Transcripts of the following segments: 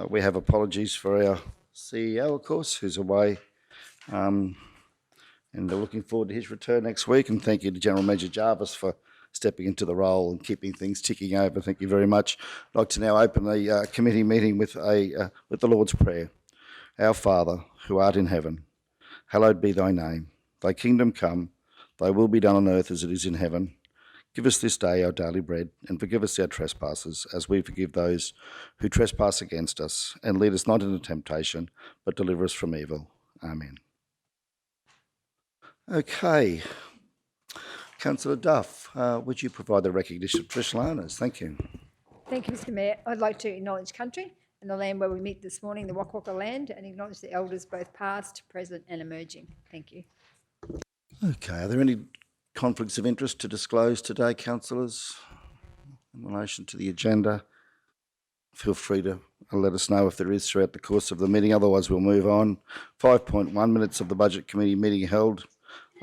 We have apologies for our CEO, of course, who's away, and we're looking forward to his return next week. And thank you to General Manager Jarvis for stepping into the role and keeping things ticking over. Thank you very much. I'd like to now open the committee meeting with the Lord's Prayer. Our Father, who art in heaven, hallowed be thy name. Thy kingdom come, thy will be done on earth as it is in heaven. Give us this day our daily bread, and forgive us our trespasses, as we forgive those who trespass against us. And lead us not into temptation, but deliver us from evil. Amen. Okay. Councillor Duff, would you provide the recognition of traditional owners? Thank you. Thank you, Mr Mayor. I'd like to acknowledge country and the land where we meet this morning, the Waka Waka land, and acknowledge the elders both past, present and emerging. Thank you. Okay, are there any conflicts of interest to disclose today, councillors, in relation to the agenda? Feel free to let us know if there is throughout the course of the meeting. Otherwise, we'll move on. 5.1 minutes of the Budget Committee meeting held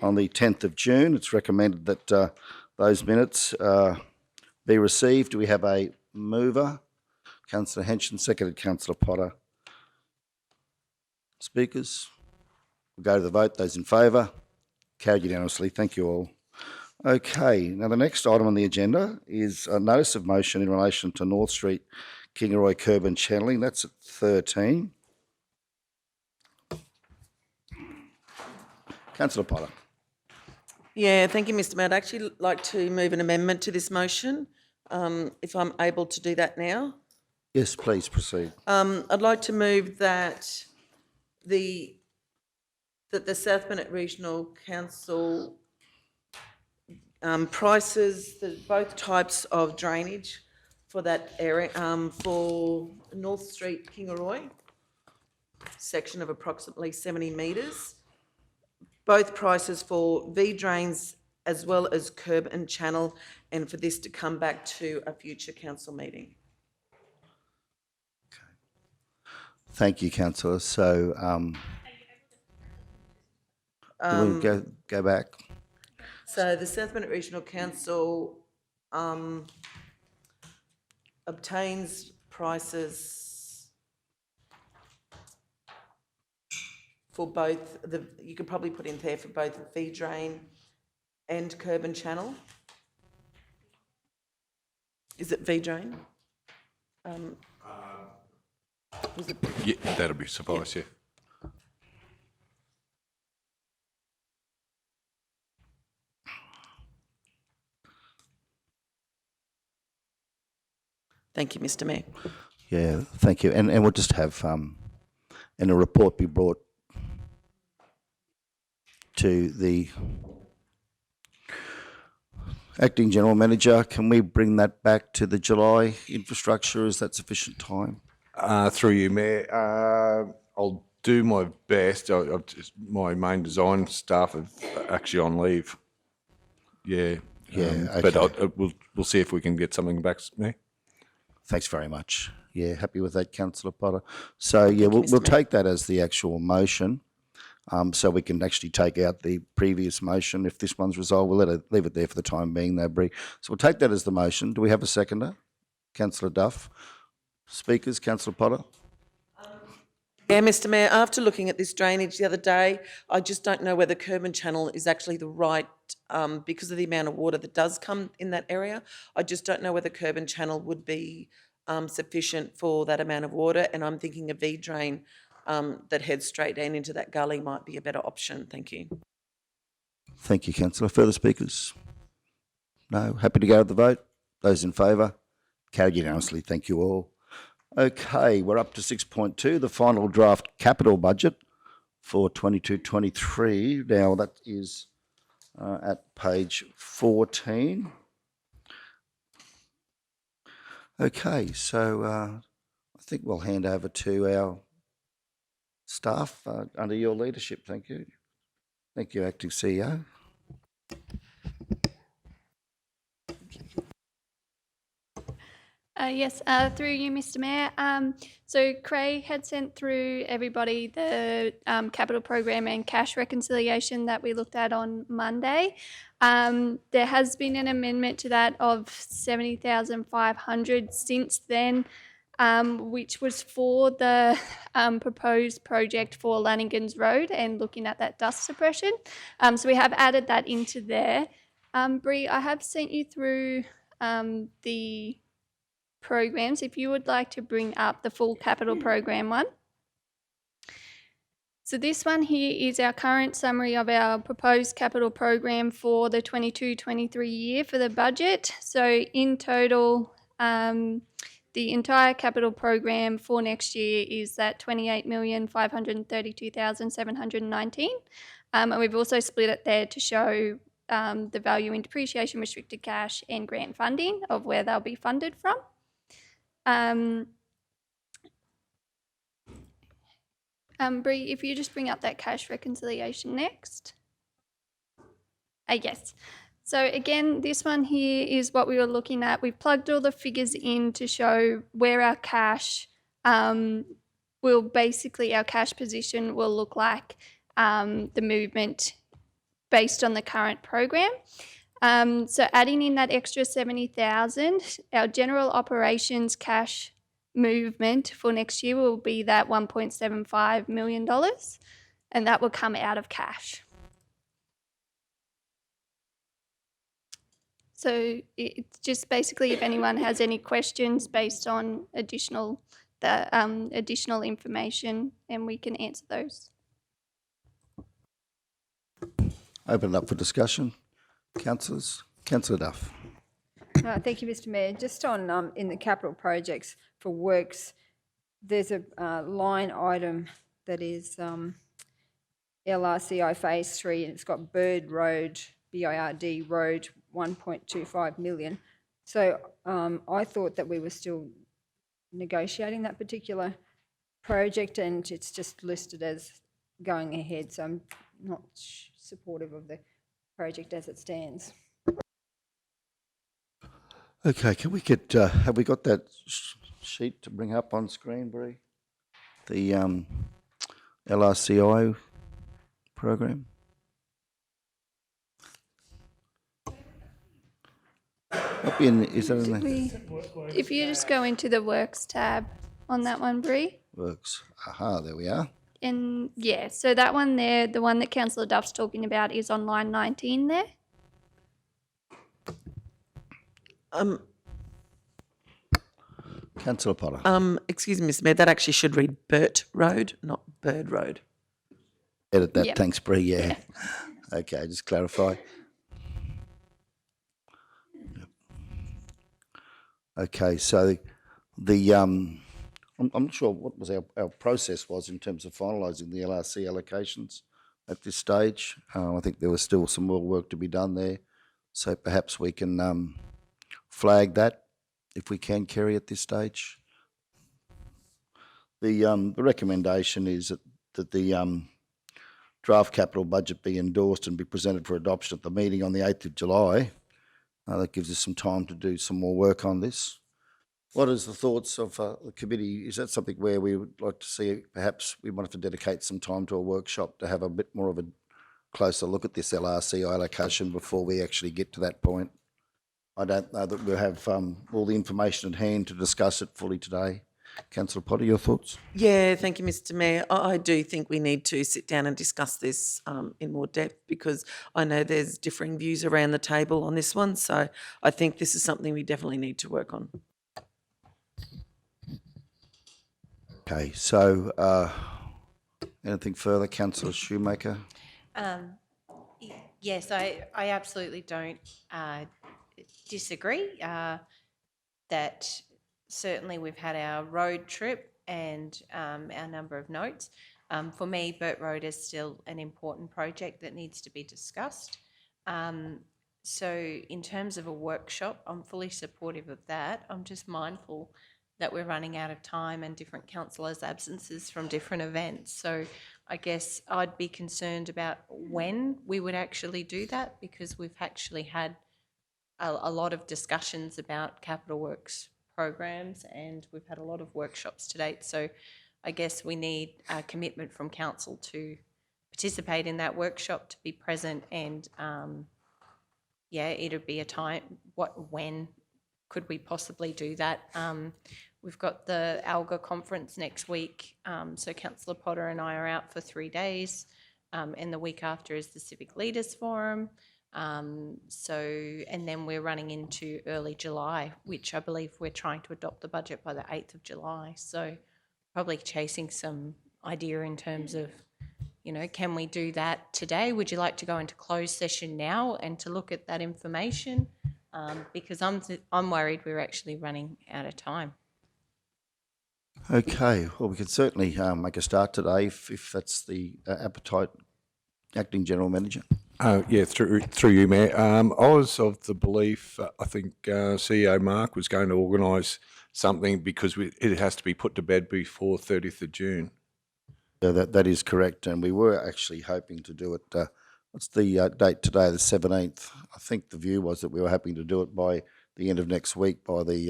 on the 10th of June. It's recommended that those minutes be received. Do we have a mover? Councillor Henson, seconded Councillor Potter. Speakers? We'll go to the vote. Those in favour? Carried unanimously. Thank you all. Okay, now the next item on the agenda is a notice of motion in relation to North Street Kingaroy curb and channelling. That's at 13. Councillor Potter. Yeah, thank you, Mr Mayor. I'd actually like to move an amendment to this motion, if I'm able to do that now. Yes, please proceed. I'd like to move that the South Burnett Regional Council prices both types of drainage for that area, for North Street Kingaroy, section of approximately 70 metres, both prices for V drains as well as curb and channel, and for this to come back to a future council meeting. Thank you, councillor. So, do we go back? So the South Burnett Regional Council obtains prices for both you could probably put in there for both V drain and curb and channel. Is it V drain? Yeah, that'll be suffice, yeah. Thank you, Mr Mayor. Yeah, thank you. And we'll just have and a report be brought to the Acting General Manager. Can we bring that back to the July infrastructure? Is that sufficient time? Through you, Mayor. I'll do my best. My main design staff are actually on leave. Yeah. Yeah, okay. But we'll see if we can get something back, Mayor. Thanks very much. Yeah, happy with that, Councillor Potter. So, yeah, we'll take that as the actual motion, so we can actually take out the previous motion. If this one's resolved, we'll leave it there for the time being, though, Bree. So we'll take that as the motion. Do we have a seconder? Councillor Duff. Speakers, Councillor Potter. Yeah, Mr Mayor, after looking at this drainage the other day, I just don't know whether curb and channel is actually the right, because of the amount of water that does come in that area, I just don't know whether curb and channel would be sufficient for that amount of water, and I'm thinking a V drain that heads straight into that gully might be a better option. Thank you. Thank you, Councillor. Further speakers? No? Happy to go to the vote? Those in favour? Carried unanimously. Thank you all. Okay, we're up to 6.2, the final draft capital budget for 22-23. Now that is at page 14. Okay, so I think we'll hand over to our staff under your leadership. Thank you. Thank you, Acting CEO. Yes, through you, Mr Mayor. So Craig had sent through everybody the capital program and cash reconciliation that we looked at on Monday. There has been an amendment to that of $70,500 since then. which was for the proposed project for Lanigan's Road and looking at that dust suppression. So we have added that into there. Bree, I have sent you through the programs if you would like to bring up the full capital program one. So this one here is our current summary of our proposed capital program for the 22-23 year for the budget. So in total, the entire capital program for next year is that 28,532,719. And we've also split it there to show the value in depreciation, restricted cash and grant funding of where they'll be funded from. Bree, if you just bring up that cash reconciliation next. Yes. So again, this one here is what we were looking at. We've plugged all the figures in to show where our cash will basically, our cash position will look like, the movement based on the current program. So adding in that extra 70,000, our general operations cash movement for next year will be that $1.75 million, and that will come out of cash. So it's just basically if anyone has any questions based on additional information, and we can answer those. Open it up for discussion. Councillors. Councillor Duff. Thank you, Mr Mayor. Just on in the capital projects for works, there's a line item that is LRCI Phase 3, and it's got Bird Road, BIRD Road, 1.25 million. So I thought that we were still negotiating that particular project, and it's just listed as going ahead. So I'm not supportive of the project as it stands. Okay, can we get, have we got that sheet to bring up on screen, Bree? The LRCI program? Is that in the If you just go into the works tab on that one, Bree. works? Aha, there we are. And yeah, so that one there, the one that Councillor Duff's talking about is on line 19 there. Councillor Potter. Excuse me, Mr Mayor, that actually should read Burt Road, not Bird Road. Edit that, Yep. thanks, Bree, yeah. Okay, just clarify. Okay, so the, I'm not sure what was our process was in terms of finalising the LRC allocations at this stage. I think there was still some more work to be done there. So perhaps we can flag that if we can, Kerry, at this stage. The recommendation is that the draft capital budget be endorsed and be presented for adoption at the meeting on the 8th of July. That gives us some time to do some more work on this. What is the thoughts of the committee? Is that something where we would like to see, perhaps we wanted to dedicate some time to a workshop to have a bit more of a closer look at this LRC allocation before we actually get to that point? I don't know that we'll have all the information at hand to discuss it fully today. Councillor Potter, your thoughts? Yeah, thank you, Mr Mayor. I do think we need to sit down and discuss this in more depth, because I know there's differing views around the table on this one. So I think this is something we definitely need to work on. Okay, so anything further, Councillor Shoemaker? Yes, I absolutely don't disagree that certainly we've had our road trip and our number of notes. For me, Burt Road is still an important project that needs to be discussed. So in terms of a workshop, I'm fully supportive of that. I'm just mindful that we're running out of time and different councillors' absences from different events. So I guess I'd be concerned about when we would actually do that, because we've actually had a lot of discussions about capital works programs and we've had a lot of workshops to date. So I guess we need a commitment from council to participate in that workshop, to be present, and yeah, it'll be a time, when could we possibly do that? We've got the ALGA conference next week, so Councillor Potter and I are out for 3 days, and the week after is the Civic Leaders Forum. And then we're running into early July, which I believe we're trying to adopt the budget by the 8th of July. So probably chasing some idea in terms of, can we do that today? Would you like to go into closed session now and to look at that information? Because I'm worried we're actually running out of time. Okay, well, we can certainly make a start today if that's the appetite, Acting General Manager. Yeah, through you, Mayor. I was of the belief, I think CEO Mark was going to organise something because it has to be put to bed before 30th of June. So that is correct, and we were actually hoping to do it. What's the date today? The 17th. I think the view was that we were hoping to do it by the end of next week, by the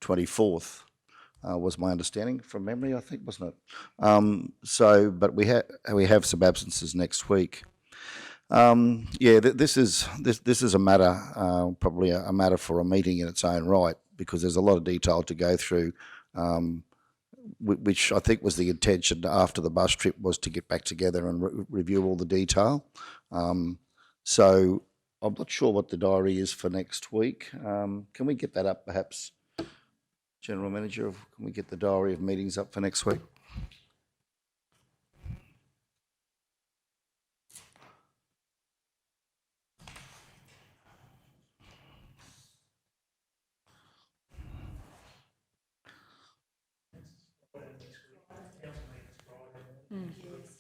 24th. Was my understanding from memory, I think, wasn't it? But we have some absences next week. This is a matter, probably a matter for a meeting in its own right, because there's a lot of detail to go through, which I think was the intention after the bus trip, was to get back together and review all the detail. So I'm not sure what the diary is for next week. Can we get that up, perhaps, General Manager? Can we get the diary of meetings up for next week?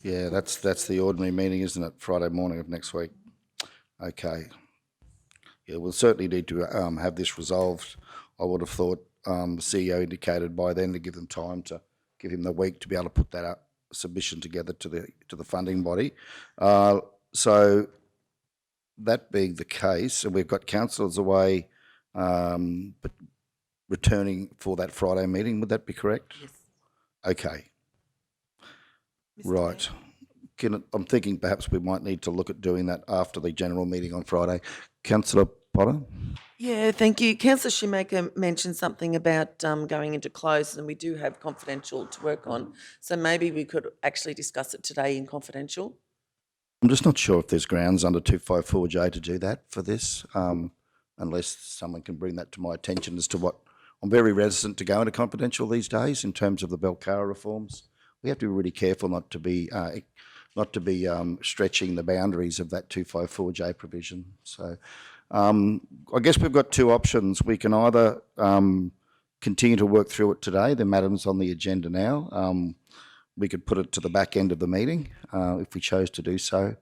Yeah, that's the ordinary meeting, isn't it? Friday morning of next week. Okay. Yeah, we'll certainly need to have this resolved. I would have thought the CEO indicated by then to give them time, to give him the week to be able to put that submission together to the funding body. So that being the case, and we've got councillors away, but returning for that Friday meeting, would that be correct? Yes. Okay. Mr. Right. I'm thinking perhaps we might need to look at doing that after the general meeting on Friday. Councillor Potter? Yeah, thank you. Councillor Shoemaker mentioned something about going into closed, and we do have confidential to work on. So maybe we could actually discuss it today in confidential. I'm just not sure if there's grounds under 254J to do that for this, unless someone can bring that to my attention as to what. I'm very reticent to go into confidential these days in terms of the Belcara reforms. We have to be really careful not to be stretching the boundaries of that 254J provision. So I guess we've got two options. We can either continue to work through it today. The madam's on the agenda now. We could put it to the back end of the meeting if we chose to do so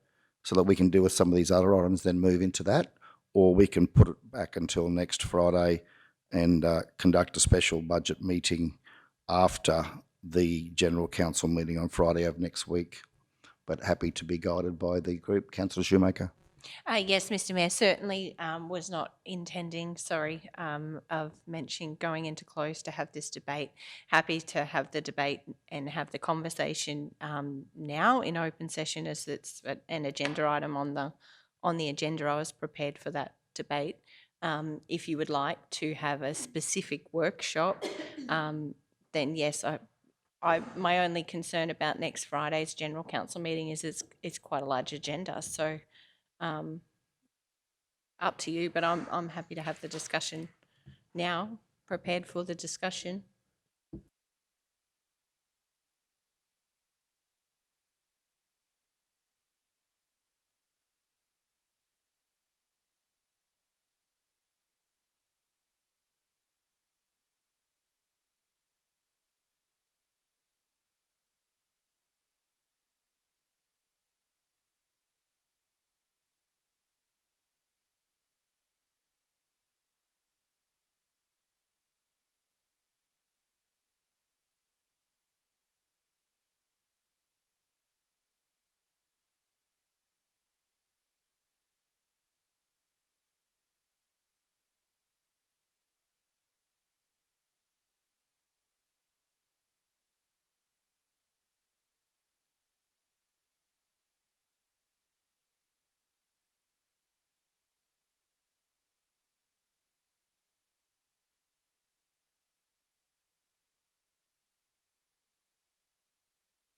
that we can deal with some of these other items, then move into that, or we can put it back until next Friday and conduct a special budget meeting after the General Council meeting on Friday of next week. But happy to be guided by the group. Councillor Shoemaker. Yes, Mr. Mayor, certainly was not intending, of mentioning going into close to have this debate. Happy to have the debate and have the conversation now in open session, as it's an agenda item on the agenda. I was prepared for that debate. If you would like to have a specific workshop, then yes, my only concern about next Friday's General Council meeting is it's quite a large agenda. So up to you, but I'm happy to have the discussion now, prepared for the discussion.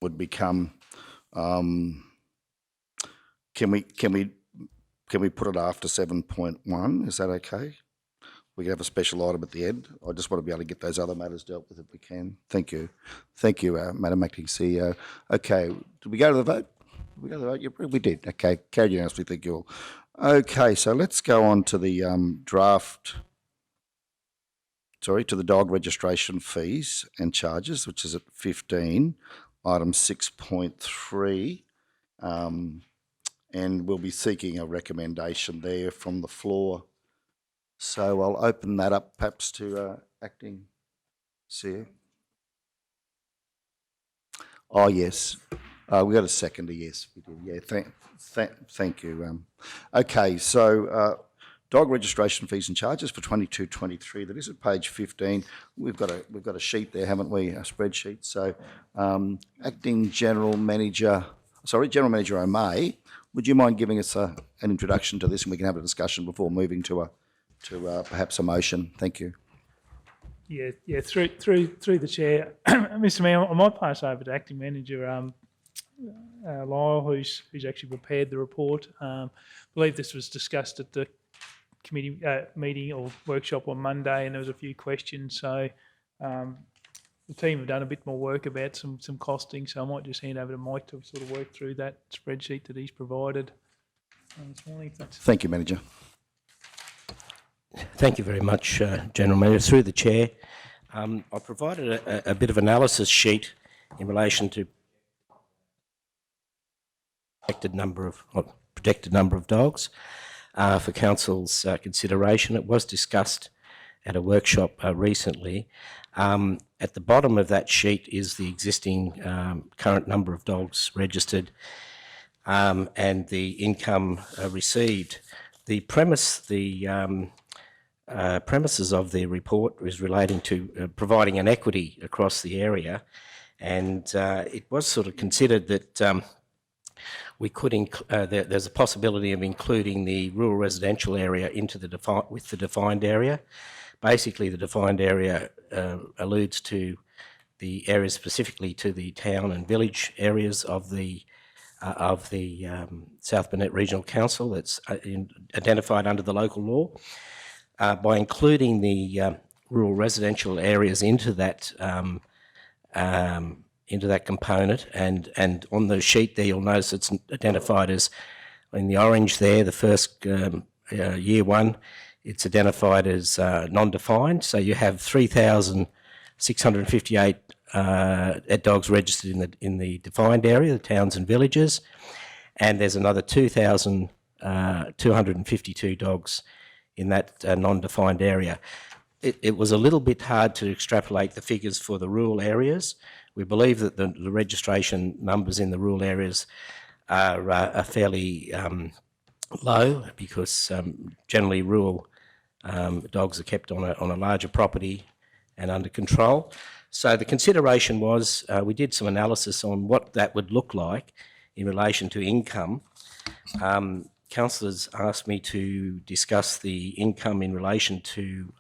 would become, can we put it after 7.1? Is that okay? We can have a special item at the end. I just want to be able to get those other matters dealt with if we can. Thank you. Thank you, Madam Acting CEO. Okay, did we go to the vote? Did we go to the vote? Yeah, we did. Okay, carried unanimously. Thank you all. Okay, so let's go on to the to the dog registration fees and charges, which is at 15, item 6.3. And we'll be seeking a recommendation there from the floor. So I'll open that up perhaps to Acting CEO. Oh, yes. We got a seconder, yes, we did. Yeah, thank you. Okay, so dog registration fees and charges for 22-23. That is at page 15. We've got a sheet there, haven't we? A spreadsheet. So Acting General Manager O'May, would you mind giving us an introduction to this, and we can have a discussion before moving to perhaps a motion? Thank you. Yeah. Through the chair, Mr. Mayor, I might pass over to Acting Manager Lyle, who's actually prepared the report. I believe this was discussed at the committee meeting or workshop on Monday, and there was a few questions. So the team have done a bit more work about some costing. So I might just hand over to Mike to sort of work through that spreadsheet that he's provided this morning. Thank you, Manager. Thank you very much, General Manager. Through the chair, I provided a bit of analysis sheet in relation to projected number of dogs for council's consideration. It was discussed at a workshop recently. At the bottom of that sheet is the existing current number of dogs registered and the income received. The premises of the report is relating to providing an equity across the area, and it was sort of considered that we could there's a possibility of including the rural residential area into the defined area. Basically, the defined area alludes to the areas specifically to the town and village areas of the South Burnett Regional Council that's identified under the local law. By including the rural residential areas into that component, and on the sheet there you'll notice it's identified as in the orange there. The first year one, it's identified as non-defined. So you have 3,658 dogs registered in the defined area, the towns and villages, and there's another 2,252 dogs in that non-defined area. It was a little bit hard to extrapolate the figures for the rural areas. We believe that the registration numbers in the rural areas are fairly low because generally rural dogs are kept on a larger property and under control. So the consideration was we did some analysis on what that would look like in relation to income. Councillors asked me to discuss the income in relation to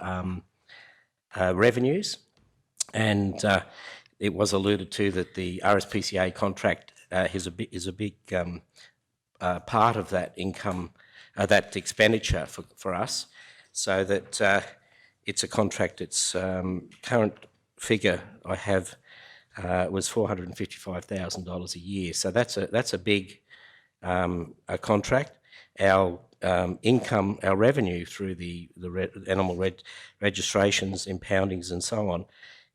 revenues, and it was alluded to that the RSPCA contract is a big part of that income, that expenditure for us, so that it's a contract. Its current figure I have was $455,000 a year, so that's a big contract. Our income, our revenue through the animal registrations, impoundings and so on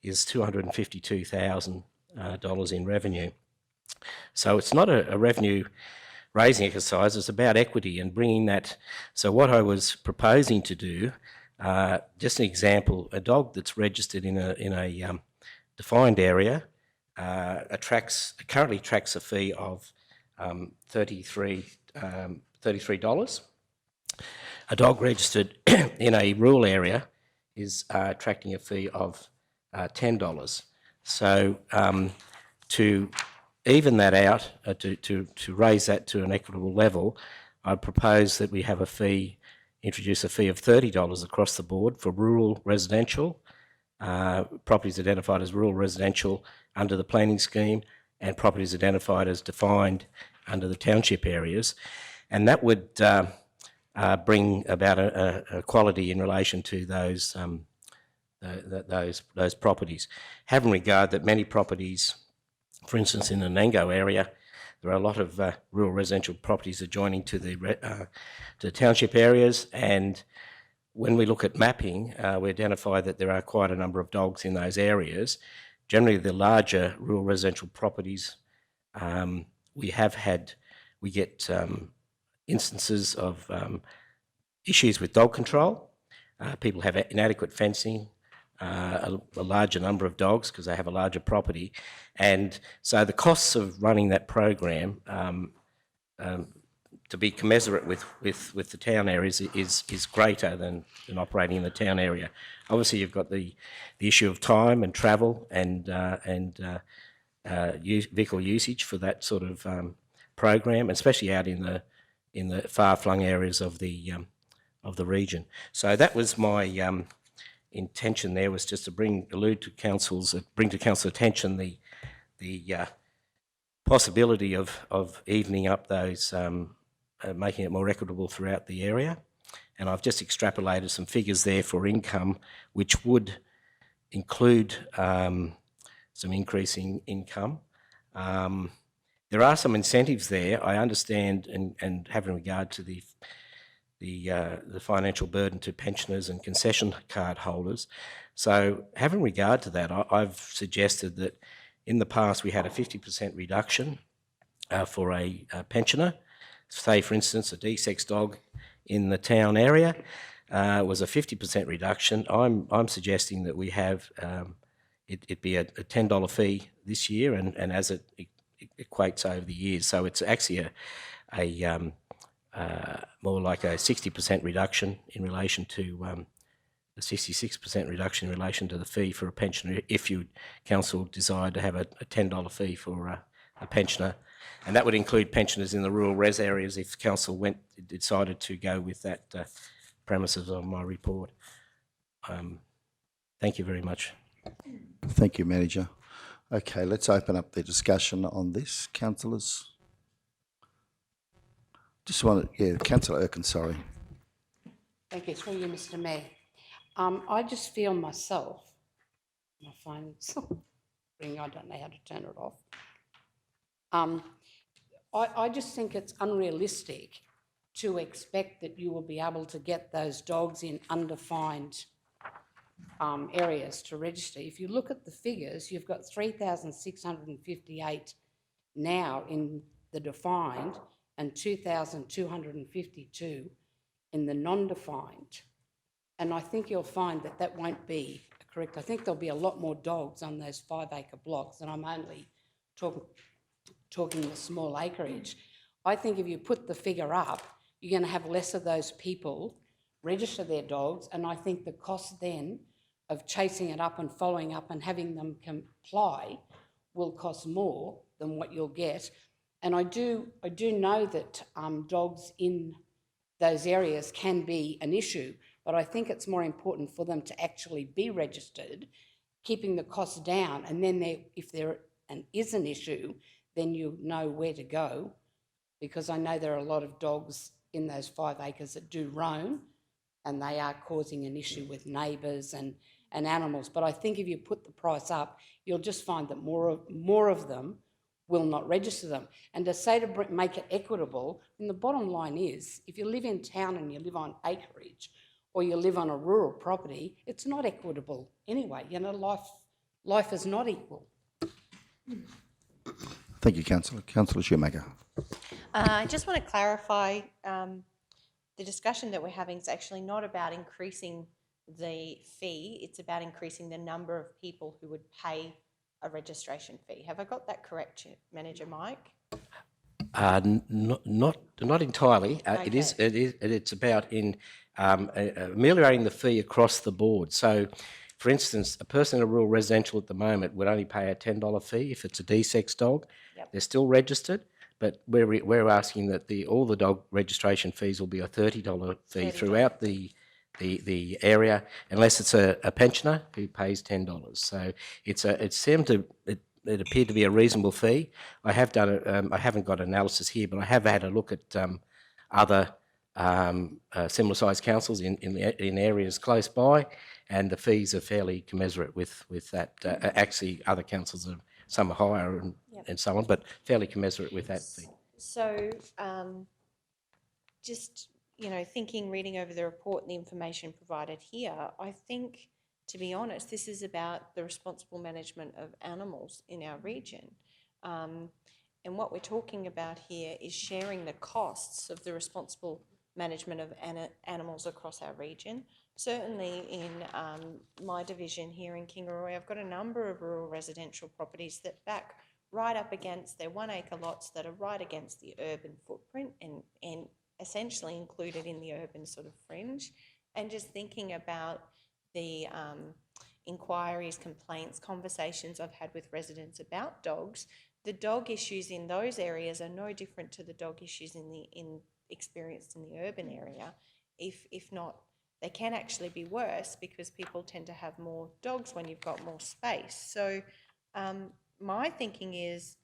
is $252,000 in revenue. So it's not a revenue raising exercise, it's about equity and bringing that. So what I was proposing to do, just an example, a dog that's registered in a defined area currently attracts a fee of $33. A dog registered in a rural area is attracting a fee of $10. So to even that out, to raise that to an equitable level, I propose that we have introduce a fee of $30 across the board for rural residential, properties identified as rural residential under the planning scheme, and properties identified as defined under the township areas, and that would bring about a equality in relation to those those properties. Having regard that many properties, for instance, in the Nango area, there are a lot of rural residential properties adjoining to the township areas, and when we look at mapping, we identify that there are quite a number of dogs in those areas. Generally, the larger rural residential properties, we get instances of issues with dog control. People have inadequate fencing, a larger number of dogs because they have a larger property. And so the costs of running that program to be commensurate with the town areas is greater than operating in the town area. Obviously, you've got the issue of time and travel and vehicle usage for that sort of program, especially out in the far-flung areas of the region. So that was my intention there, was just to bring to council's attention the possibility of evening up those, making it more equitable throughout the area. And I've just extrapolated some figures there for income, which would include some increasing income. There are some incentives there, I understand, and having regard to the financial burden to pensioners and concession card holders. So having regard to that, I've suggested that in the past we had a 50% reduction for a pensioner. Say, for instance, a D-sex dog in the town area was a 50% reduction. I'm suggesting that we have it be a $10 fee this year, and as it equates over the years. So it's actually a more like a 60% reduction in relation to a 66% reduction in relation to the fee for a pensioner if council desired to have a $10 fee for a pensioner. And that would include pensioners in the rural res areas if council decided to go with that premises of my report. Thank you very much. Thank you, Manager. Okay, let's open up the discussion on this, councillors. Councillor Erkin, sorry. Thank you, through you, Mr. Mayor. I just feel myself, my phone's ringing, I don't know how to turn it off. I just think it's unrealistic to expect that you will be able to get those dogs in undefined areas to register. If you look at the figures, you've got 3,658 now in the defined and 2,252 in the non-defined. And I think you'll find that that won't be correct. I think there'll be a lot more dogs on those 5-acre blocks, and I'm only talking the small acreage. I think if you put the figure up, you're going to have less of those people register their dogs, and I think the cost then of chasing it up and following up and having them comply will cost more than what you'll get. And I do know that dogs in those areas can be an issue, but I think it's more important for them to actually be registered, keeping the costs down, and then if there is an issue, then you know where to go, because I know there are a lot of dogs in those 5 acres that do roam, and they are causing an issue with neighbours and animals. But I think if you put the price up, you'll just find that more of them will not register them. And to say to make it equitable, and the bottom line is, if you live in town and you live on acreage, or you live on a rural property, it's not equitable anyway. You know, life is not equal. Thank you, Councillor. Councillor Shoemaker. I just want to clarify, the discussion that we're having is actually not about increasing the fee, it's about increasing the number of people who would pay a registration fee. Have I got that correct, Manager Mike? Not entirely. Okay. It's about ameliorating the fee across the board. So, for instance, a person in a rural residential at the moment would only pay a $10 fee if it's a D-sex dog. Yep. They're still registered, but we're asking that all the dog registration fees will be a $30 fee throughout the area, unless it's a pensioner who pays $10. So it it appeared to be a reasonable fee. I have done I haven't got analysis here, but I have had a look at other similar sized councils in areas close by, and the fees are fairly commensurate with that. Actually, other councils are some are higher and so on, but fairly commensurate with that fee. So, just, thinking, reading over the report and the information provided here, I think, to be honest, this is about the responsible management of animals in our region. And what we're talking about here is sharing the costs of the responsible management of animals across our region. Certainly in my division here in Kingaroy, I've got a number of rural residential properties that back right up against their 1 acre lots that are right against the urban footprint and essentially included in the urban sort of fringe. And just thinking about the inquiries, complaints, conversations I've had with residents about dogs, the dog issues in those areas are no different to the dog issues experienced in the urban area. If not, they can actually be worse because people tend to have more dogs when you've got more space. So my thinking is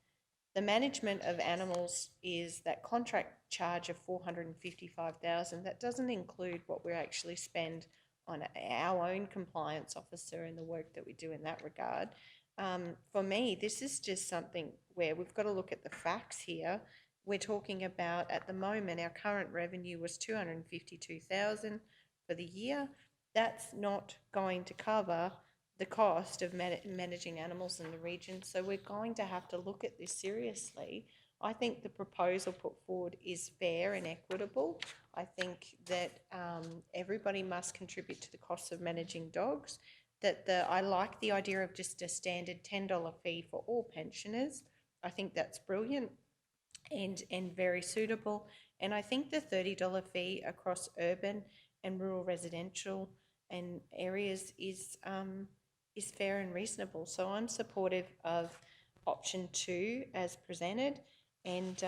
the management of animals is that contract charge of $455,000. That doesn't include what we actually spend on our own compliance officer and the work that we do in that regard. For me, this is just something where we've got to look at the facts here. We're talking about, at the moment, our current revenue was $252,000 for the year. That's not going to cover the cost of managing animals in the region. So we're going to have to look at this seriously. I think the proposal put forward is fair and equitable. I think that everybody must contribute to the costs of managing dogs. I like the idea of just a standard $10 fee for all pensioners. I think that's brilliant and very suitable. And I think the $30 fee across urban and rural residential and areas is fair and reasonable. So I'm supportive of option 2 as presented, and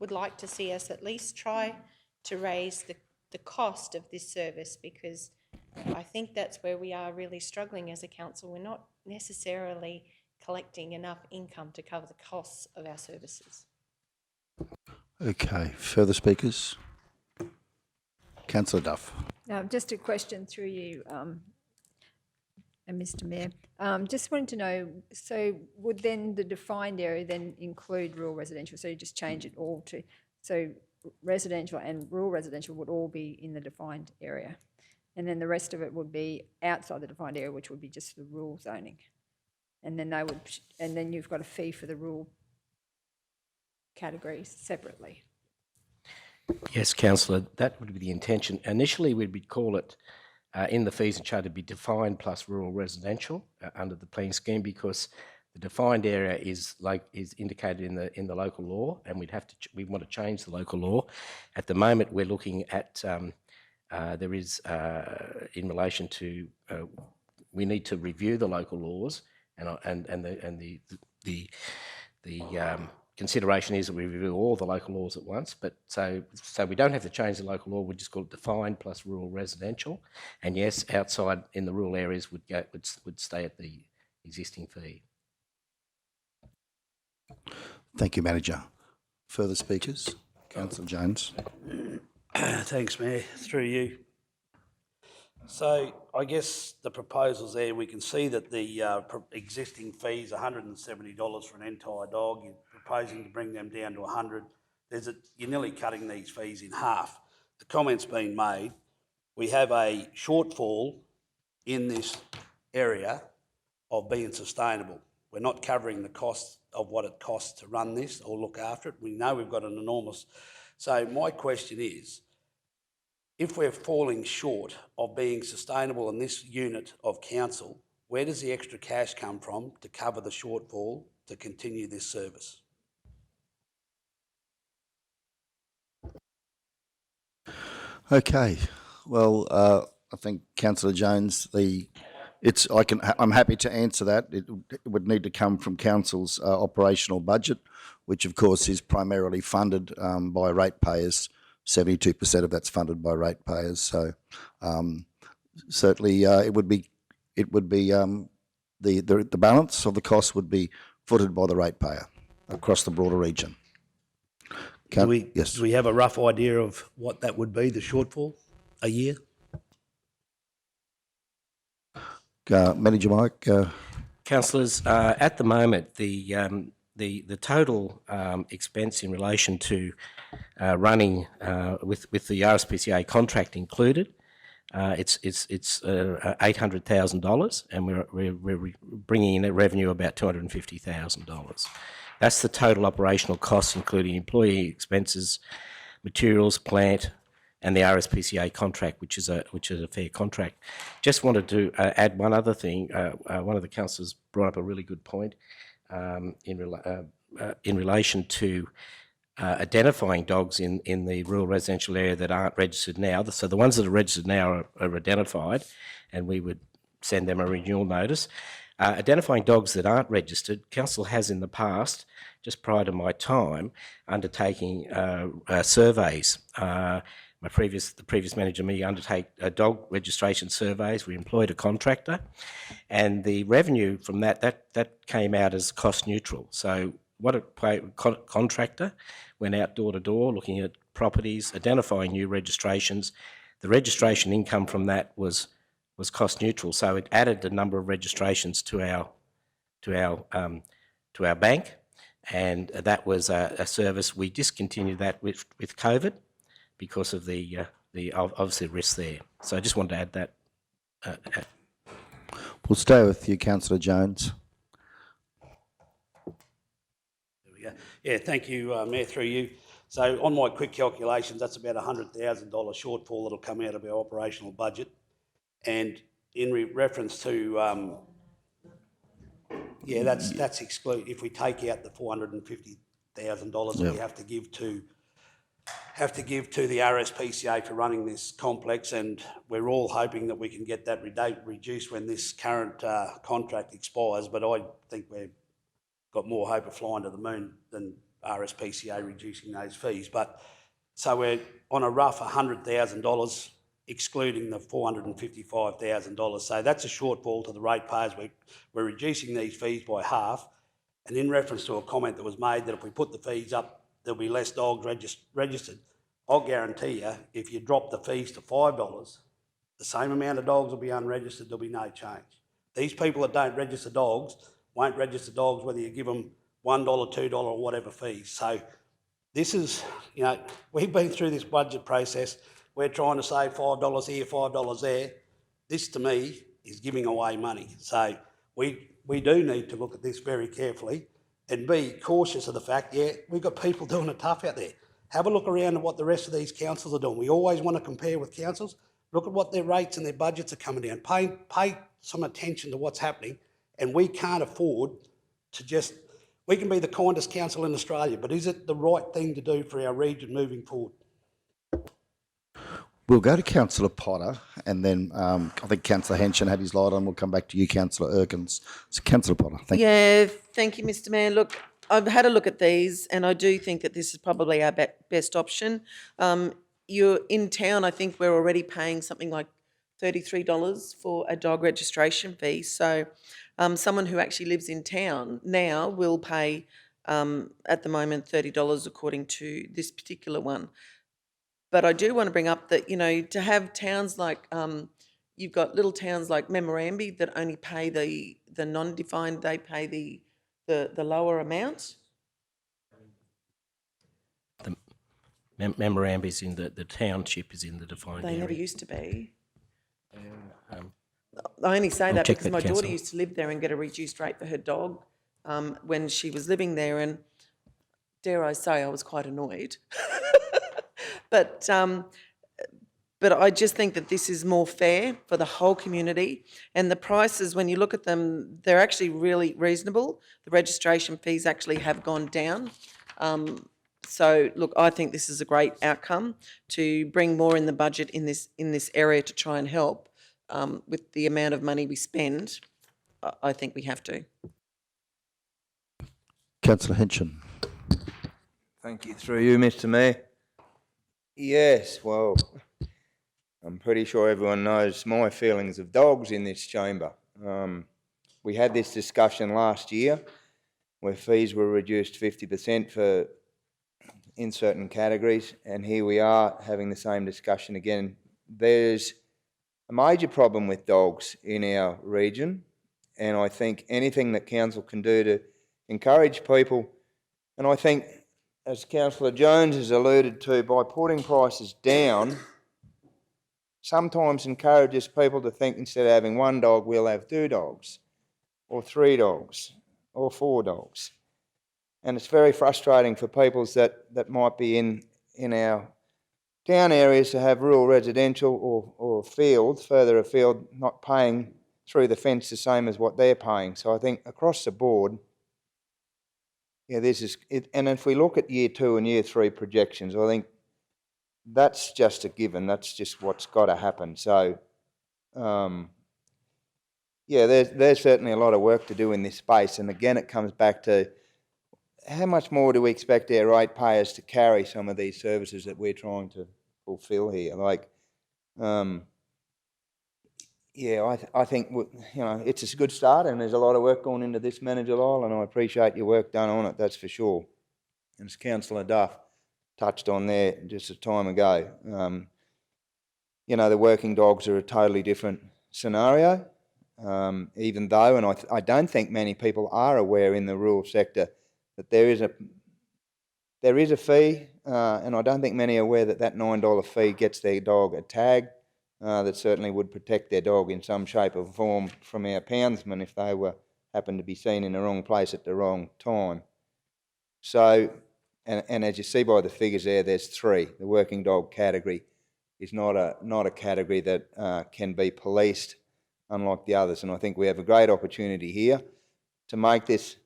would like to see us at least try to raise the cost of this service, because I think that's where we are really struggling as a council. We're not necessarily collecting enough income to cover the costs of our services. Okay, further speakers? Councillor Duff. Now, just a question through you, and Mr. Mayor. Just wanted to know, so would then the defined area then include rural residential? So you just change it all to, so residential and rural residential would all be in the defined area, and then the rest of it would be outside the defined area, which would be just the rural zoning, and then and then you've got a fee for the rural categories separately. Yes, councillor, that would be the intention. Initially, we'd call it in the fees and charge to be defined plus rural residential under the planning scheme, because the defined area is indicated in the local law, and we want to change the local law. At the moment, we're looking at there is in relation to we need to review the local laws, and the consideration is that we review all the local laws at once, but so we don't have to change the local law. We just call it defined plus rural residential, and yes, outside in the rural areas would stay at the existing fee. Thank you, Manager. Further speakers? Councillor Jones. Thanks, Mayor. Through you. So I guess the proposals there, we can see that the existing fee is $170 for an entire dog. You're proposing to bring them down to 100. You're nearly cutting these fees in half. The comment's been made. We have a shortfall in this area of being sustainable. We're not covering the cost of what it costs to run this or look after it. We know we've got an enormous... So my question is, if we're falling short of being sustainable in this unit of council, where does the extra cash come from to cover the shortfall to continue this service? Okay, well, I think Councillor Jones, I'm happy to answer that. It would need to come from council's operational budget, which of course is primarily funded by ratepayers. 72% of that's funded by ratepayers. So certainly it would be the balance of the cost would be footed by the ratepayer across the broader region. Yes. Do we have a rough idea of what that would be, the shortfall, a year? Manager Mike, Councillors, at the moment, the total expense in relation to running with the RSPCA contract included, it's $800,000, and we're bringing in a revenue about $250,000. That's the total operational costs, including employee expenses, materials, plant, and the RSPCA contract, which is a fair contract. Just wanted to add one other thing. One of the councillors brought up a really good point in relation to identifying dogs in the rural residential area that aren't registered now. So the ones that are registered now are identified, and we would send them a renewal notice. Identifying dogs that aren't registered, council has in the past, just prior to my time, undertaking surveys. The previous manager and me undertake dog registration surveys. We employed a contractor, and the revenue from that came out as cost neutral. So what a contractor went out door to door looking at properties, identifying new registrations. The registration income from that was cost neutral, so it added the number of registrations to our bank, and that was a service. We discontinued that with COVID because of the obviously risk there. So I just wanted to add that. we'll stay with you, Councillor Jones. There we go. Yeah, thank you, Mayor, through you. So on my quick calculations, that's about $100,000 shortfall that'll come out of our operational budget. And in reference to, that's exclude. If we take out the $450,000 that we have to give to the RSPCA for running this complex, and we're all hoping that we can get that reduced when this current contract expires. But I think we've got more hope of flying to the moon than RSPCA reducing those fees. But so we're on a rough $100,000, excluding the $455,000. So that's a shortfall to the ratepayers. We're reducing these fees by half. And in reference to a comment that was made that if we put the fees up, there'll be less dogs registered. I'll guarantee you, if you drop the fees to $5, the same amount of dogs will be unregistered, there'll be no change. These people that don't register dogs won't register dogs whether you give them $1, $2 or whatever fees. So this is, we've been through this budget process. We're trying to save $5 here, $5 there. This, to me, is giving away money. So we do need to look at this very carefully and be cautious of the fact, we've got people doing it tough out there. Have a look around at what the rest of these councils are doing. We always want to compare with councils. Look at what their rates and their budgets are coming down. Pay some attention to what's happening, and we can't afford to we can be the kindest council in Australia, but is it the right thing to do for our region moving forward? We'll go to Councillor Potter, and then I think Councillor Henson had his light on. We'll come back to you, Councillor Erkins. So, Councillor Potter, thank you. Yeah, thank you, Mr Mayor. Look, I've had a look at these, and I do think that this is probably our best option. You're in town, I think we're already paying something like $33 for a dog registration fee. So someone who actually lives in town now will pay, at the moment, $30 according to this particular one. But I do want to bring up that, to have towns like, you've got little towns like Memorandie that only pay the non-defined, they pay the lower amount. The Memorandie is in the township is in the defined area. They never used to be. I only say that because my daughter used to live there and get a reduced rate for her dog when she was living there, and dare I say I was quite annoyed. But I just think that this is more fair for the whole community, and the prices, when you look at them, they're actually really reasonable. The registration fees actually have gone down. So look, I think this is a great outcome to bring more in the budget in this area to try and help with the amount of money we spend. I think we have to. Councillor Henson. Thank you. Through you, Mr Mayor. Yes, well, I'm pretty sure everyone knows my feelings of dogs in this chamber. we had this discussion last year where fees were reduced 50% in certain categories, and here we are having the same discussion again. There's a major problem with dogs in our region, and I think anything that council can do to encourage people, and I think, as Councillor Jones has alluded to, by putting prices down, sometimes encourages people to think instead of having one dog, we'll have 2 dogs, or 3 dogs, or 4 dogs. And it's very frustrating for people that might be in our town areas to have rural residential or field, further afield, not paying through the fence the same as what they're paying. So I think across the board, yeah, this is it. And if we look at year 2 and year 3 projections, I think that's just a given. That's just what's got to happen. So, yeah, there's certainly a lot of work to do in this space. And again, it comes back to how much more do we expect our ratepayers to carry some of these services that we're trying to fulfil here? Like, yeah, I think, it's a good start, and there's a lot of work going into this, Manager Lyle, and I appreciate your work done on it, that's for sure. And as Councillor Duff touched on there just a time ago, the working dogs are a totally different scenario, even though, and I don't think many people are aware in the rural sector that there is a fee, and I don't think many are aware that $9 fee gets their dog a tag that certainly would protect their dog in some shape or form from our poundsmen if they happened to be seen in the wrong place at the wrong time. So, and as you see by the figures there's 3. The working dog category is not a category that can be policed unlike the others, and I think we have a great opportunity here to make this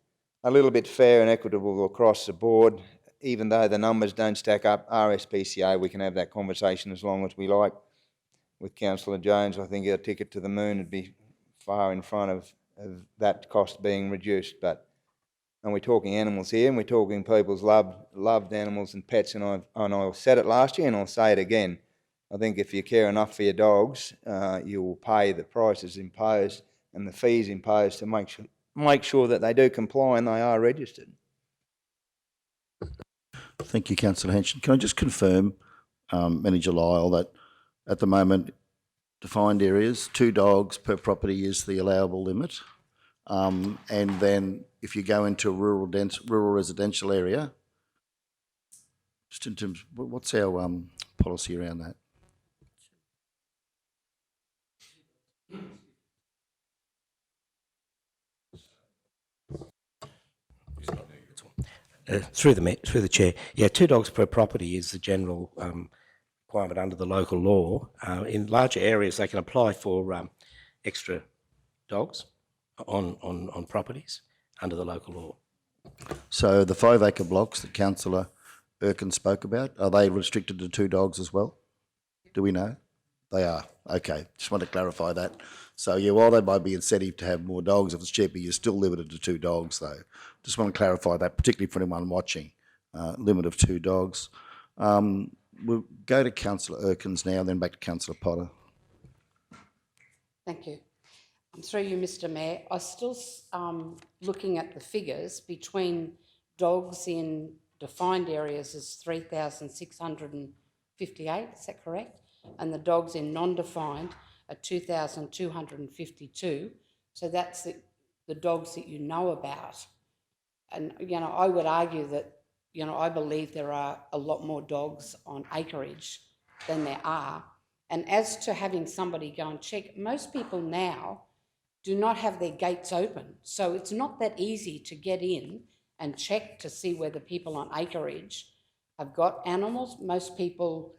a little bit fair and equitable across the board. Even though the numbers don't stack up, RSPCA, we can have that conversation as long as we like. With Councillor Jones, I think our ticket to the moon would be far in front of that cost being reduced. And we're talking animals here, and we're talking people's loved animals and pets, and I said it last year and I'll say it again. I think if you care enough for your dogs, you will pay the prices imposed and the fees imposed to make sure that they do comply and they are registered. Thank you, Councillor Henson. Can I just confirm, Manager Lyle, that at the moment, defined areas, 2 dogs per property is the allowable limit. And then if you go into a rural residential area, just in terms, what's our policy around that? Through the chair, yeah, 2 dogs per property is the general requirement under the local law. In larger areas, they can apply for extra dogs on properties under the local law. So the 5-acre blocks that Councillor Erkin spoke about, are they restricted to 2 dogs as well? Do we know? They are. Okay, just want to clarify that. So yeah, while there might be incentive to have more dogs, if it's cheaper, you're still limited to 2 dogs though. Just want to clarify that, particularly for anyone watching. Limit of 2 dogs. We'll go to Councillor Erkins now, then back to Councillor Potter. Thank you. Through you, Mr Mayor, I still looking at the figures between dogs in defined areas is 3,658, is that correct? And the dogs in non-defined are 2,252. So that's the dogs that you know about. And, I would argue that, I believe there are a lot more dogs on acreage than there are. And as to having somebody go and check, most people now do not have their gates open. So it's not that easy to get in and check to see whether people on acreage have got animals. Most people,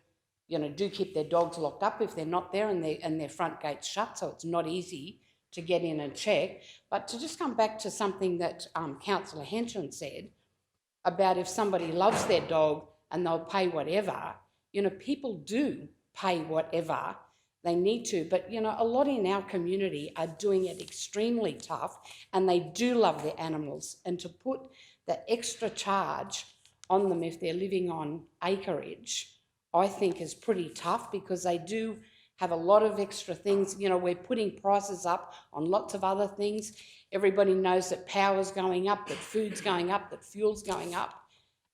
do keep their dogs locked up if they're not there and their front gate's shut, so it's not easy to get in and check. But to just come back to something that Councillor Henson said about if somebody loves their dog and they'll pay whatever, people do pay whatever they need to, but a lot in our community are doing it extremely tough and they do love their animals, and to put the extra charge on them if they're living on acreage, I think is pretty tough, because they do have a lot of extra things. You know, we're putting prices up on lots of other things. Everybody knows that power's going up, that food's going up, that fuel's going up.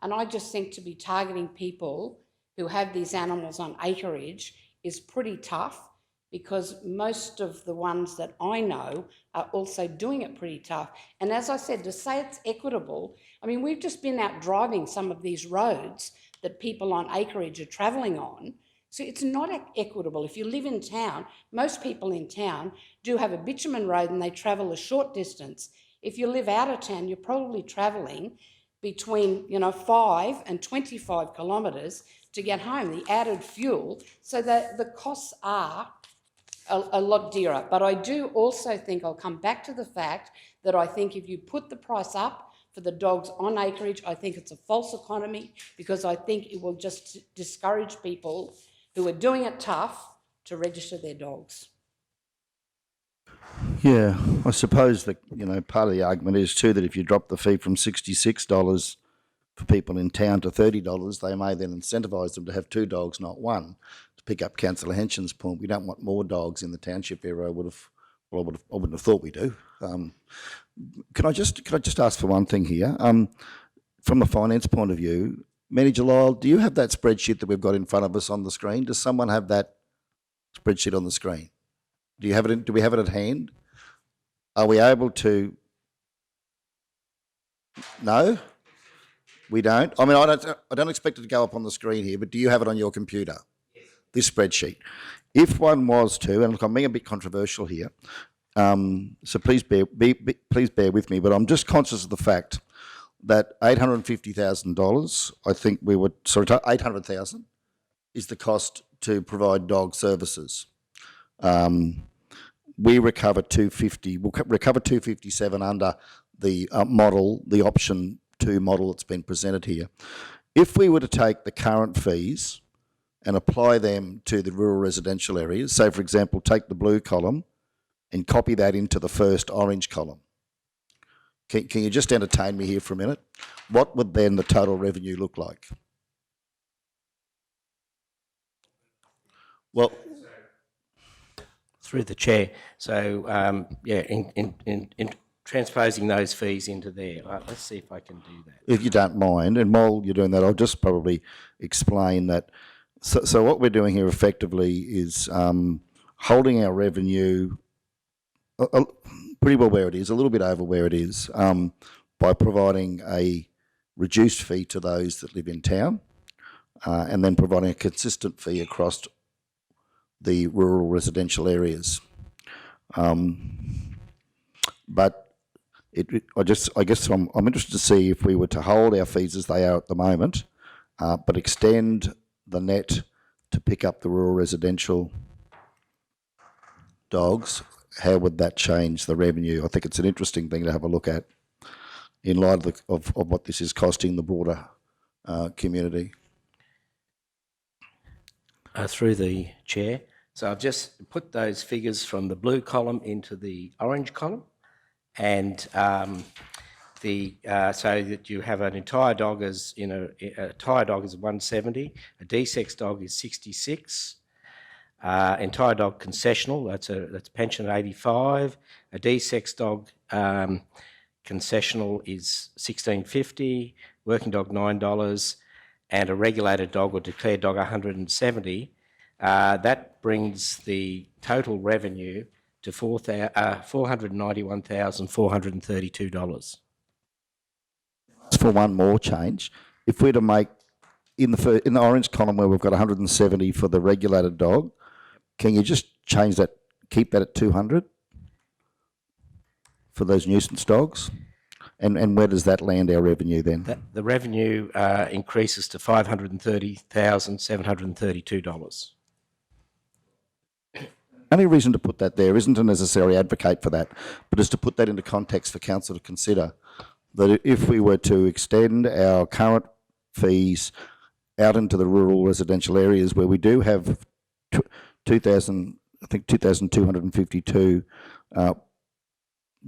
And I just think to be targeting people who have these animals on acreage is pretty tough, because most of the ones that I know are also doing it pretty tough. And as I said, to say it's equitable, I mean, we've just been out driving some of these roads that people on acreage are travelling on. So it's not equitable. If you live in town, most people in town do have a bitumen road and they travel a short distance. If you live out of town, you're probably travelling between, 5 and 25 kilometres to get home, the added fuel, so that the costs are a lot dearer. But I do also think, I'll come back to the fact that I think if you put the price up for the dogs on acreage, I think it's a false economy, because I think it will just discourage people who are doing it tough to register their dogs. Yeah, I suppose that, part of the argument is too that if you drop the fee from $66 for people in town to $30, they may then incentivise them to have 2 dogs, not 1, to pick up Councillor Henson's point. We don't want more dogs in the township area. I wouldn't have thought we do. Can I just ask for one thing here? From a finance point of view, Manager Lyle, do you have that spreadsheet that we've got in front of us on the screen? Does someone have that spreadsheet on the screen? Do we have it at hand? Are we able to? No, we don't. I mean, I don't expect it to go up on the screen here, but do you have it on your computer? Yes. This spreadsheet. If one was to, and look, I'm being a bit controversial here, so please bear with me, but I'm just conscious of the fact that $850,000, I think $800,000 is the cost to provide dog services. We recover 250. We'll recover 257 under the model, the option 2 model that's been presented here. If we were to take the current fees and apply them to the rural residential areas, so for example, take the blue column and copy that into the first orange column. Can you just entertain me here for a minute? What would then the total revenue look like? Well, Through the chair. So, in transposing those fees into there, let's see if I can do that. if you don't mind, and while you're doing that, I'll just probably explain that. So what we're doing here effectively is holding our revenue pretty well where it is, a little bit over where it is, by providing a reduced fee to those that live in town, and then providing a consistent fee across the rural residential areas. But I guess I'm interested to see if we were to hold our fees as they are at the moment, but extend the net to pick up the rural residential dogs, how would that change the revenue? I think it's an interesting thing to have a look at in light of what this is costing the broader community. Through the chair. So I've just put those figures from the blue column into the orange column, and so that you have an entire dog as a tire dog is 170, a D-sex dog is 66, entire dog concessional that's pension at 85, a D-sex dog concessional is $16.50, working dog $9, and a regulated dog or declared dog 170. That brings the total revenue to $491,432. For one more change, if we're to make in the orange column where we've got 170 for the regulated dog, can you just change that, keep that at 200 for those nuisance dogs? And where does that land our revenue then? The revenue increases to $530,732. Only reason to put that there isn't to necessarily advocate for that, but is to put that into context for council to consider that if we were to extend our current fees out into the rural residential areas where we do have 2,252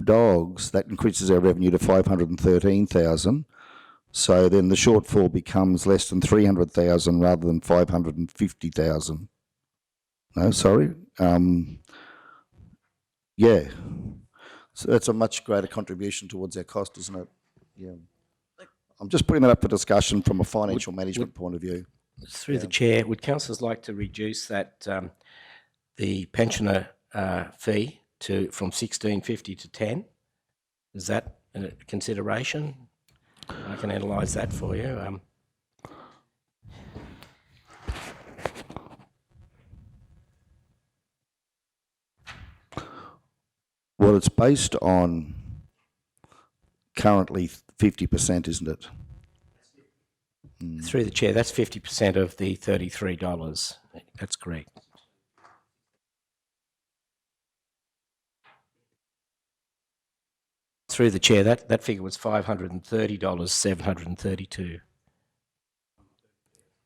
dogs, that increases our revenue to 513,000. So then the shortfall becomes less than 300,000 rather than 550,000. No, sorry. Yeah. So that's a much greater contribution towards our cost, isn't it? Yeah. I'm just putting that up for discussion from a financial management point of view. Through the chair, would councillors like to reduce that the pensioner fee from $16.50 to $10? Is that a consideration? I can analyse that for you. Well, it's based on currently 50%, isn't it? Through the chair, that's 50% of the $33. That's correct. Through the chair, that figure was $530,732.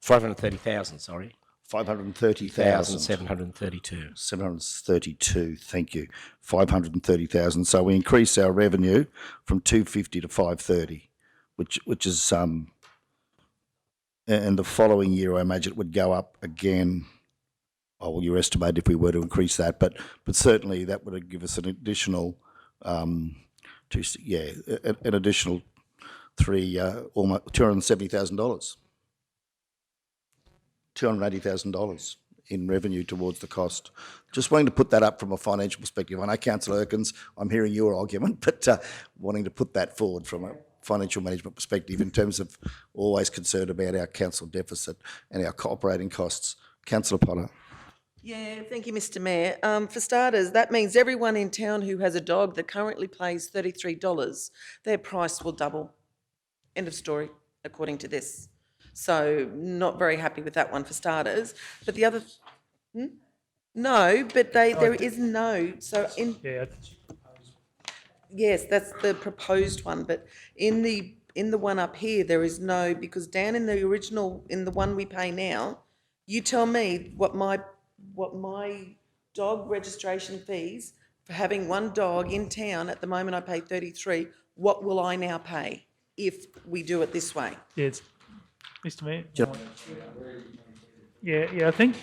530,000, sorry. 530,000. 732. 732, thank you. 530,000. So we increase our revenue from 250 to 530, which is and the following year I imagine it would go up again. Oh, well, you estimate if we were to increase that, but certainly that would give us an additional an additional almost $270,000. $280,000 in revenue towards the cost. Just wanting to put that up from a financial perspective. I know, Councillor Erkins, I'm hearing your argument, but wanting to put that forward from a financial management perspective in terms of always concerned about our council deficit and our operating costs. Councillor Potter. Yeah, thank you, Mr Mayor. For starters, that means everyone in town who has a dog that currently pays $33, their price will double. End of story, according to this. So not very happy with that one for starters. But the other... No, but there is no... So in... Yeah. Yes, that's the proposed one, but in the one up here, there is no, because down in the original, in the one we pay now, you tell me what my dog registration fees for having one dog in town, at the moment I pay 33, what will I now pay if we do it this way? Yeah, Mr Mayor. I think,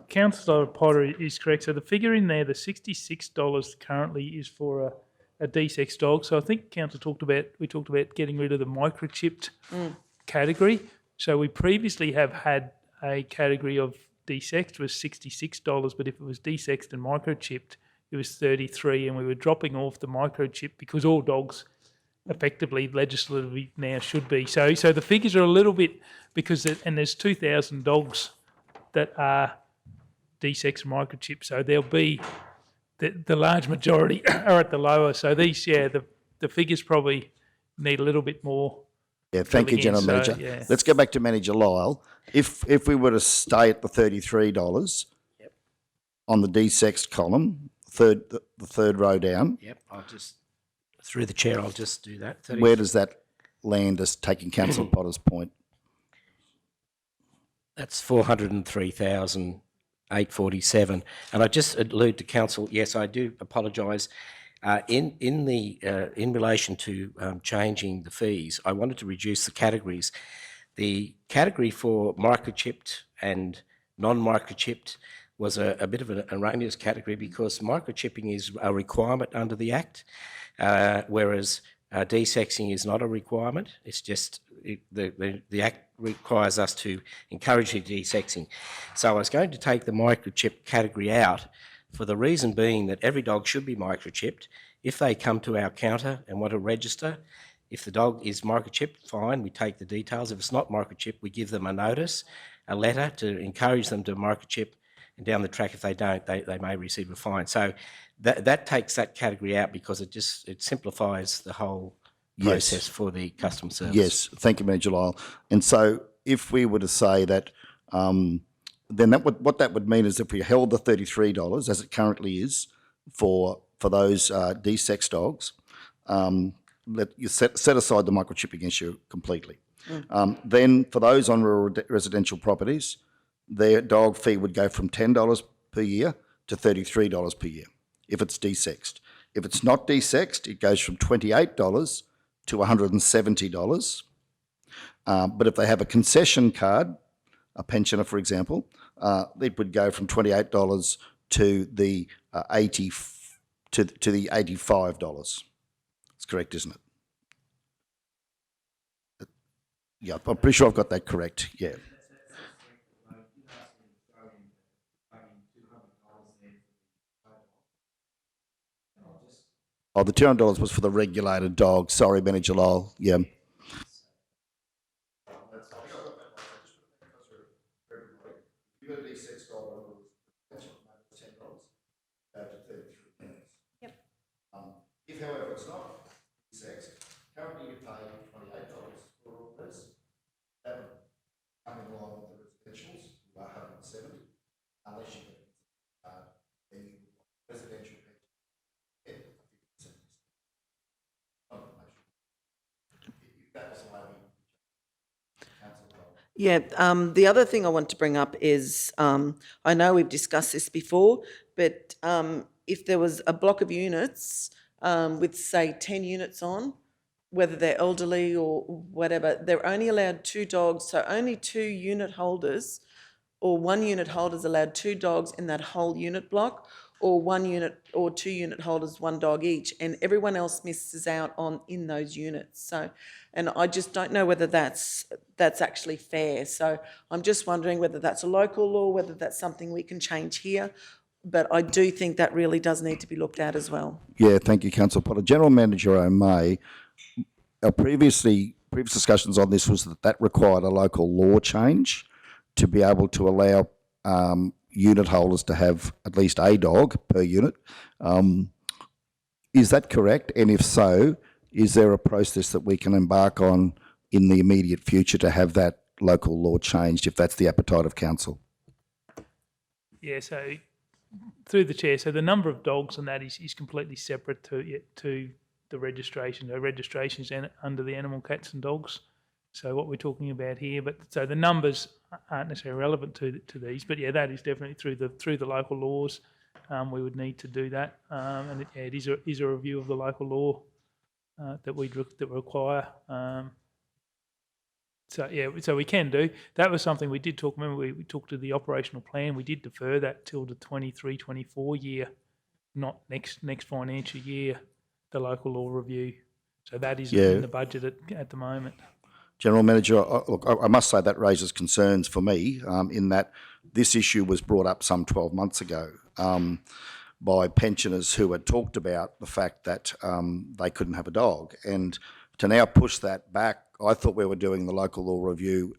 Councillor Potter is correct. So the figure in there, the $66 currently is for a D-sex dog. So I think we talked about getting rid of the microchipped category. So we previously have had a category of D-sexed was $66, but if it was D-sexed and microchipped, it was $33, and we were dropping off the microchip because all dogs effectively legislatively now should be. So the figures are a little bit and there's 2,000 dogs that are D-sex microchipped. So there'll be the large majority are at the lower. So these, the figures probably need a little bit more. Yeah, thank you, General Manager. Yeah. Let's go back to Manager Lyle. If we were to stay at the $33 on the D-sexed column, the third row down. Yep, through the chair, I'll just do that. Where does that land us, taking Councillor Potter's point? That's 403,847. And I just allude to council. Yes, I do apologise. In relation to changing the fees, I wanted to reduce the categories. The category for microchipped and non-microchipped was a bit of an erroneous category because microchipping is a requirement under the Act, whereas desexing is not a requirement. It's just the Act requires us to encourage the desexing. So I was going to take the microchip category out for the reason being that every dog should be microchipped. If they come to our counter and want to register, if the dog is microchipped, fine, we take the details. If it's not microchipped, we give them a notice, a letter to encourage them to microchip, and down the track, if they don't, they may receive a fine. So that takes that category out because it simplifies the whole process for the customer service. Yes, thank you, Manager Lyle. And so if we were to say that, then what that would mean is if we held the $33 as it currently is for those D-sex dogs, let you set aside the microchipping issue completely. Then for those on rural residential properties, their dog fee would go from $10 per year to $33 per year if it's desexed. If it's not desexed, it goes from $28 to $170. But if they have a concession card, a pensioner, for example, it would go from $28 to the to the $85. That's correct, isn't it? Yeah, I'm pretty sure I've got that correct. Yeah. Oh, the $200 was for the regulated dog. Sorry, Manager Lyle. Yeah. Yep. If, however, it's not sex, currently you pay $28 for all this. That would come in line with the residentials, who are 170, unless you get then you residential pension. That was the way Yeah, the other thing I want to bring up is, I know we've discussed this before, but if there was a block of units with, say, 10 units on, whether they're elderly or whatever, they're only allowed 2 dogs, so only 2 unit holders or 1 unit holder is allowed 2 dogs in that whole unit block, or 1 unit or 2 unit holders, 1 dog each, and everyone else misses out on in those units. So, and I just don't know whether that's actually fair. So I'm just wondering whether that's a local law, whether that's something we can change here. But I do think that really does need to be looked at as well. Yeah, thank you, Councillor Potter. General Manager O'May, our previous discussions on this was that required a local law change to be able to allow unit holders to have at least a dog per unit. Is that correct? And if so, is there a process that we can embark on in the immediate future to have that local law changed, if that's the appetite of council? Yeah, so through the chair, so the number of dogs and that is completely separate to the registration. The registration is under the animal, cats and dogs. So what we're talking about here, but so the numbers aren't necessarily relevant to these, but yeah, that is definitely through the local laws. We would need to do that, and it is a review of the local law that we require. So we can do that. Was something we did talk. Remember, we talked to the operational plan. We did defer that till the 23-24 year, not next financial year. The local law review. So that is in the budget at the moment. General Manager, look, I must say that raises concerns for me in that this issue was brought up some 12 months ago by pensioners who had talked about the fact that they couldn't have a dog. And to now push that back, I thought we were doing the local law review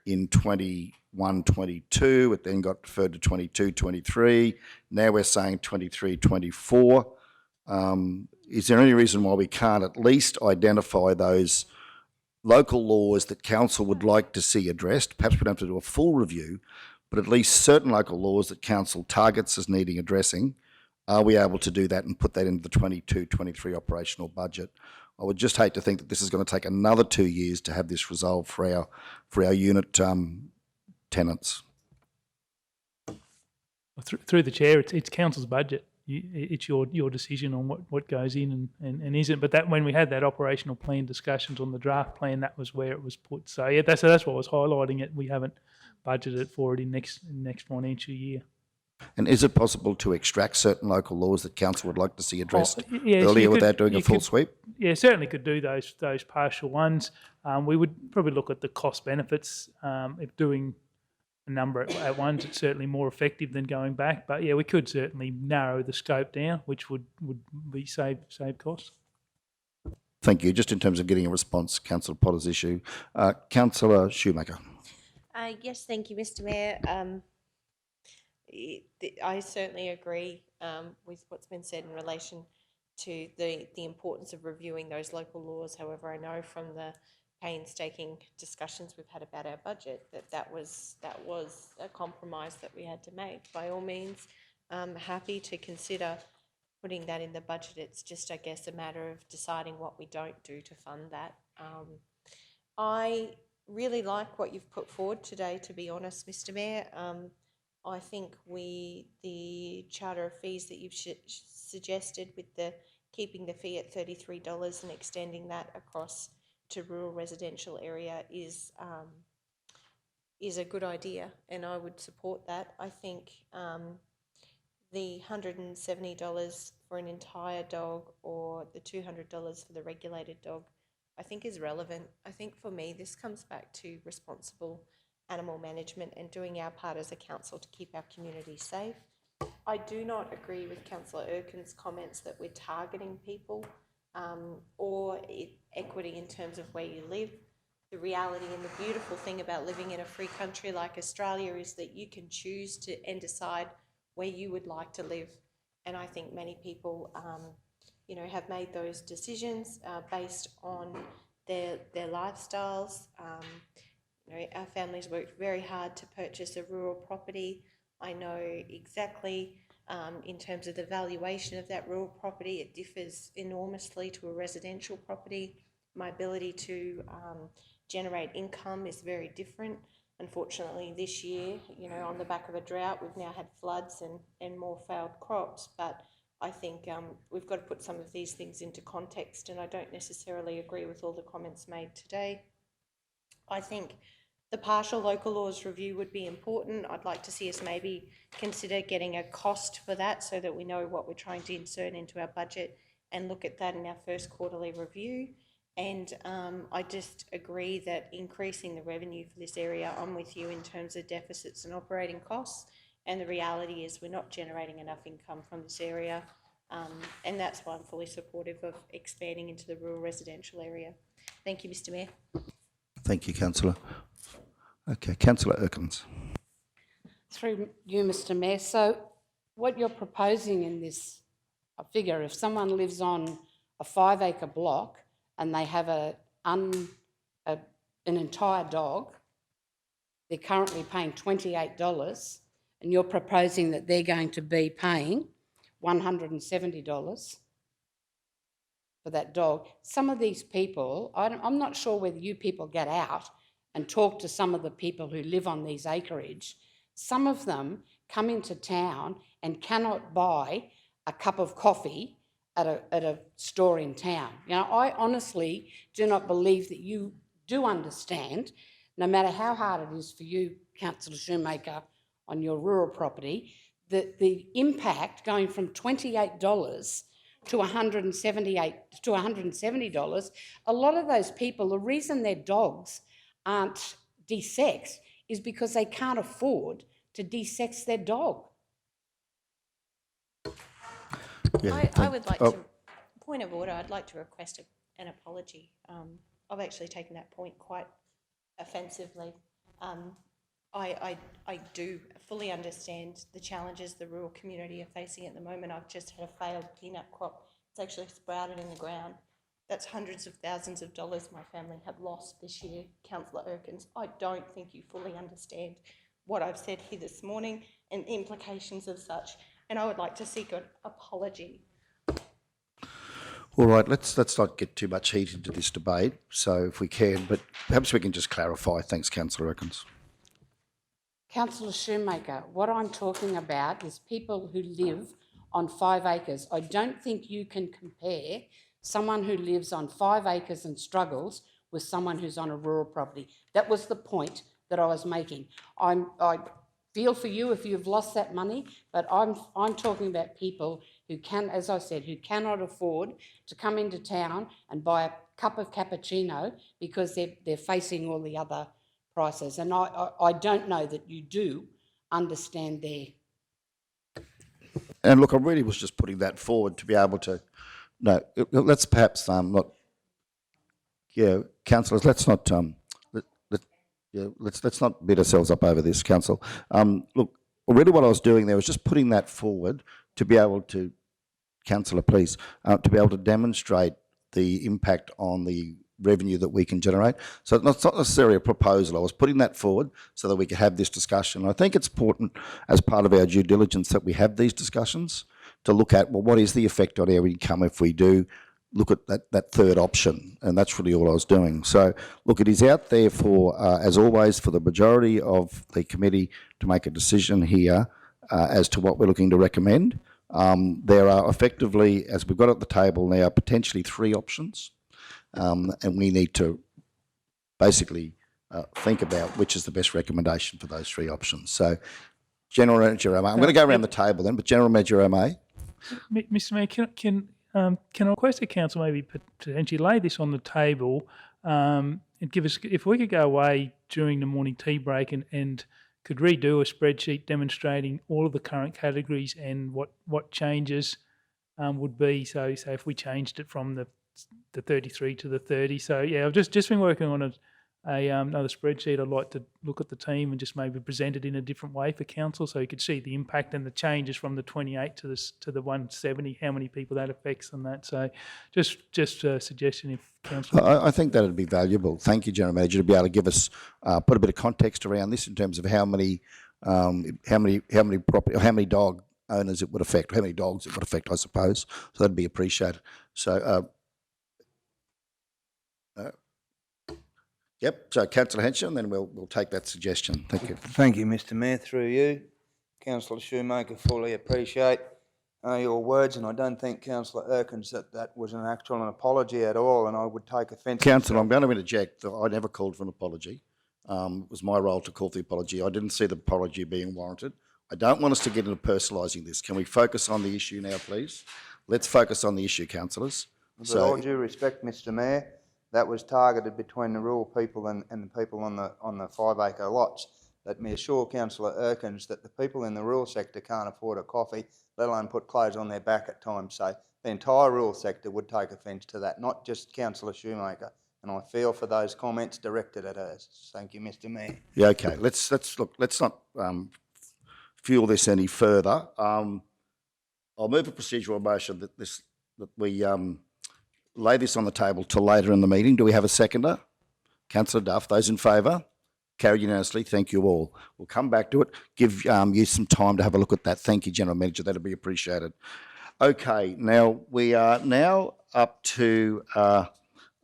in 21-22. It then got deferred to 22-23. Now we're saying 23-24. Is there any reason why we can't at least identify those local laws that council would like to see addressed? Perhaps we don't have to do a full review, but at least certain local laws that council targets as needing addressing. Are we able to do that and put that into the 22-23 operational budget? I would just hate to think that this is going to take another 2 years to have this resolved for our unit tenants. Through the chair, it's council's budget. It's your decision on what goes in and isn't. But that when we had that operational plan discussions on the draft plan, that was where it was put. So yeah, that's what I was highlighting it. We haven't budgeted for it in next financial year. And is it possible to extract certain local laws that council would like to see addressed earlier without doing a full sweep? Yeah, certainly could do those partial ones. We would probably look at the cost benefits if doing a number at once. It's certainly more effective than going back. But yeah, we could certainly narrow the scope down, which would be save costs. Thank you. Just in terms of getting a response, Councillor Potter's issue, Councillor Shoemaker. Yes, thank you, Mr. Mayor. I certainly agree with what's been said in relation to the importance of reviewing those local laws. However, I know from the painstaking discussions we've had about our budget that was a compromise that we had to make. By all means, I'm happy to consider putting that in the budget. It's just, I guess, a matter of deciding what we don't do to fund that. I really like what you've put forward today, to be honest, Mr. Mayor. I think the charter of fees that you've suggested with the keeping the fee at $33 and extending that across to rural residential area is is a good idea, and I would support that. I think the $170 for an entire dog or the $200 for the regulated dog, I think is relevant. I think for me, this comes back to responsible animal management and doing our part as a council to keep our community safe. I do not agree with Councillor Erkin's comments that we're targeting people or equity in terms of where you live. The reality and the beautiful thing about living in a free country like Australia is that you can choose to and decide where you would like to live. And I think many people, have made those decisions based on their lifestyles. Our families worked very hard to purchase a rural property. I know exactly in terms of the valuation of that rural property, it differs enormously to a residential property. My ability to generate income is very different. Unfortunately, this year, on the back of a drought, we've now had floods and more failed crops. But I think we've got to put some of these things into context, and I don't necessarily agree with all the comments made today. I think the partial local laws review would be important. I'd like to see us maybe consider getting a cost for that so that we know what we're trying to insert into our budget and look at that in our first quarterly review. And I just agree that increasing the revenue for this area, I'm with you in terms of deficits and operating costs. And the reality is we're not generating enough income from this area. And that's why I'm fully supportive of expanding into the rural residential area. Thank you, Mr. Mayor. Thank you, Councillor. Okay, Councillor Erkins. Through you, Mr. Mayor. So what you're proposing in this figure, if someone lives on a 5-acre block and they have an entire dog, they're currently paying $28, and you're proposing that they're going to be paying $170 for that dog. Some of these people, I'm not sure whether you people get out and talk to some of the people who live on these acreage. Some of them come into town and cannot buy a cup of coffee at a store in town. I honestly do not believe that you do understand, no matter how hard it is for you, Councillor Shoemaker, on your rural property, that the impact going from $28 to $170, a lot of those people, the reason their dogs aren't de-sexed is because they can't afford to de-sex their dog. Yeah, I would like to, point of order, I'd like to request an apology. I've actually taken that point quite offensively. I do fully understand the challenges the rural community are facing at the moment. I've just had a failed peanut crop. It's actually sprouted in the ground. That's hundreds of thousands of dollars my family have lost this year, Councillor Erkins. I don't think you fully understand what I've said here this morning and the implications of such, and I would like to seek an apology. All right, let's not get too much heat into this debate, so if we can, but perhaps we can just clarify. Thanks, Councillor Erkins. Councillor Shoemaker, what I'm talking about is people who live on 5 acres. I don't think you can compare someone who lives on 5 acres and struggles with someone who's on a rural property. That was the point that I was making. I feel for you if you've lost that money, but I'm talking about people who can, as I said, who cannot afford to come into town and buy a cup of cappuccino because they're facing all the other prices. And I don't know that you do understand their... And look, I really was just putting that forward to be able to, no, let's perhaps not, councillors, let's not, let's not beat ourselves up over this, council. Look, really what I was doing there was just putting that forward to be able to, councillor, please, to be able to demonstrate the impact on the revenue that we can generate. So it's not necessarily a proposal. I was putting that forward so that we could have this discussion. I think it's important as part of our due diligence that we have these discussions to look at, well, what is the effect on our income if we do look at that third option? And that's really all I was doing. So look, it is out there for, as always, for the majority of the committee to make a decision here as to what we're looking to recommend. There are effectively, as we've got at the table now, potentially 3 options. And we need to basically think about which is the best recommendation for those three options. So, General Manager O'May, I'm going to go around the table then, but General Manager O'May. Mr Mayor, can I request the council maybe potentially lay this on the table and give us, if we could go away during the morning tea break and could redo a spreadsheet demonstrating all of the current categories and what changes would be. So if we changed it from the 33 to the 30. So yeah, I've just been working on another spreadsheet. I'd like to look at the team and just maybe present it in a different way for council, so you could see the impact and the changes from the 28 to the 170, how many people that affects and that. So just a suggestion if council. I think that would be valuable. Thank you, General Manager, to be able to give us put a bit of context around this in terms of how many property or how many dog owners it would affect, how many dogs it would affect, I suppose. So that'd be appreciated. So. Yep. So, Councillor Henshaw, then we'll take that suggestion. Thank you. Thank you, Mr Mayor. Through you, Councillor Shoemaker, fully appreciate your words, and I don't think, Councillor Erkins, that was an actual apology at all, and I would take offence. Councillor, I'm going to interject. I never called for an apology. It was my role to call for the apology. I didn't see the apology being warranted. I don't want us to get into personalising this. Can we focus on the issue now, please? Let's focus on the issue, councillors. With all due respect, Mr Mayor, that was targeted between the rural people and the people on the 5 acre lots. Let me assure Councillor Erkins that the people in the rural sector can't afford a coffee, let alone put clothes on their back at times. So the entire rural sector would take offence to that, not just Councillor Shoemaker. And I feel for those comments directed at us. Thank you, Mr Mayor. Yeah, okay. Let's look. Let's not fuel this any further. I'll move a procedural motion that we lay this on the table till later in the meeting. Do we have a seconder? Councillor Duff. Those in favour? Carried unanimously. Thank you all. We'll come back to it. Give you some time to have a look at that. Thank you, General Manager. That'll be appreciated. Okay, now we are now up to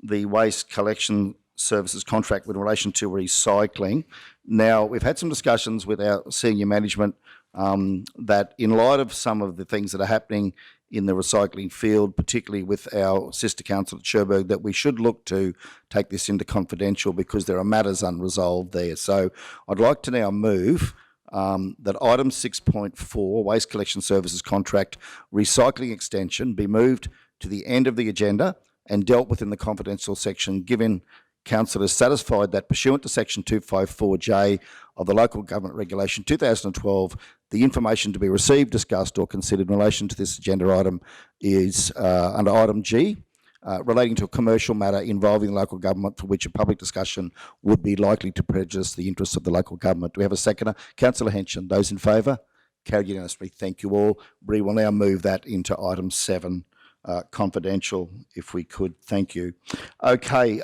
the waste collection services contract with relation to recycling. Now, we've had some discussions with our senior management that in light of some of the things that are happening in the recycling field, particularly with our sister council at Cherbourg, that we should look to take this into confidential because there are matters unresolved there. So I'd like to now move that item 6.4, waste collection services contract recycling extension, be moved to the end of the agenda and dealt with in the confidential section, given council is satisfied that pursuant to section 254J of the Local Government Regulation 2012, the information to be received, discussed or considered in relation to this agenda item is under item G, relating to a commercial matter involving local government for which a public discussion would be likely to prejudice the interests of the local government. Do we have a seconder? Councillor Henshaw. Those in favour? Carried unanimously. Thank you all. Bree will now move that into item 7, confidential, if we could. Thank you. Okay,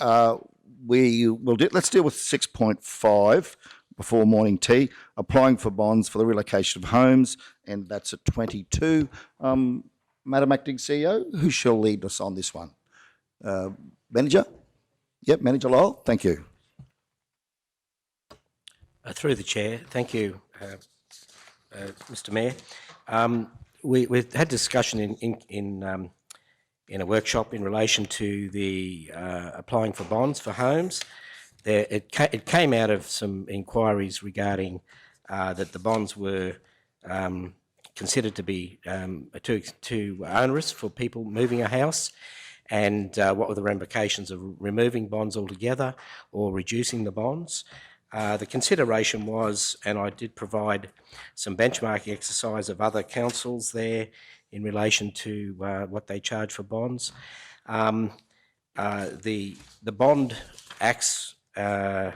let's deal with 6.5 before morning tea, applying for bonds for the relocation of homes, and that's at 22. Madam Acting CEO, who shall lead us on this one? Manager? Yep, Manager Lyle, thank you. Through the chair, thank you, Mr Mayor. We've had discussion in a workshop in relation to the applying for bonds for homes. It came out of some inquiries regarding that the bonds were considered to be too onerous for people moving a house, and what were the ramifications of removing bonds altogether or reducing the bonds. The consideration was, and I did provide some benchmarking exercise of other councils there in relation to what they charge for bonds. The bond acts, the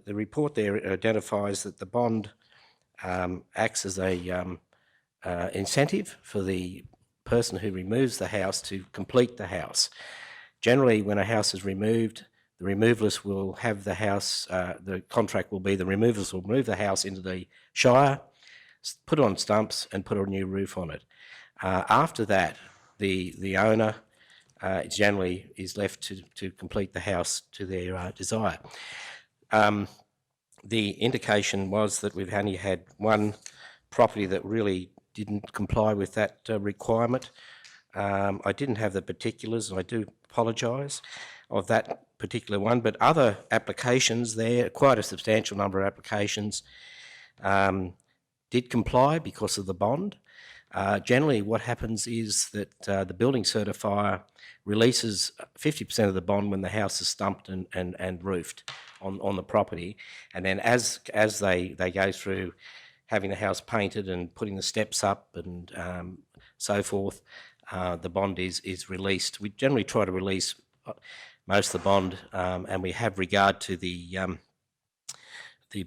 report there identifies that the bond acts as a incentive for the person who removes the house to complete the house. Generally, when a house is removed, the removalists will have the house, the contract will be the removalists will move the house into the shire, put it on stumps and put a new roof on it. After that, the owner generally is left to complete the house to their desire. The indication was that we've only had one property that really didn't comply with that requirement. I didn't have the particulars, and I do apologise. of that particular one, but other applications there, quite a substantial number of applications, did comply because of the bond. Generally, what happens is that the building certifier releases 50% of the bond when the house is stumped and roofed on the property, and then as they go through having the house painted and putting the steps up and so forth, the bond is released. We generally try to release most of the bond, and we have regard to the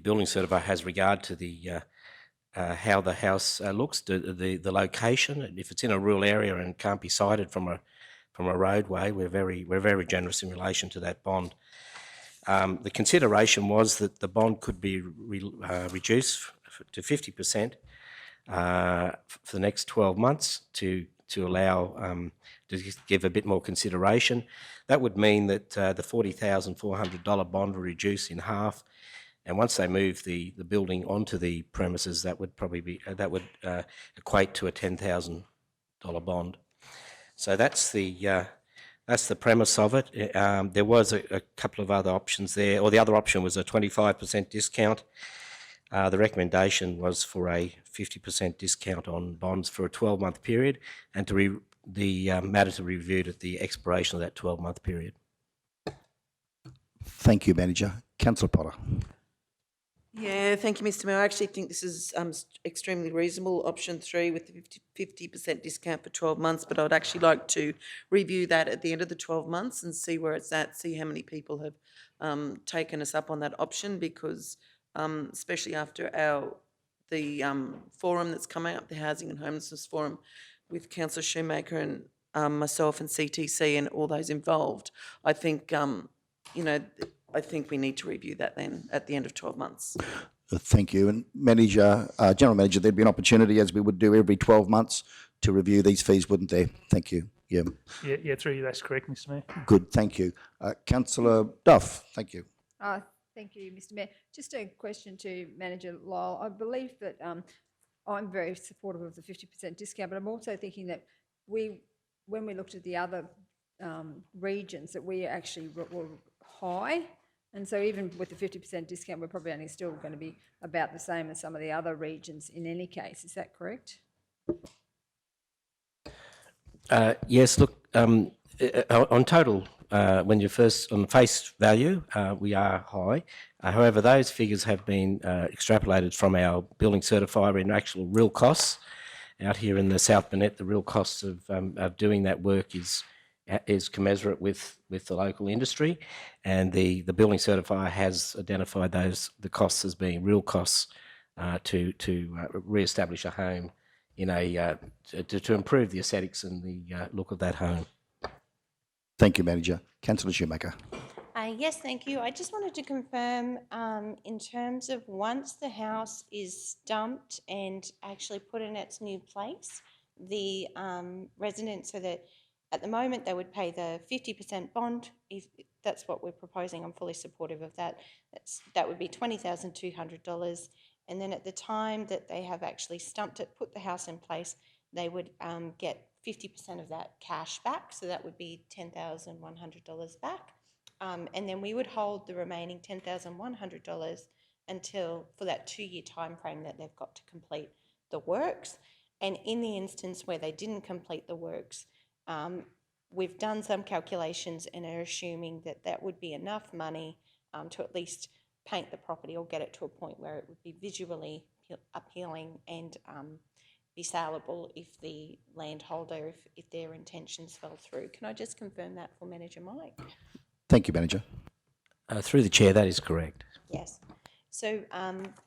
building certifier has regard to the how the house looks, the location, and if it's in a rural area and can't be sighted from a roadway, we're very generous in relation to that bond. The consideration was that the bond could be reduced to 50% for the next 12 months to allow to give a bit more consideration. That would mean that the $40,400 bond will reduce in half. And once they move the building onto the premises, that would probably be equate to a $10,000 bond. So that's the premise of it. There was a couple of other options there, or the other option was a 25% discount. The recommendation was for a 50% discount on bonds for a 12-month period, and the matter to be reviewed at the expiration of that 12-month period. Thank you, Manager. Councillor Potter. Yeah, thank you, Mr Mayor. I actually think this is extremely reasonable, option 3 with the 50% discount for 12 months, but I'd actually like to review that at the end of the 12 months and see where it's at, see how many people have taken us up on that option, because especially after the forum that's coming up, the Housing and Homelessness Forum with Councillor Shoemaker and myself and CTC and all those involved, I think, I think we need to review that then at the end of 12 months. Thank you. And General Manager, there'd be an opportunity, as we would do every 12 months, to review these fees, wouldn't there? Thank you. Yeah. Yeah, through you, that's correct, Mr Mayor. Good, thank you. Councillor Duff, thank you. Thank you, Mr Mayor. Just a question to Manager Lyle. I believe that I'm very supportive of the 50% discount, but I'm also thinking that when we looked at the other regions, that we actually were high. And so even with the 50% discount, we're probably only still going to be about the same as some of the other regions in any case. Is that correct? Yes, look, on total, when you're first on face value, we are high. However, those figures have been extrapolated from our building certifier in actual real costs. Out here in the South Burnett, the real costs of doing that work is commensurate with the local industry, and the building certifier has identified the costs as being real costs to re-establish a home to improve the aesthetics and the look of that home. Thank you, Manager. Councillor Shoemaker. Yes, thank you. I just wanted to confirm in terms of once the house is stumped and actually put in its new place, the residents, so that at the moment they would pay the 50% bond. If that's what we're proposing, I'm fully supportive of that. That would be $20,200. And then at the time that they have actually stumped it, put the house in place, they would get 50% of that cash back. So that would be $10,100 back. And then we would hold the remaining $10,100 for that 2-year time frame that they've got to complete the works. And in the instance where they didn't complete the works, we've done some calculations and are assuming that that would be enough money to at least paint the property or get it to a point where it would be visually appealing and be saleable if the landholder, if their intentions fell through. Can I just confirm that for Manager Mike? Thank you, Manager. Through the Chair, that is correct. Yes. So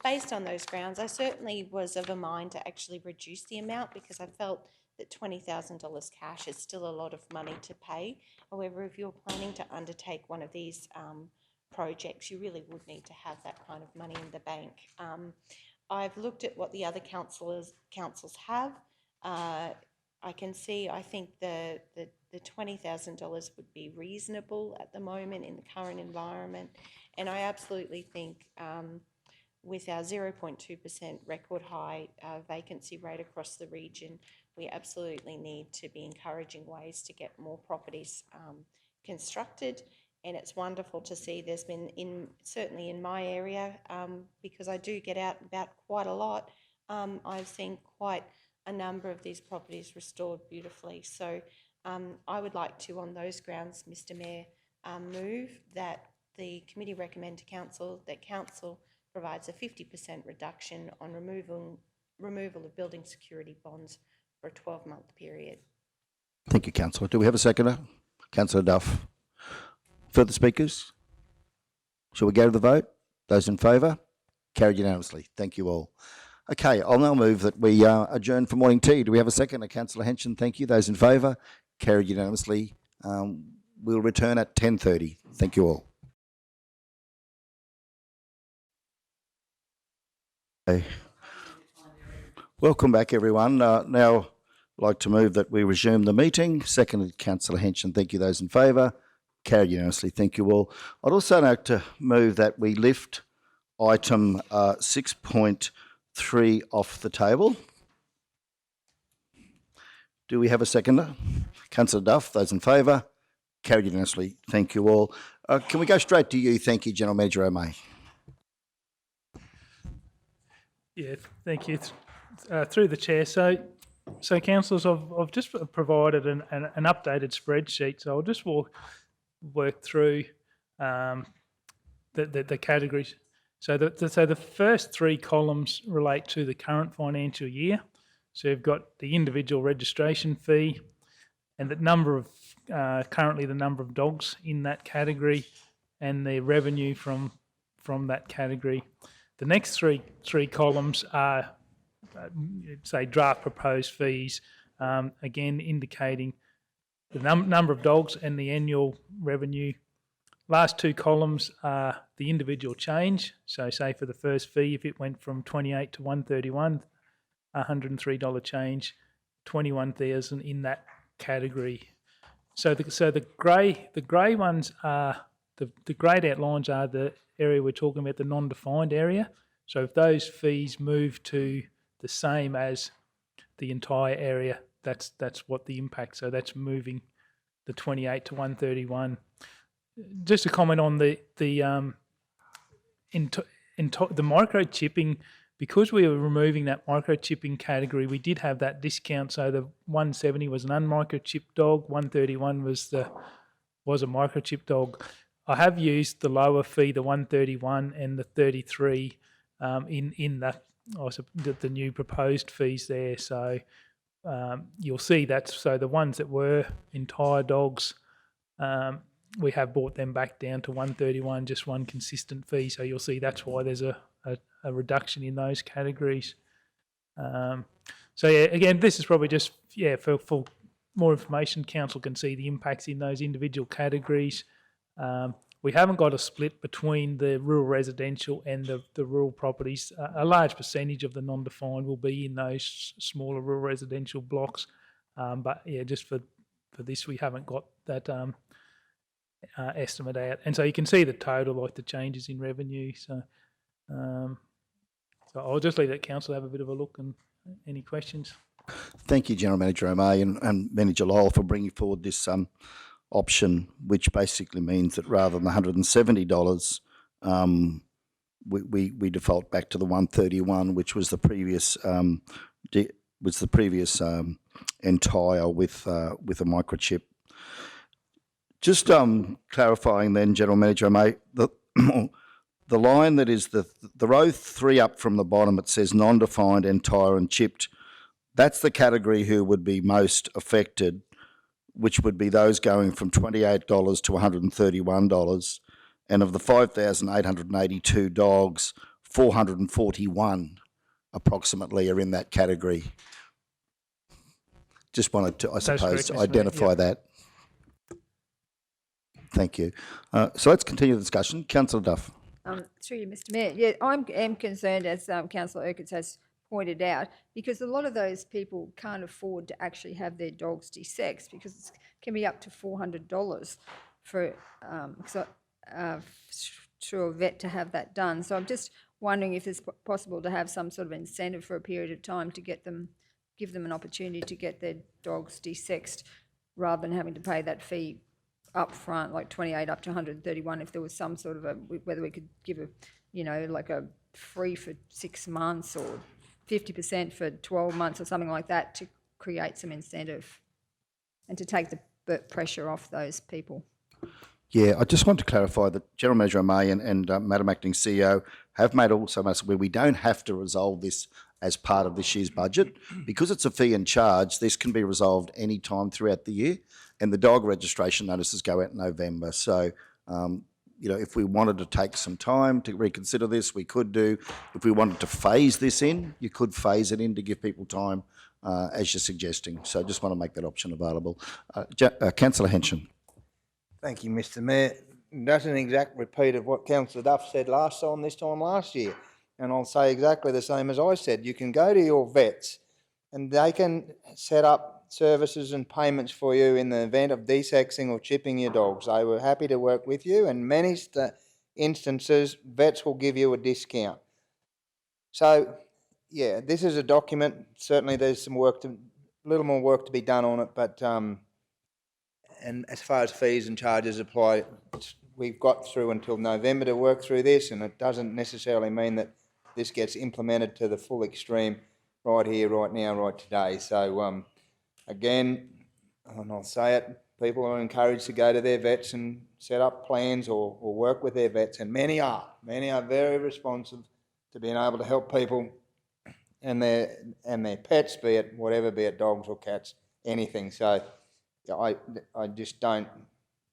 based on those grounds, I certainly was of a mind to actually reduce the amount, because I felt that $20,000 cash is still a lot of money to pay. However, if you're planning to undertake one of these projects, you really would need to have that kind of money in the bank. I've looked at what the other councils have. I can see, I think the $20,000 would be reasonable at the moment in the current environment. And I absolutely think with our 0.2% record high vacancy rate across the region, we absolutely need to be encouraging ways to get more properties constructed, and it's wonderful to see there's been, certainly in my area, because I do get out and about quite a lot, I've seen quite a number of these properties restored beautifully. So I would like to, on those grounds, Mr Mayor, move that the committee recommend to council that council provides a 50% reduction on removal of building security bonds for a 12-month period. Thank you, Councillor. Do we have a seconder? Councillor Duff. Further speakers? Shall we go to the vote? Those in favour? Carried unanimously. Thank you all. Okay, I'll now move that we adjourn for morning tea. Do we have a seconder? Councillor Henson, thank you. Those in favour? Carried unanimously. We'll return at 10:30. Thank you all. Okay. Welcome back, everyone. Now, I'd like to move that we resume the meeting. Seconded, Councillor Henson. Thank you. Those in favour? Carried unanimously. Thank you all. I'd also like to move that we lift item 6.3 off the table. Do we have a seconder? Councillor Duff. Those in favour? Carried unanimously. Thank you all. Can we go straight to you? Thank you, General Manager O'May. Yeah, thank you. Through the chair. So councillors, I've just provided an updated spreadsheet. So I'll just work through the categories. So the first three columns relate to the current financial year. So you've got the individual registration fee and the number of currently the number of dogs in that category and the revenue from that category. The next three columns are say draft proposed fees, again indicating the number of dogs and the annual revenue. Last two columns are the individual change. So say for the first fee, if it went from 28 to 131, $103 change, 21,000 in that category. So the grey ones are the greyed out lines are the area we're talking about, the non-defined area. So if those fees move to the same as the entire area, that's what the impact. So that's moving the 28 to 131. Just to comment on the microchipping, because we were removing that microchipping category, we did have that discount. So the 170 was an unmicrochipped dog, 131 was a microchipped dog. I have used the lower fee, the 131 and the 33 in that the new proposed fees there. So you'll see that. So the ones that were entire dogs, we have brought them back down to 131, just one consistent fee. So you'll see that's why there's a reduction in those categories. So yeah, again, this is probably just for more information. Council can see the impacts in those individual categories. We haven't got a split between the rural residential and the rural properties. A large percentage of the non-defined will be in those smaller rural residential blocks. But yeah, just for this, we haven't got that estimate out. And so you can see the total, like the changes in revenue. So I'll just leave that council have a bit of a look and any questions. Thank you, General Manager O'May and Manager Lyle, for bringing forward this option, which basically means that rather than $170, we default back to the 131, which was the previous entire with a microchip. Just clarifying then, General Manager O'May, the line that is the row 3 up from the bottom, it says non-defined, entire and chipped. That's the category who would be most affected, which would be those going from $28 to $131. And of the 5,882 dogs, 441 approximately are in that category. Just wanted to, I suppose, correct, identify that. Thank you. So let's continue the discussion. Councillor Duff. Through you, Mr Mayor. Yeah, I am concerned, as Councillor Urquhart has pointed out, because a lot of those people can't afford to actually have their dogs desexed, because it can be up to $400 for through a vet to have that done. So I'm just wondering if it's possible to have some sort of incentive for a period of time to give them an opportunity to get their dogs desexed, rather than having to pay that fee up front, like 28 up to 131, if there was some sort of whether we could give a, like a free for 6 months or 50% for 12 months or something like that to create some incentive and to take the pressure off those people. Yeah, I just want to clarify that General Manager May and Madam Acting CEO have made also where we don't have to resolve this as part of this year's budget. Because it's a fee and charge, this can be resolved any time throughout the year, and the dog registration notices go out in November. So, if we wanted to take some time to reconsider this, we could do. If we wanted to phase this in, you could phase it in to give people time, as you're suggesting. So I just want to make that option available. Councillor Henson. Thank you, Mr Mayor. That's an exact repeat of what Councillor Duff said this time last year. And I'll say exactly the same as I said. You can go to your vets and they can set up services and payments for you in the event of desexing or chipping your dogs. They were happy to work with you, and many instances, vets will give you a discount. So, yeah, this is a document. Certainly there's some little more work to be done on it, but and as far as fees and charges apply, we've got through until November to work through this, and it doesn't necessarily mean that this gets implemented to the full extreme right here, right now, right today. So, again, and I'll say it, people are encouraged to go to their vets and set up plans or work with their vets, and many are very responsive to being able to help people and their pets, be it dogs or cats, anything. So, I just don't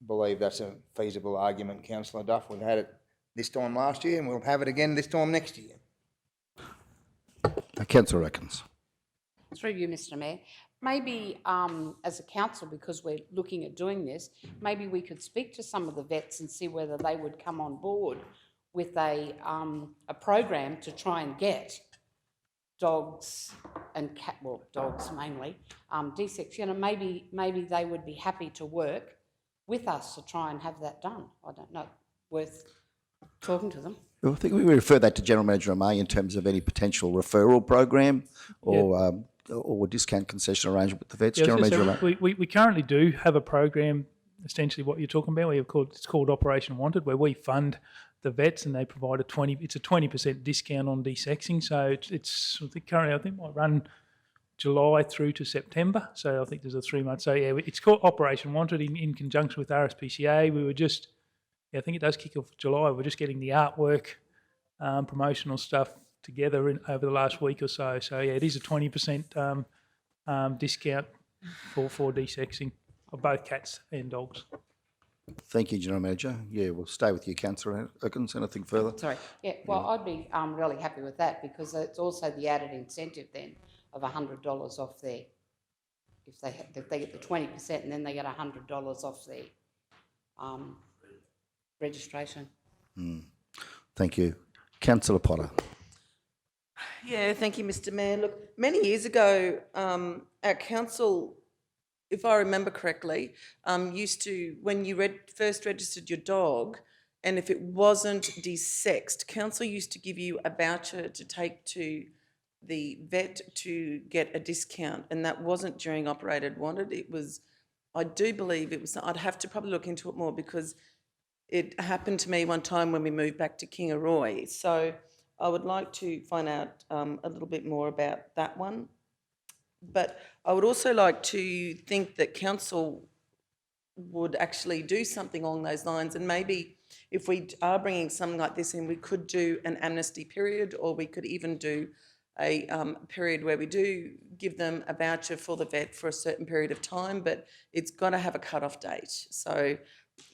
believe that's a feasible argument, Councillor Duff. We've had it this time last year and we'll have it again this time next year. Councillor Atkins. Through you, Mr Mayor. Maybe as a council, because we're looking at doing this, maybe we could speak to some of the vets and see whether they would come on board with a program to try and get dogs and dogs mainly, desex. Maybe they would be happy to work with us to try and have that done. I don't know, worth talking to them. Well, I think we refer that to General Manager May in terms of any potential referral program or discount concession arrangement with the vets. General Manager May. We currently do have a program, essentially what you're talking about. It's called Operation Wanted, where we fund the vets and they provide it's a 20% discount on desexing. So it's currently, I think, might run July through to September. So I think there's a 3 month. So yeah, it's called Operation Wanted in conjunction with RSPCA. We were just, I think it does kick off July. We're just getting the artwork, promotional stuff together over the last week or so. So yeah, it is a 20% discount for desexing of both cats and dogs. Thank you, General Manager. Yeah, we'll stay with you, Councillor Atkins. Anything further? Sorry. Yeah, well, I'd be really happy with that, because it's also the added incentive then of $100 off their, if they get the 20% and then they get $100 off their registration. Thank you. Councillor Potter. Yeah, thank you, Mr Mayor. Look, many years ago, our council, if I remember correctly, used to, when you first registered your dog, and if it wasn't desexed, council used to give you a voucher to take to the vet to get a discount, and that wasn't during Operated Wanted. It was, I do believe it was, I'd have to probably look into it more, because it happened to me one time when we moved back to Kingaroy. So I would like to find out a little bit more about that one. But I would also like to think that council would actually do something along those lines, and maybe if we are bringing something like this in, we could do an amnesty period, or we could even do a period where we do give them a voucher for the vet for a certain period of time, but it's got to have a cut-off date. So,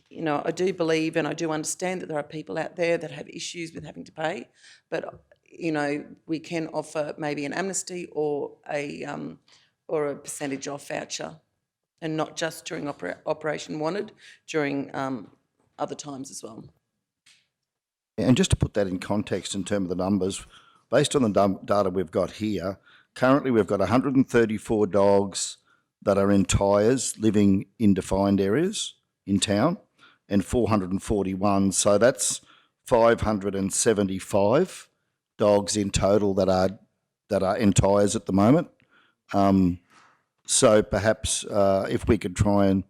you know, I do believe and I do understand that there are people out there that have issues with having to pay, but, you know, we can offer maybe an amnesty or a percentage off voucher, and not just during Operation Wanted, during other times as well. And just to put that in context in terms of the numbers, based on the data we've got here, currently we've got 134 dogs that are in tyres living in defined areas in town, and 441. So that's 575 dogs in total that are in tyres at the moment. So perhaps if we could try and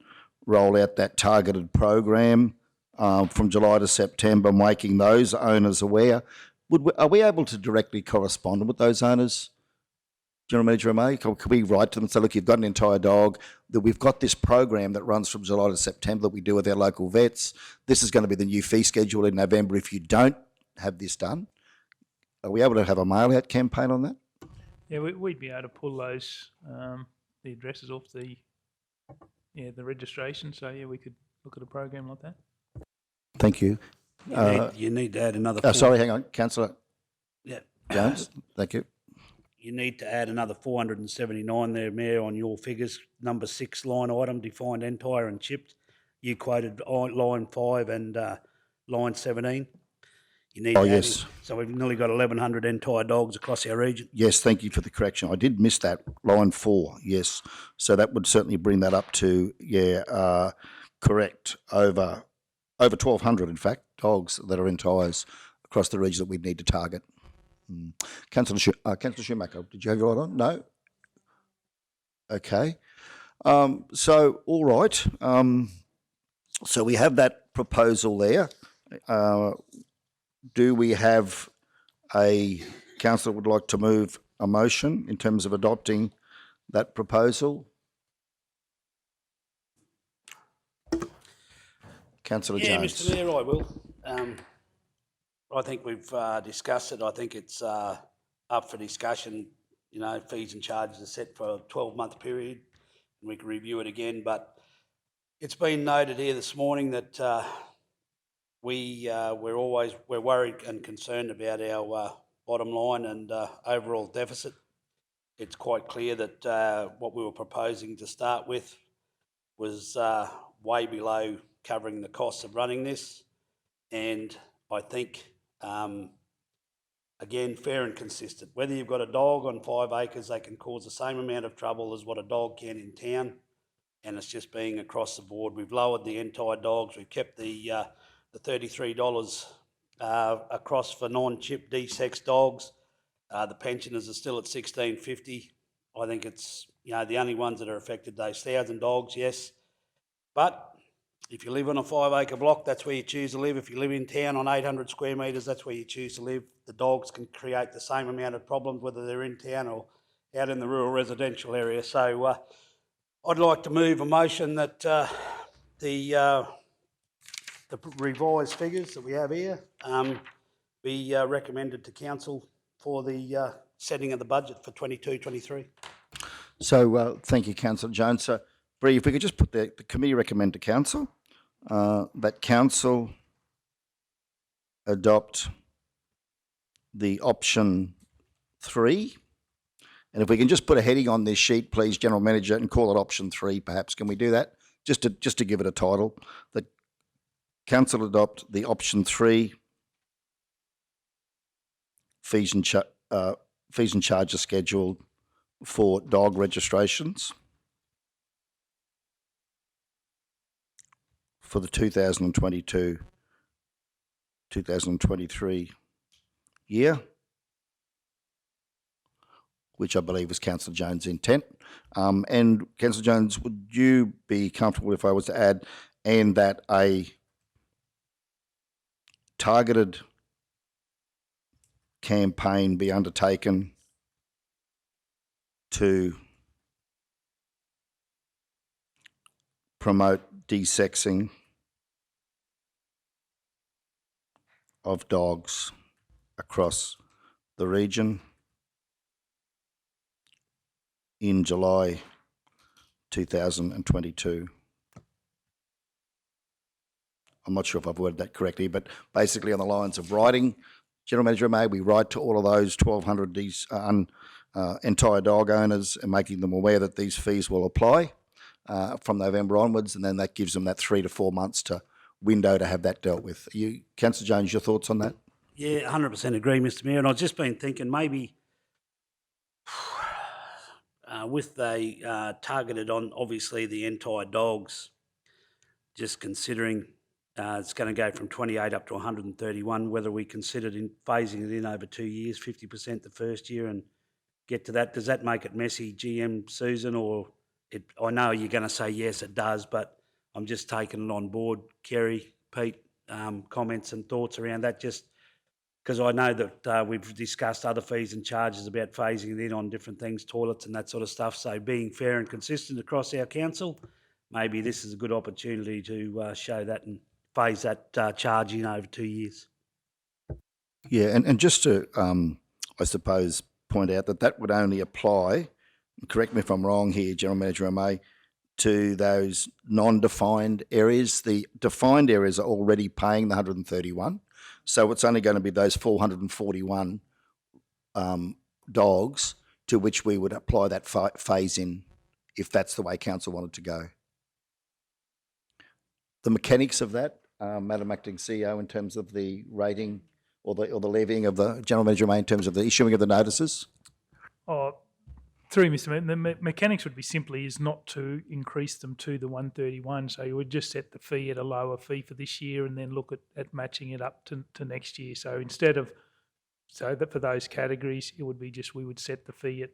roll out that targeted program from July to September, making those owners aware. Are we able to directly correspond with those owners? General Manager May, can we write to them and say, look, you've got an entire dog, that we've got this program that runs from July to September that we do with our local vets. This is going to be the new fee schedule in November if you don't have this done. Are we able to have a mail-out campaign on that? Yeah, we'd be able to pull those, the addresses off the registration. So, yeah, we could look at a program like that. Thank you. You need to add another. Sorry, hang on, Councillor Yeah. Jones. Thank you. You need to add another 479 there, Mayor, on your figures. Number 6 line item, defined entire and chipped. You quoted line 5 and line 17. You need to add yes. in. So we've nearly got 1,100 entire dogs across our region. Yes, thank you for the correction. I did miss that, line 4, yes. So that would certainly bring that up to, correct, over 1,200, in fact, dogs that are entires across the region that we'd need to target. Councillor Schumacher, did you have your light on? No? Okay. So, all right. So we have that proposal there. Do we have a councillor would like to move a motion in terms of adopting that proposal? Councillor Jones. Mr Mayor, I will. I think we've discussed it. I think it's up for discussion. You know, fees and charges are set for a 12-month period, and we can review it again. But it's been noted here this morning that we're worried and concerned about our bottom line and overall deficit. It's quite clear that what we were proposing to start with was way below covering the costs of running this, and I think again, fair and consistent. Whether you've got a dog on 5 acres, they can cause the same amount of trouble as what a dog can in town, and it's just being across the board. We've lowered the entire dogs. We've kept the $33 across for non-chip D-sex dogs. The pensioners are still at $16.50. I think it's, the only ones that are affected, those 1,000 dogs, yes. But if you live on a 5-acre block, that's where you choose to live. If you live in town on 800 square metres, that's where you choose to live. The dogs can create the same amount of problems whether they're in town or out in the rural residential area. So I'd like to move a motion that the revised figures that we have here be recommended to council for the setting of the budget for 22-23. So thank you, Councillor Jones. So, Bree, if we could just put the committee recommend to council that council adopt the option 3. And if we can just put a heading on this sheet, please, General Manager, and call it option 3, perhaps. Can we do that? Just to give it a title. That council adopt the option 3 fees and charges schedule for dog registrations for the 2022-2023 year, which I believe was Councillor Jones' intent. And Councillor Jones, would you be comfortable if I was to add, and that a targeted campaign be undertaken to promote desexing of dogs across the region in July 2022? I'm not sure if I've worded that correctly, but basically on the lines of writing, General Manager, may we write to all of those 1,200 entire dog owners and making them aware that these fees will apply from November onwards, and then that gives them that 3 to 4 months to window to have that dealt with. Councillor Jones, your thoughts on that? Yeah, 100% agree, Mr Mayor. And I've just been thinking maybe with the targeted on obviously the entire dogs, just considering it's going to go from 28 up to 131, whether we considered in phasing it in over 2 years, 50% the first year and get to that. Does that make it messy, GM Susan, or I know you're going to say yes, it does, but I'm just taking it on board, Kerry, Pete, comments and thoughts around that, just because I know that we've discussed other fees and charges about phasing it in on different things, toilets and that sort of stuff. So being fair and consistent across our council, maybe this is a good opportunity to show that and phase that charge in over 2 years. Yeah, and just to, I suppose, point out that that would only apply, correct me if I'm wrong here, General Manager O'May, to those non-defined areas. The defined areas are already paying the 131, so it's only going to be those 441 dogs to which we would apply that phase in, if that's the way council wanted to go. The mechanics of that, Madam Acting CEO, in terms of the rating or the levying of the General Manager O'May in terms of the issuing of the notices? Through Mr. Mayor, the mechanics would be simply is not to increase them to the 131. So you would just set the fee at a lower fee for this year and then look at matching it up to next year. So instead of, so that for those categories, it would be just, we would set the fee at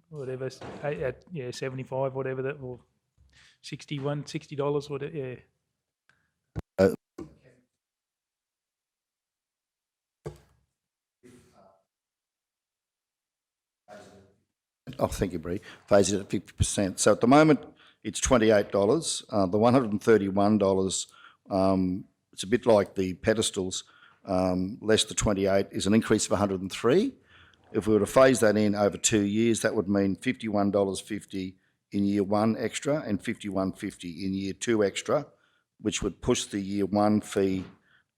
whatever, at 75, whatever that, or $60, whatever, yeah. Oh, thank you, Bree. Phase it at 50%. So at the moment, it's $28. The $131, it's a bit like the pedestals, less the 28 is an increase of 103. If we were to phase that in over 2 years, that would mean $51.50 in year one extra and $51.50 in year two extra, which would push the year one fee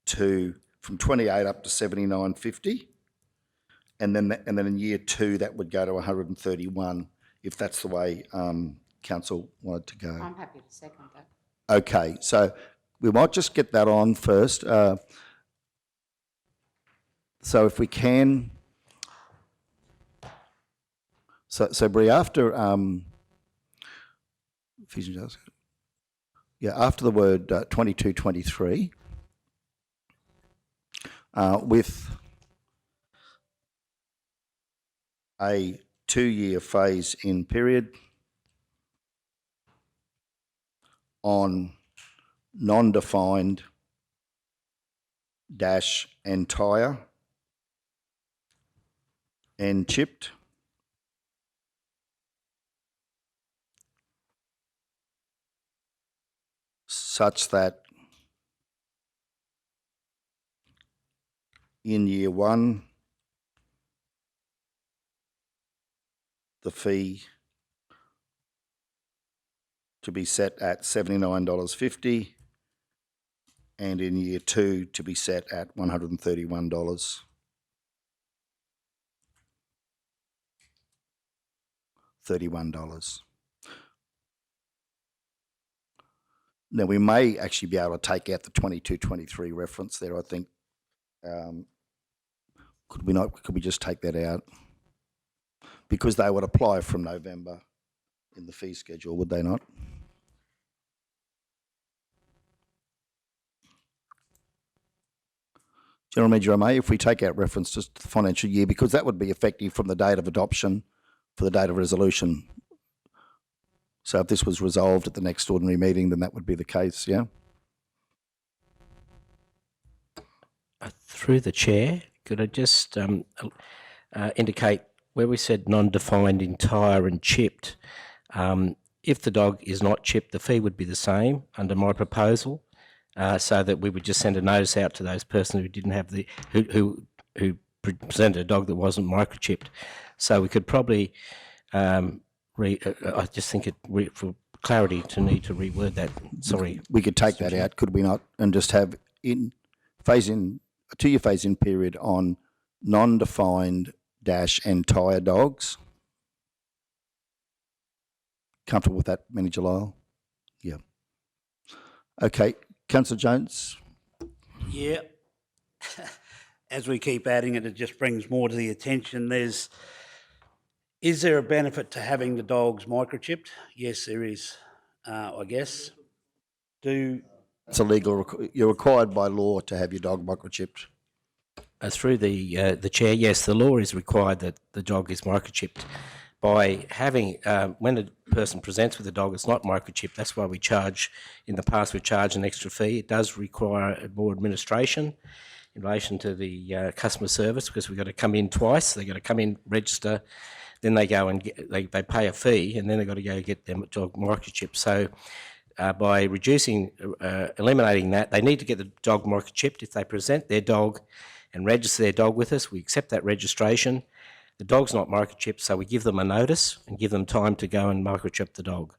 from 28 up to $79.50. And then in year two, that would go to 131, if that's the way council wanted to go. I'm happy to second that. Okay, so we might just get that on first. So if we can, so Bree, after after the word 22-23, with a 2-year phase in period on non-defined dash entire and chipped such that in year one, the fee to be set at $79.50 and in year two to be set at $131. $31. Now we may actually be able to take out the 22-23 reference there, I think. Could we just take that out? Because they would apply from November in the fee schedule, would they not? General Manager O'May, if we take out reference to the financial year, because that would be effective from the date of adoption for the date of resolution. So if this was resolved at the next ordinary meeting, then that would be the case, yeah? Through the chair, could I just indicate where we said non-defined, entire and chipped, if the dog is not chipped, the fee would be the same under my proposal, so that we would just send a notice out to those persons who didn't have who presented a dog that wasn't microchipped. So we could probably, I just think for clarity to need to reword that, sorry. We could take that out, could we not, and just have a 2-year phase-in period on non-defined dash entire dogs. Comfortable with that, Manager Lyle? Yeah. Okay, Councillor Jones? Yeah. As we keep adding it, it just brings more to the attention. Is there a benefit to having the dogs microchipped? Yes, there is, I guess. It's illegal. You're required by law to have your dog microchipped. Through the chair, yes, the law is required that the dog is microchipped by having, when a person presents with a dog, it's not microchipped. That's why we charge, in the past, we charge an extra fee. It does require more administration in relation to the customer service, because we've got to come in twice. They've got to come in, register, then they go and they pay a fee, and then they've got to go get their dog microchipped. So by eliminating that, they need to get the dog microchipped. If they present their dog and register their dog with us, we accept that registration. The dog's not microchipped, so we give them a notice and give them time to go and microchip the dog.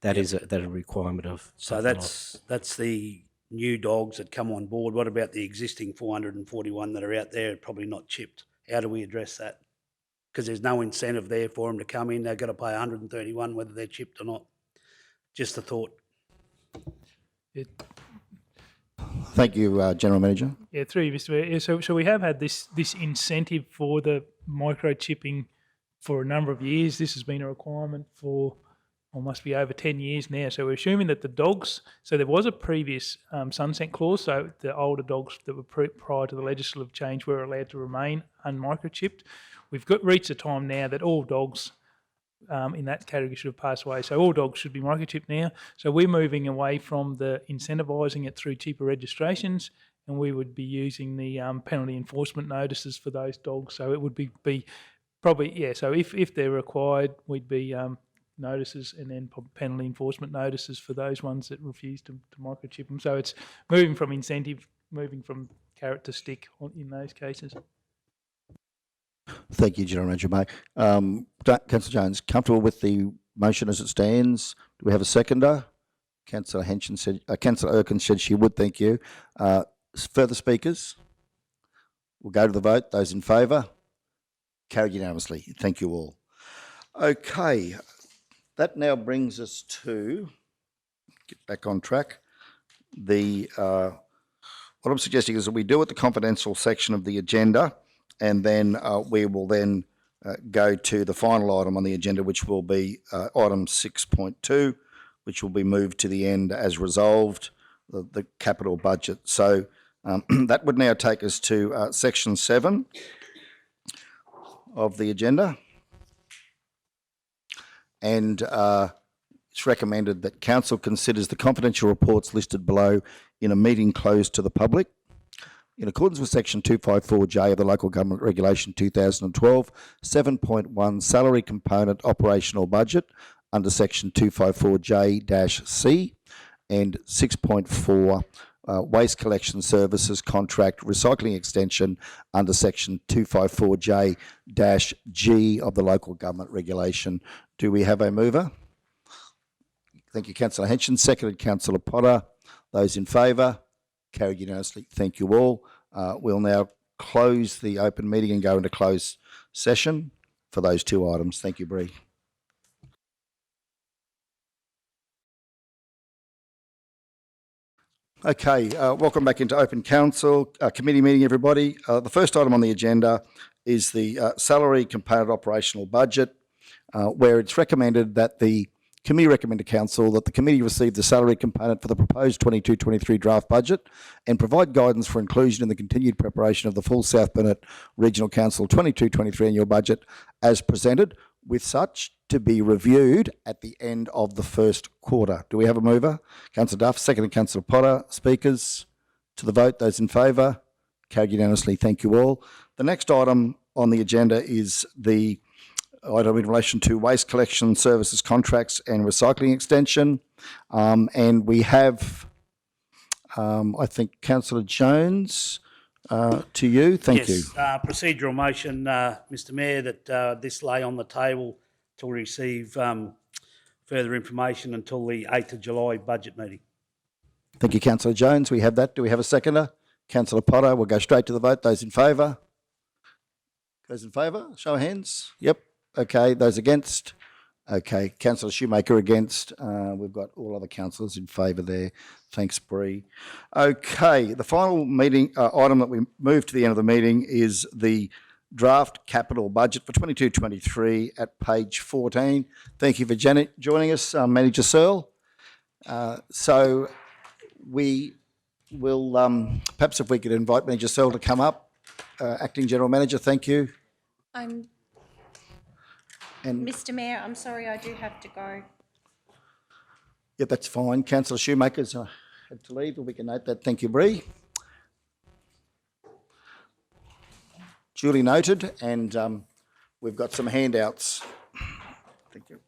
That is a requirement of. So that's the new dogs that come on board. What about the existing 441 that are out there, probably not chipped? How do we address that? Because there's no incentive there for them to come in. They've got to pay 131 whether they're chipped or not. Just a thought. Thank you, General Manager. Yeah, through you, Mr. Mayor. Yeah, so we have had this incentive for the microchipping for a number of years. This has been a requirement for, must be over 10 years now. So we're assuming that the dogs, so there was a previous sunset clause, so the older dogs that were prior to the legislative change were allowed to remain unmicrochipped. We've reached a time now that all dogs in that category should have passed away. So all dogs should be microchipped now. So we're moving away from the incentivising it through cheaper registrations, and we would be using the penalty enforcement notices for those dogs. So it would be probably, yeah, so if they're required, we'd be notices and then penalty enforcement notices for those ones that refuse to microchip them. So it's moving from incentive, moving from carrot to stick in those cases. Thank you, General Manager May. Councillor Jones, comfortable with the motion as it stands? Do we have a seconder? Councillor Henson said, Councillor Erkin said she would. Thank you. Further speakers? We'll go to the vote. Those in favour? Carried unanimously. Thank you all. Okay, that now brings us to, get back on track. What I'm suggesting is that we do it the confidential section of the agenda, and then we will then go to the final item on the agenda, which will be item 6.2, which will be moved to the end as resolved, the capital budget. So that would now take us to section 7 of the agenda. And it's recommended that Council considers the confidential reports listed below in a meeting closed to the public. In accordance with Section 254J of the Local Government Regulation 2012, 7.1 Salary Component Operational Budget under Section 254J-C and 6.4 Waste Collection Services Contract Recycling Extension under Section 254J-G of the Local Government Regulation. Do we have a mover? Thank you, Councillor Henson. Seconded, Councillor Potter. Those in favour? Carried unanimously. Thank you all. We'll now close the open meeting and go into closed session for those two items. Thank you, Bree. Okay, welcome back into open council committee meeting, everybody. The first item on the agenda is the salary component operational budget, where it's recommended that the committee recommend to council that the committee receive the salary component for the proposed 22-23 draft budget and provide guidance for inclusion in the continued preparation of the full South Burnett Regional Council 22-23 annual budget as presented, with such to be reviewed at the end of the first quarter. Do we have a mover? Councillor Duff, seconded Councillor Potter. Speakers to the vote. Those in favour? Carried unanimously. Thank you all. The next item on the agenda is the item in relation to waste collection services contracts and recycling extension. And we have, I think, Councillor Jones to you. Thank you. Procedural motion, Mr Mayor, that this lay on the table to receive further information until the 8th of July budget meeting. Thank you, Councillor Jones. We have that. Do we have a seconder? Councillor Potter. We'll go straight to the vote. Those in favour? Those in favour? Show of hands. Yep. Okay. Those against? Okay. Councillor Shoemaker against. We've got all other councillors in favour there. Thanks, Bree. Okay. The final meeting item that we move to the end of the meeting is the draft capital budget for 22-23 at page 14. Thank you for joining us, Manager Searle. So we will, perhaps if we could invite Manager Searle to come up, Acting General Manager, thank you. And, Mr Mayor, I'm sorry, I do have to go. yeah, that's fine. Councillor Shoemaker's had to leave, but we can note that. Thank you, Bree. Duly noted, and we've got some handouts. Thank you.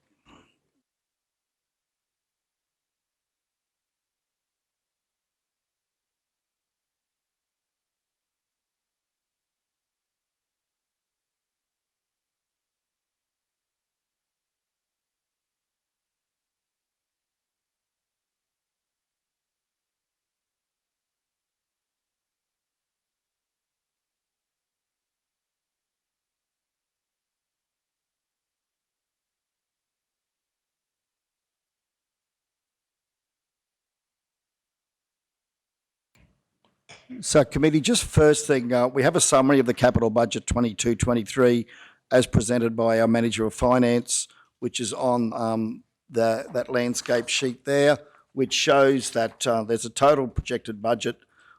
So committee, just first thing, we have a summary of the capital budget 22-23 as presented by our Manager of Finance, which is on that landscape sheet there, which shows that there's a total projected budget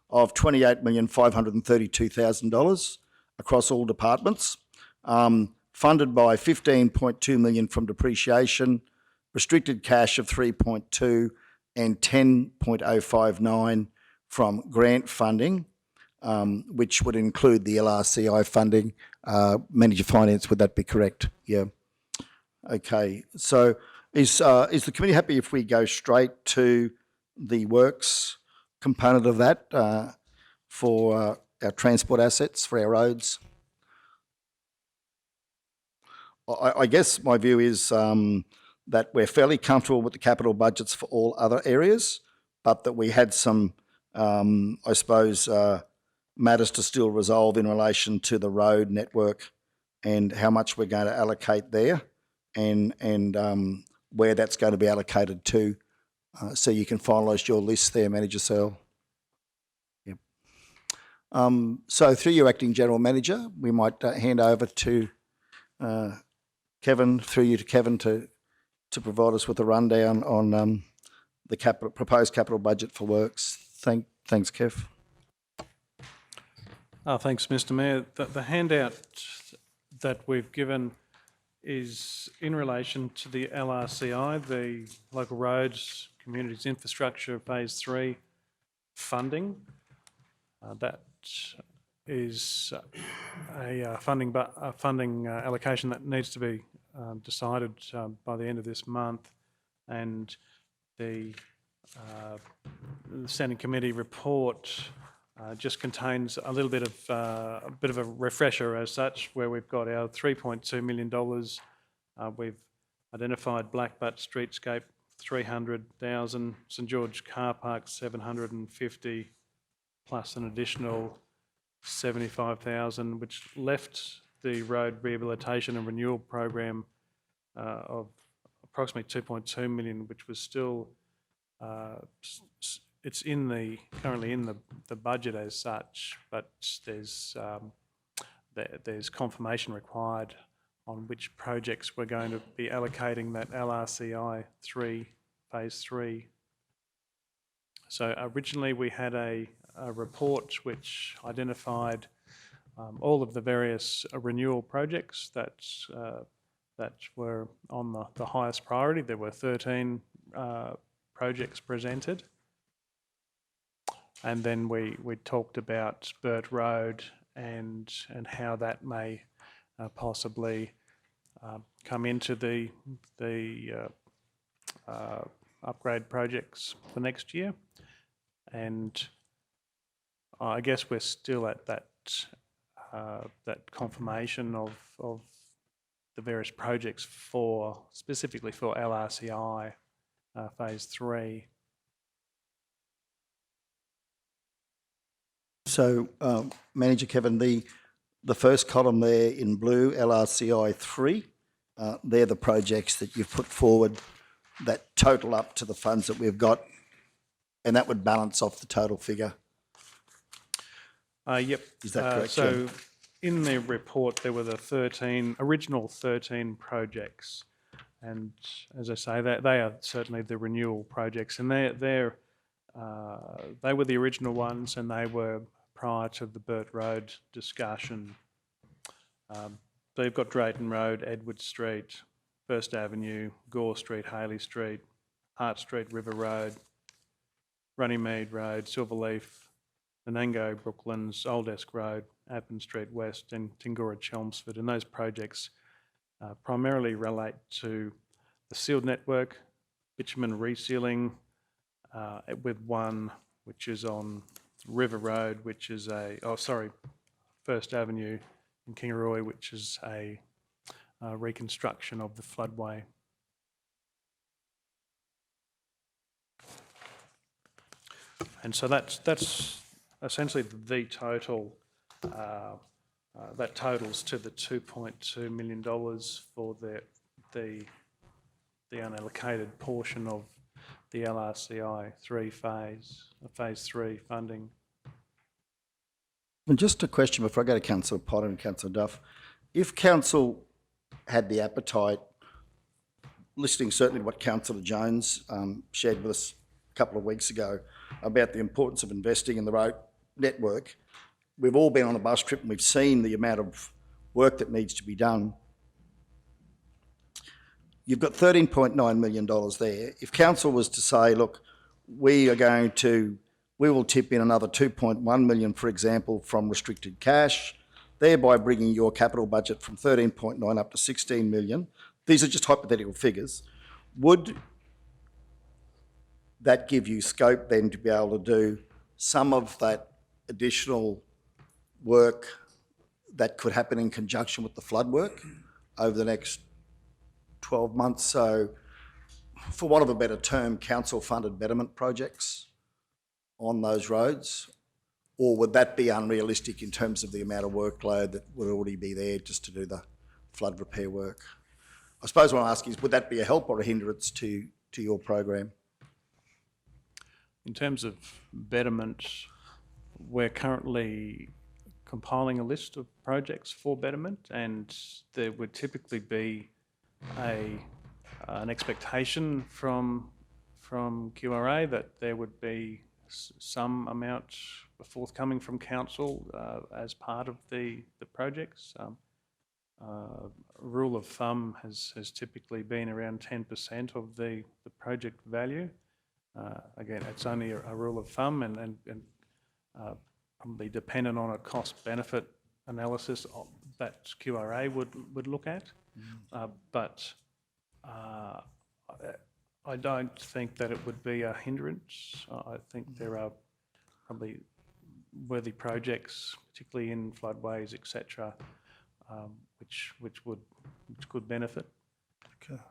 of $28,532,000 across all departments, funded by $15.2 million from depreciation, restricted cash of 3.2 and 10.059 from grant funding, which would include the LRCI funding. Manager Finance, would that be correct? Yeah. Okay. So is the committee happy if we go straight to the works component of that for our transport assets, for our roads? I guess my view is that we're fairly comfortable with the capital budgets for all other areas, but that we had some I suppose, matters to still resolve in relation to the road network and how much we're going to allocate there and where that's going to be allocated to. So you can finalise your list there, Manager Searle. Yep. So through your Acting General Manager, we might hand over to Kevin, through you to Kevin, to provide us with a rundown on the proposed capital budget for works. Thanks, Kev. Thanks, Mr Mayor. The handout that we've given is in relation to the LRCI, the Local Roads Communities Infrastructure Phase 3 funding. That is a funding allocation that needs to be decided by the end of this month, and the Standing Committee report just contains a little bit of a refresher as such, where we've got our $3.2 million. We've identified Blackbutt Streetscape 300,000, St George Car Park 750, plus an additional 75,000, which left the road rehabilitation and renewal program of approximately 2.2 million, which was still it's currently in the budget as such, but there's confirmation required on which projects we're going to be allocating that LRCI Phase 3. So originally we had a report which identified all of the various renewal projects that were on the highest priority. There were 13 projects presented, and then we talked about Burt Road and how that may possibly come into the upgrade projects for next year. And I guess we're still at that confirmation of the various projects specifically for LRCI Phase 3. So, Manager Kevin, the first column there in blue, LRCI 3, they're the projects that you've put forward that total up to the funds that we've got, and that would balance off the total figure. Yep. Is that correct? So in the report, there were the original 13 projects. And as I say, they are certainly the renewal projects, and they were the original ones, and they were prior to the Burt Road discussion. So you've got Drayton Road, Edward Street, First Avenue, Gore Street, Haley Street, Hart Street, River Road, Runnymede Road, Silverleaf, Menango, Brooklands, Old Esk Road, Appin Street West and Tingora, Chelmsford. And those projects primarily relate to the sealed network, bitumen resealing, with one which is on River Road, which is First Avenue in Kingaroy, which is a reconstruction of the floodway. And so that's essentially the total. That totals to the $2.2 million for the unallocated portion of the LRCI phase 3 funding. And just a question before I go to Councillor Potter and Councillor Duff. If Council had the appetite, listening certainly to what Councillor Jones shared with us a couple of weeks ago about the importance of investing in the road network, we've all been on a bus trip and we've seen the amount of work that needs to be done. You've got $13.9 million there. If Council was to say, look, we will tip in another 2.1 million, for example, from restricted cash, thereby bringing your capital budget from 13.9 up to 16 million. These are just hypothetical figures. Would that give you scope then to be able to do some of that additional work that could happen in conjunction with the flood work over the next 12 months? So, for want of a better term, council-funded betterment projects on those roads? Or would that be unrealistic in terms of the amount of workload that would already be there just to do the flood repair work? I suppose what I'm asking is, would that be a help or a hindrance to your program? In terms of betterment, we're currently compiling a list of projects for betterment, and there would typically be an expectation from QRA that there would be some amount forthcoming from council as part of the projects. Rule of thumb has typically been around 10% of the project value. Again, it's only a rule of thumb and probably dependent on a cost-benefit analysis that QRA would look at. But I don't think that it would be a hindrance. I think there are probably worthy projects, particularly in floodways, etc., which could benefit. Okay.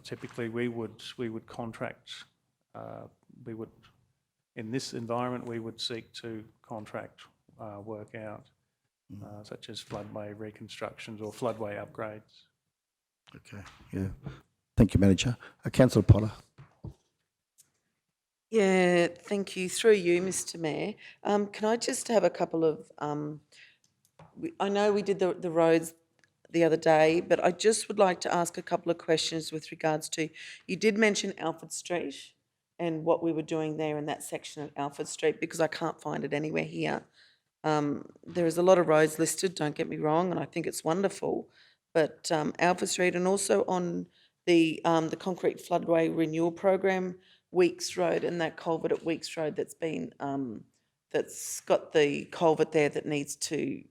Typically, we would contract. In this environment, we would seek to contract work out, such as floodway reconstructions or floodway upgrades. Okay. Yeah. Thank you, Manager. Councillor Potter. Yeah, thank you. Through you, Mr. Mayor. Can I just have a couple of... I know we did the roads the other day, but I just would like to ask a couple of questions with regards to... You did mention Alfred Street and what we were doing there in that section of Alfred Street, because I can't find it anywhere here. There is a lot of roads listed, don't get me wrong, and I think it's wonderful. But Alfred Street, and also on the concrete floodway renewal program, Weeks Road, and that culvert at Weeks Road that's been that's got the culvert there that needs to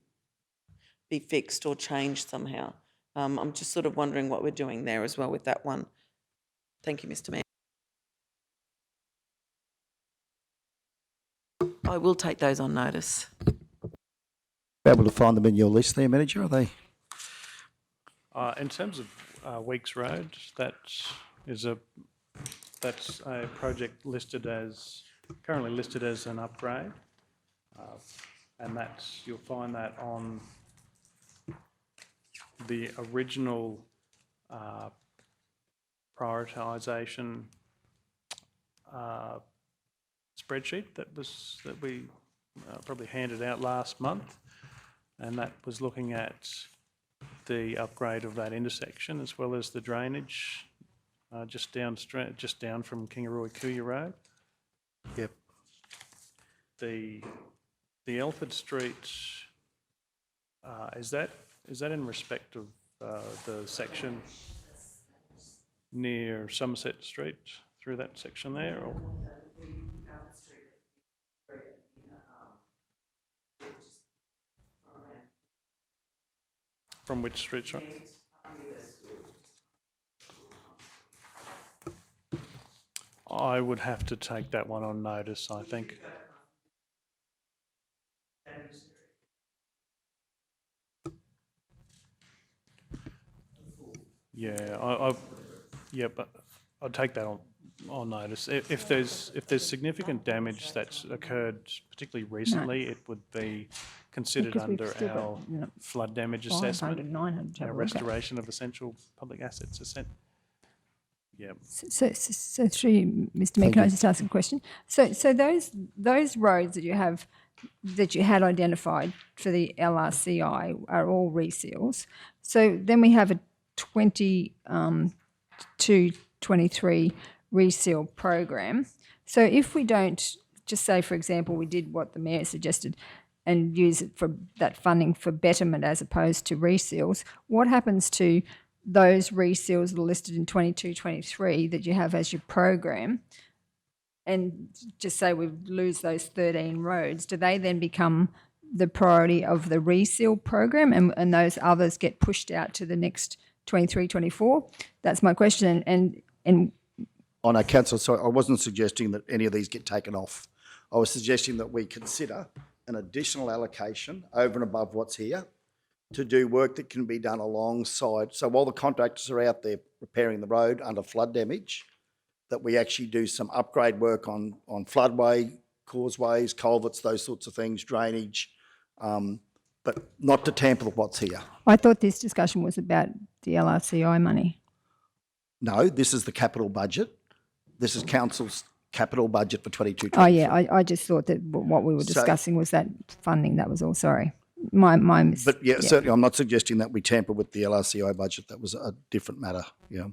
be fixed or changed somehow. I'm just sort of wondering what we're doing there as well with that one. Thank you, Mr. Mayor. I will take those on notice. Be able to find them in your list there, Manager, are they? In terms of Weeks Road, that's a project currently listed as an upgrade, and you'll find that on the original prioritisation spreadsheet that we probably handed out last month, and that was looking at the upgrade of that intersection as well as the drainage just down from Kingaroy Kuya Road. Yep. The Alfred Street Is that in respect of the section near Somerset Street, through that section there, or? From which street, sorry? I would have to take that one on notice, I think. Yeah, yeah, but I'll take that on notice. If there's significant damage that's occurred, particularly recently, it would be considered Because we've under still got, our you know, flood damage 500, assessment, 900 to our have a look at. restoration of essential public assets assessment. Yeah. So through you, Mr. Mayor, can I just ask a question? So those roads that you have, that you had identified for the LRCI are all reseals. So then we have a 22-23 reseal program. So if we don't, just say, for example, we did what the Mayor suggested and use it for that funding for betterment as opposed to reseals, what happens to those reseals that are listed in 22-23 that you have as your program, and just say we lose those 13 roads, do they then become the priority of the reseal program, and those others get pushed out to the next 23-24? That's my question. And Oh no, Councillor, sorry, I wasn't suggesting that any of these get taken off. I was suggesting that we consider an additional allocation over and above what's here to do work that can be done alongside. So while the contractors are out there repairing the road under flood damage, that we actually do some upgrade work on floodway, causeways, culverts, those sorts of things, drainage, but not to tamper with what's here. I thought this discussion was about the LRCI money. No, this is the capital budget. This is council's capital budget for 22-23. Oh yeah, I just thought that what we were discussing was that funding. That was all. Sorry, my But yeah, certainly, I'm not suggesting that we tamper with the LRCI budget. That was a different matter. Yeah.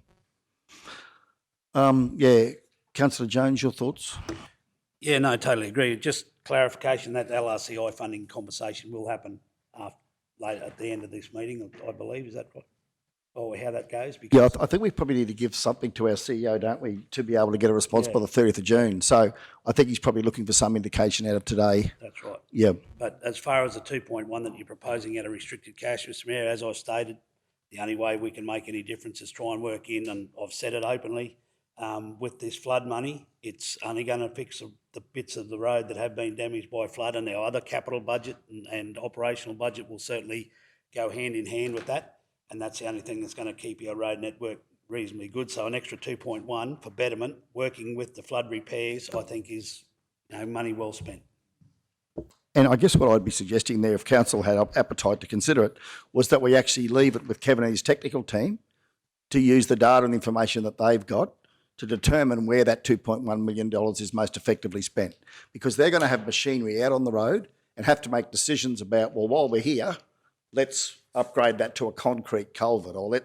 Yeah, Councillor Jones, your thoughts? Yeah, no, totally agree. Just clarification, that LRCI funding conversation will happen later at the end of this meeting, I believe. Is that right? Or how that goes? Yeah, Because I think we probably need to give something to our CEO, don't we, to be able to get a response by the 30th of June. So I think he's probably looking for some indication out of today. that's right. Yeah. But as far as the 2.1 that you're proposing out of restricted cash, Mr Mayor, as I stated, the only way we can make any difference is try and work in, and I've said it openly, with this flood money, it's only going to fix the bits of the road that have been damaged by flood, and our other capital budget and operational budget will certainly go hand in hand with that. And that's the only thing that's going to keep your road network reasonably good. So an extra 2.1 for betterment, working with the flood repairs, I think is, money well spent. And I guess what I'd be suggesting there, if council had appetite to consider it, was that we actually leave it with Kevin and his technical team to use the data and information that they've got to determine where that $2.1 million is most effectively spent. Because they're going to have machinery out on the road and have to make decisions about, well, while we're here, let's upgrade that to a concrete culvert, or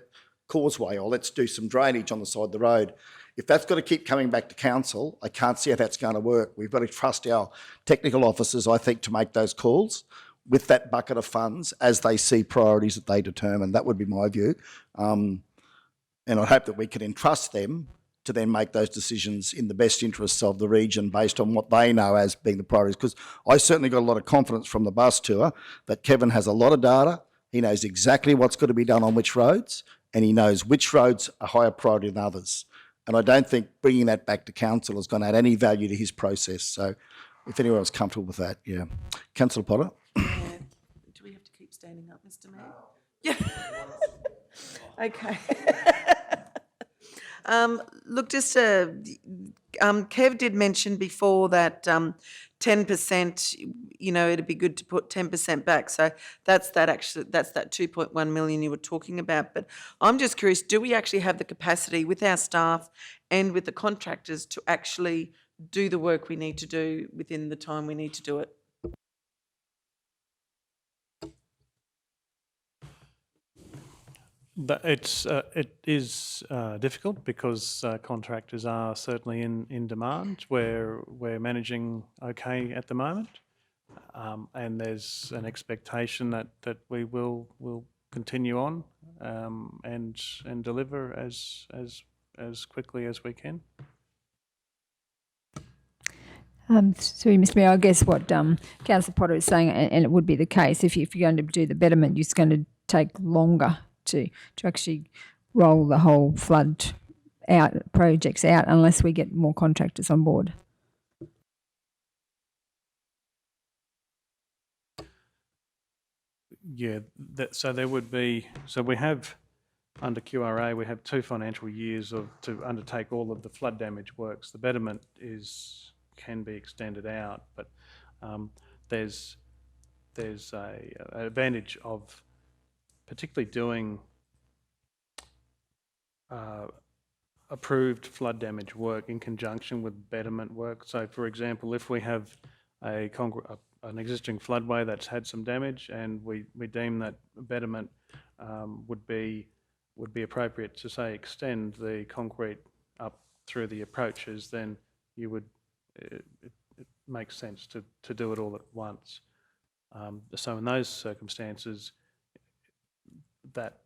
causeway, or let's do some drainage on the side of the road. If that's got to keep coming back to council, I can't see how that's going to work. We've got to trust our technical officers, I think, to make those calls with that bucket of funds as they see priorities that they determine. That would be my view. And I hope that we can entrust them to then make those decisions in the best interests of the region based on what they know as being the priorities. Because I certainly got a lot of confidence from the bus tour that Kevin has a lot of data. He knows exactly what's got to be done on which roads, and he knows which roads are higher priority than others. And I don't think bringing that back to council is going to add any value to his process. So if anyone was comfortable with that, yeah. Councillor Potter? Yeah. Do we have to keep standing up, Mr Mayor? Yeah. Okay. Look, just Kev did mention before that 10%, it'd be good to put 10% back. So that's that 2.1 million you were talking about. But I'm just curious, do we actually have the capacity with our staff and with the contractors to actually do the work we need to do within the time we need to do it? It is difficult because contractors are certainly in demand. We're managing okay at the moment. and there's an expectation that we will continue on and deliver as quickly as we can. Sorry, Mr Mayor, I guess what Councillor Potter is saying, and it would be the case, if you're going to do the betterment, it's going to take longer to actually roll the whole flood projects out unless we get more contractors on board. Yeah, so there would be, so we have, under QRA, we have 2 financial years to undertake all of the flood damage works. The betterment can be extended out, but there's an advantage of particularly doing approved flood damage work in conjunction with betterment work. So, for example, if we have an existing floodway that's had some damage and we deem that betterment would be appropriate to, say, extend the concrete up through the approaches, then you would it makes sense to do it all at once. So in those circumstances, that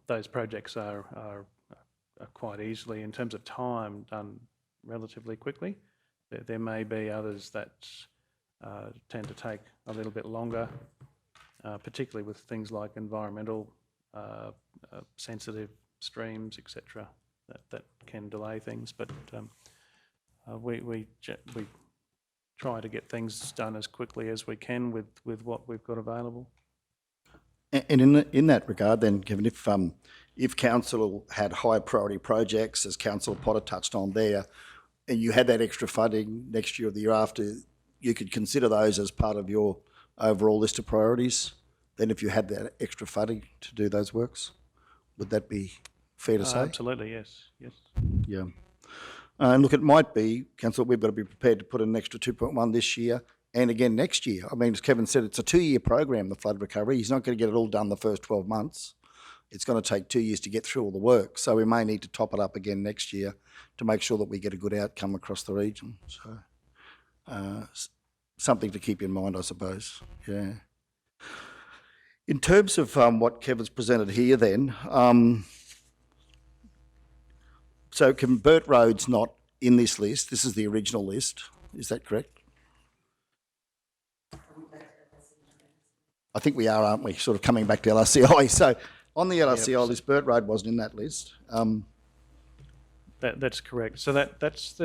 those projects are quite easily, in terms of time, done relatively quickly. There may be others that tend to take a little bit longer, particularly with things like environmental sensitive streams, etc. That can delay things, but we try to get things done as quickly as we can with what we've got available. And in that regard, then, Kevin, if council had high priority projects, as Councillor Potter touched on there, and you had that extra funding next year or the year after, you could consider those as part of your overall list of priorities. Then, if you had that extra funding to do those works, would that be fair to say? Absolutely, yes. Yeah. And look, it might be, Councillor, we've got to be prepared to put in an extra 2.1 this year and again next year. I mean, as Kevin said, it's a 2-year program, the flood recovery. He's not going to get it all done the first 12 months. It's going to take 2 years to get through all the work. So we may need to top it up again next year to make sure that we get a good outcome across the region. So something to keep in mind, I suppose. Yeah. In terms of what Kevin's presented here then, so Burt Road's not in this list. This is the original list. Is that correct? I think we are, aren't we? Sort of coming back to LRCI. So on the LRCI list, Burt Road wasn't in that list. That's correct. So that's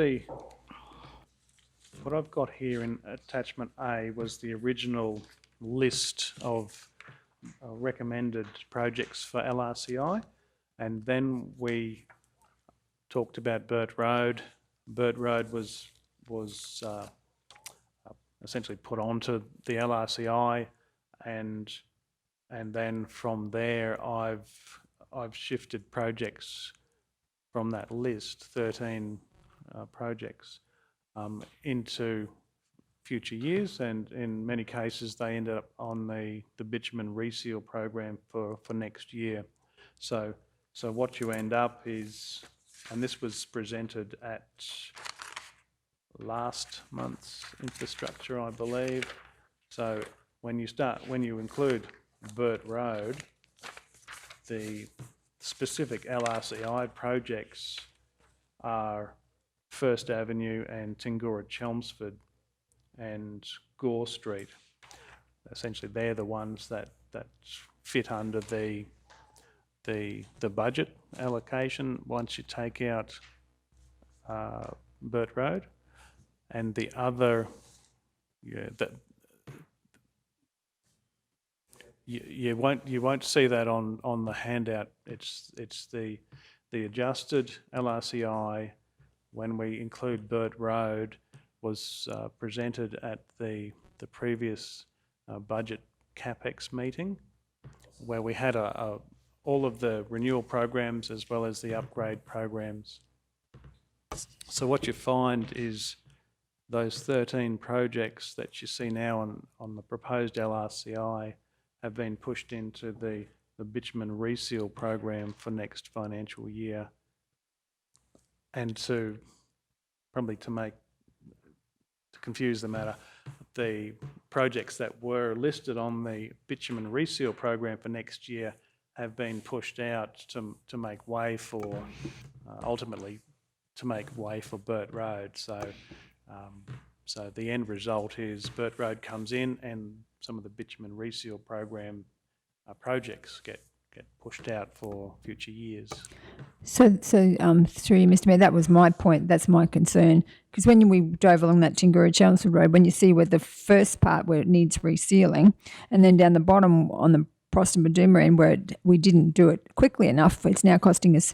what I've got here in attachment A was the original list of recommended projects for LRCI, and then we talked about Burt Road. Burt Road was essentially put onto the LRCI, and then from there I've shifted projects from that list, 13 projects, into future years, and in many cases they ended up on the bitumen reseal program for next year. So what you end up is, and this was presented at last month's infrastructure, I believe. So when you include Burt Road, the specific LRCI projects are First Avenue and Tingura Chelmsford and Gore Street. Essentially, they're the ones that fit under the budget allocation once you take out Burt Road, and the other, you won't see that on the handout. It's the adjusted LRCI when we include Burt Road was presented at the previous budget CapEx meeting, where we had all of the renewal programs as well as the upgrade programs. So what you find is those 13 projects that you see now on the proposed LRCI have been pushed into the bitumen reseal program for next financial year. And to confuse the matter, the projects that were listed on the bitumen reseal program for next year have been pushed out to make way for, ultimately, to make way for Burt Road. So the end result is Burt Road comes in and some of the bitumen reseal program projects get pushed out for future years. So through you, Mr. Mayor, that was my point. That's my concern. Because when we drove along that Tingura Chelmsford Road, when you see where the first part where it needs resealing, and then down the bottom on the Proston Baduma end where we didn't do it quickly enough, it's now costing us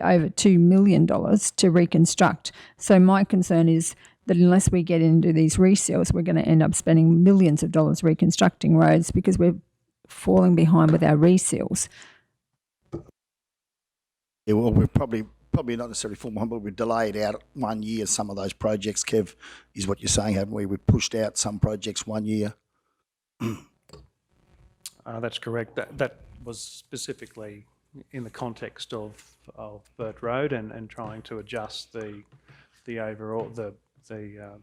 over $2 million to reconstruct. So my concern is that unless we get into these reseals, we're going to end up spending millions of dollars reconstructing roads because we're falling behind with our reseals. Yeah, well, we're probably not necessarily full behind, but we've delayed out 1 year some of those projects, Kev, is what you're saying, haven't we? We've pushed out some projects 1 year. That's correct. That was specifically in the context of Burt Road and trying to adjust the overall the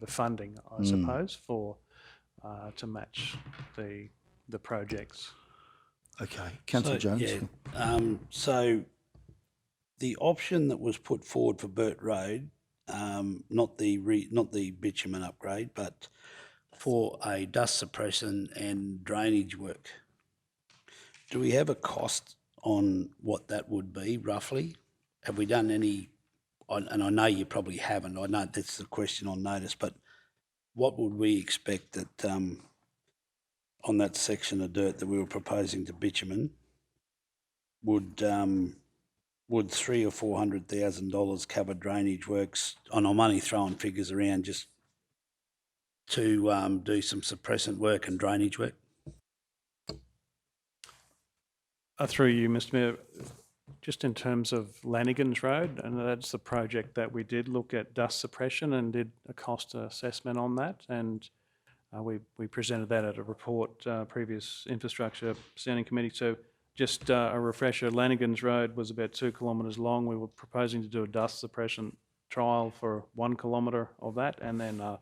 funding, I suppose, for to match the projects. Okay, Councillor Jones. Yeah, so the option that was put forward for Burt Road, not the bitumen upgrade, but for a dust suppression and drainage work. Do we have a cost on what that would be, roughly? Have we done any, and I know you probably haven't, I know that's the question on notice, but what would we expect that on that section of dirt that we were proposing to bitumen, would $300,000 or $400,000 cover drainage works? And I'm only throwing figures around just to do some suppressant work and drainage work. Through you, Mr. Mayor, just in terms of Lanigan's Road, and that's the project that we did look at dust suppression and did a cost assessment on that, and we presented that at a report, previous infrastructure standing committee. So just a refresher, Lanigan's Road was about 2 kilometres long. We were proposing to do a dust suppression trial for 1 kilometre of that, and then our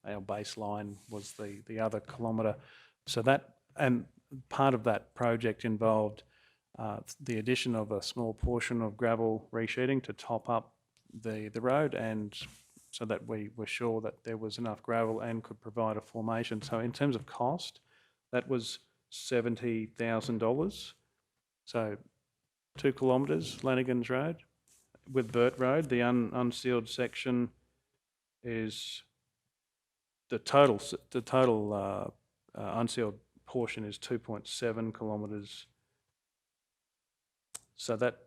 baseline was the other kilometre. So that, and part of that project involved the addition of a small portion of gravel resheeting to top up the road, and so that we were sure that there was enough gravel and could provide a formation. So in terms of cost, that was $70,000. So 2 kilometres, Lanigan's Road. With Burt Road, the unsealed section is the total unsealed portion is 2.7 kilometres. So that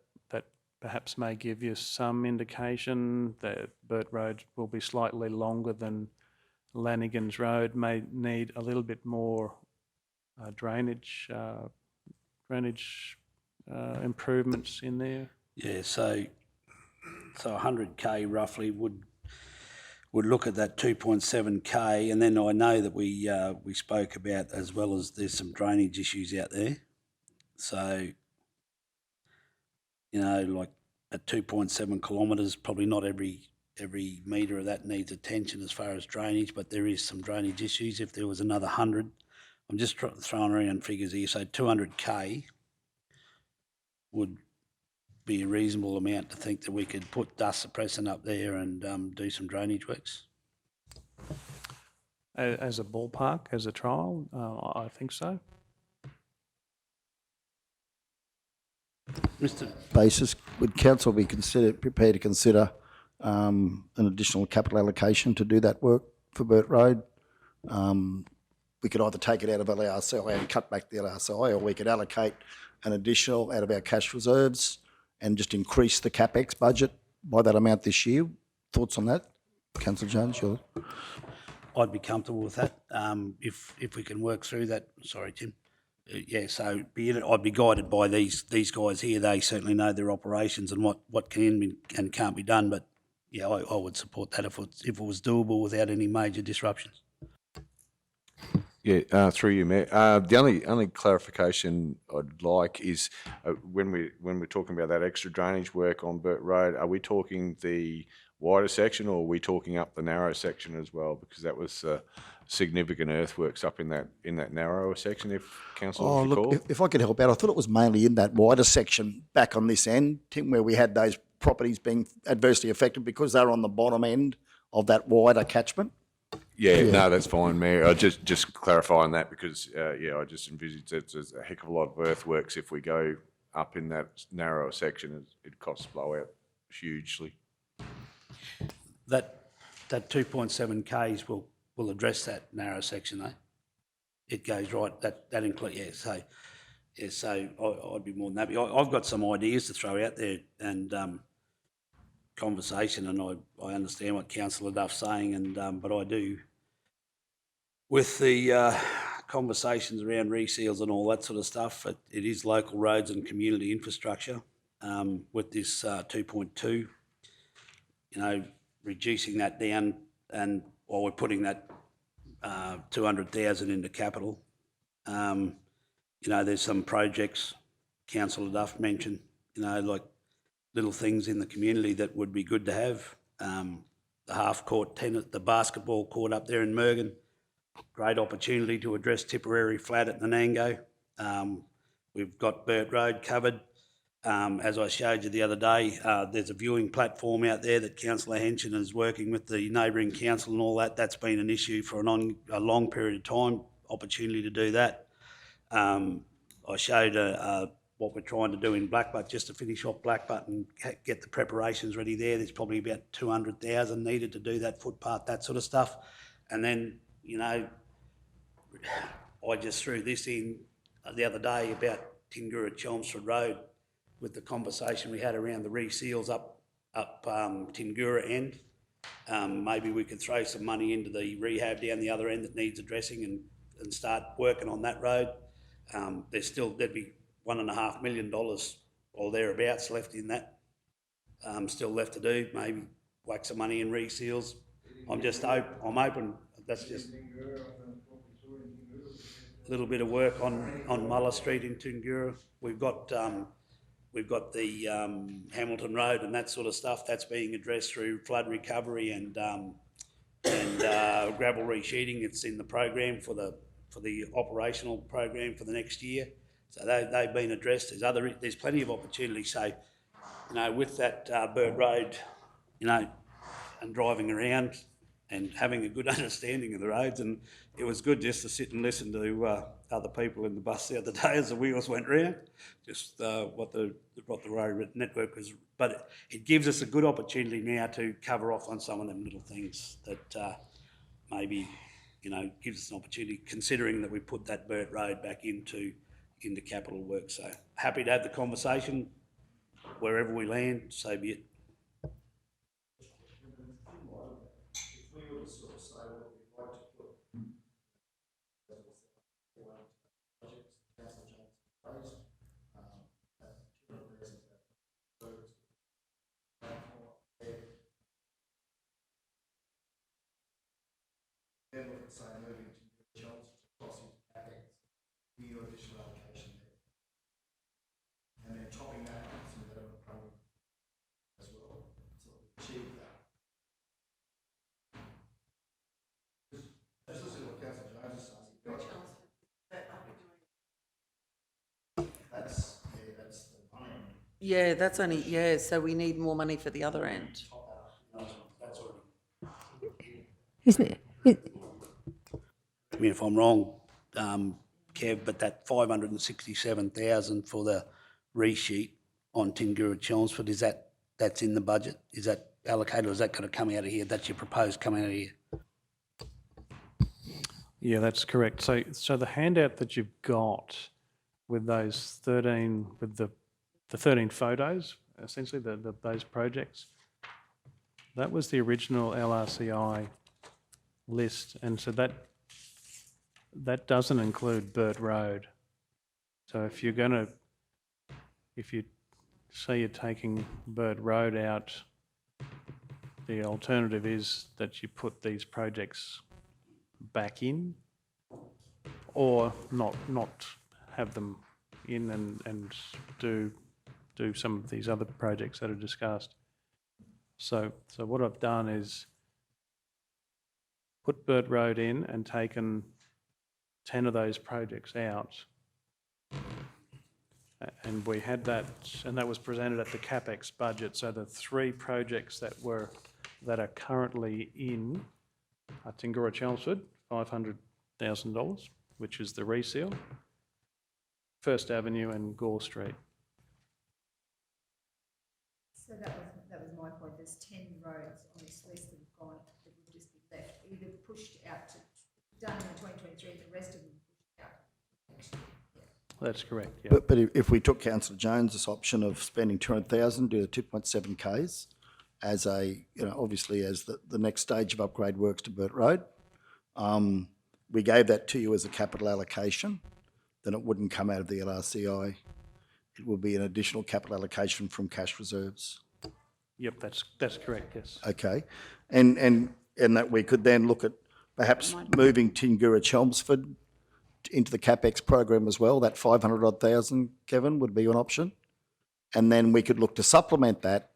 perhaps may give you some indication that Burt Road will be slightly longer than Lanigan's Road, may need a little bit more drainage improvements in there. Yeah, so 100K roughly would look at that 2.7K, and then I know that we spoke about, as well as there's some drainage issues out there. So, you know, like at 2.7 kilometres, probably not every metre of that needs attention as far as drainage, but there is some drainage issues. If there was another 100, I'm just throwing around figures here, so 200K would be a reasonable amount to think that we could put dust suppressant up there and do some drainage works. As a ballpark, as a trial, I think so. Mr. Basis, would council be prepared to consider an additional capital allocation to do that work for Burt Road? We could either take it out of LRCI and cut back the LRCI, or we could allocate an additional out of our cash reserves and just increase the CapEx budget by that amount this year. Thoughts on that? Councillor Jones, yours? I'd be comfortable with that if we can work through that. Sorry, Tim. Yeah, so I'd be guided by these guys here. They certainly know their operations and what can and can't be done. But yeah, I would support that if it was doable without any major disruptions. Yeah, through you, Mayor. The only clarification I'd like is when we're talking about that extra drainage work on Burt Road, are we talking the wider section, or are we talking up the narrow section as well? Because that was significant earthworks up in that narrower section, if councillors recall. Look, if I could help out, I thought it was mainly in that wider section back on this end, Tim, where we had those properties being adversely affected because they're on the bottom end of that wider catchment. Yeah, no, that's fine, Mayor. I just clarifying that because, I just envisaged there's a heck of a lot of earthworks if we go up in that narrower section. It costs blowout hugely. That 2.7 Ks will address that narrow section, though. It goes right, that includes, so I'd be more than happy. I've got some ideas to throw out there and conversation, and I understand what Councillor Duff's saying, and but I do, with the conversations around reseals and all that sort of stuff, it is local roads and community infrastructure. With this 2.2, reducing that down, and while we're putting that 200,000 into capital, there's some projects Councillor Duff mentioned, like little things in the community that would be good to have. The half-court tennis, the basketball court up there in Mergen, great opportunity to address Tipperary Flat at Nanango. We've got Burt Road covered. As I showed you the other day, there's a viewing platform out there that Councillor Henson is working with the neighbouring council and all that. That's been an issue for a long period of time, opportunity to do that. I showed what we're trying to do in Blackbutt, just to finish off Blackbutt and get the preparations ready there. There's probably about 200,000 needed to do that footpath, that sort of stuff. And then, I just threw this in the other day about Tingura Chelmsford Road with the conversation we had around the reseals up Tingura end. Maybe we could throw some money into the rehab down the other end that needs addressing and start working on that road. There'd be $1.5 million or thereabouts left in that. Still left to do, maybe whack some money in reseals. I'm open, that's just a little bit of work on Muller Street in Tingura. We've got the Hamilton Road and that sort of stuff that's being addressed through flood recovery and gravel resheeting. It's in the program for the operational program for the next year. So they've been addressed. There's plenty of opportunity. So, with that Burt Road, and driving around and having a good understanding of the roads, and it was good just to sit and listen to other people in the bus the other day as the wheels went round, just what the road network was. But it gives us a good opportunity now to cover off on some of them little things that maybe, gives us an opportunity, considering that we put that Burt Road back into capital work. So happy to have the conversation. Wherever we land, so be it. Then look at, say, moving to Chelmsford across into CapEx, new additional allocation there. And then topping that up with some development program as well, so achieve that. Just listen to what Councillor Jones is saying. That's the money. Yeah, that's only, so we need more money for the other end. That's already. Isn't it? I mean, if I'm wrong, Kev, but that 567,000 for the resheet on Tingura Chelmsford, that's in the budget? Is that allocated, or is that going to come out of here? That's your proposed coming out of here? Yeah, that's correct. So the handout that you've got with those 13, with the 13 photos, essentially those projects, that was the original LRCI list, and so that doesn't include Burt Road. So if you say you're taking Burt Road out, the alternative is that you put these projects back in, or not have them in and do some of these other projects that are discussed. So what I've done is put Burt Road in and taken 10 of those projects out. And we had that, and that was presented at the CapEx budget. So the 3 projects that are currently in are Tingura Chelmsford, $500,000, which is the reseal, First Avenue and Gore Street. So that was my point. There's 10 roads on this list that have gone, that would just be left, either pushed out to, done in 2023, and the rest of them pushed out next year. That's correct, yeah. But if we took Councillor Jones's option of spending 200,000, do the 2.7 Ks as a, obviously as the next stage of upgrade works to Burt Road, we gave that to you as a capital allocation, then it wouldn't come out of the LRCI. It will be an additional capital allocation from cash reserves. Yep, that's correct, yes. Okay. And that we could then look at perhaps moving Tingura Chelmsford into the CapEx program as well. That 500,000, Kevin, would be an option. And then we could look to supplement that,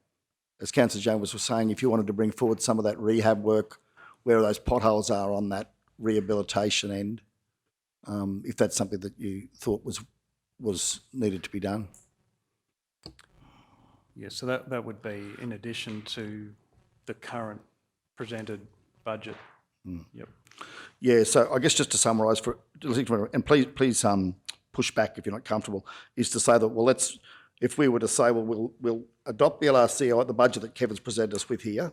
as Councillor Jones was saying, if you wanted to bring forward some of that rehab work, where those potholes are on that rehabilitation end, if that's something that you thought was needed to be done. Yeah, so that would be in addition to the current presented budget. Yep. Yeah, so I guess just to summarise, and please push back if you're not comfortable, is to say that, well, if we were to say, well, we'll adopt the LRCI, the budget that Kevin's presented us with here,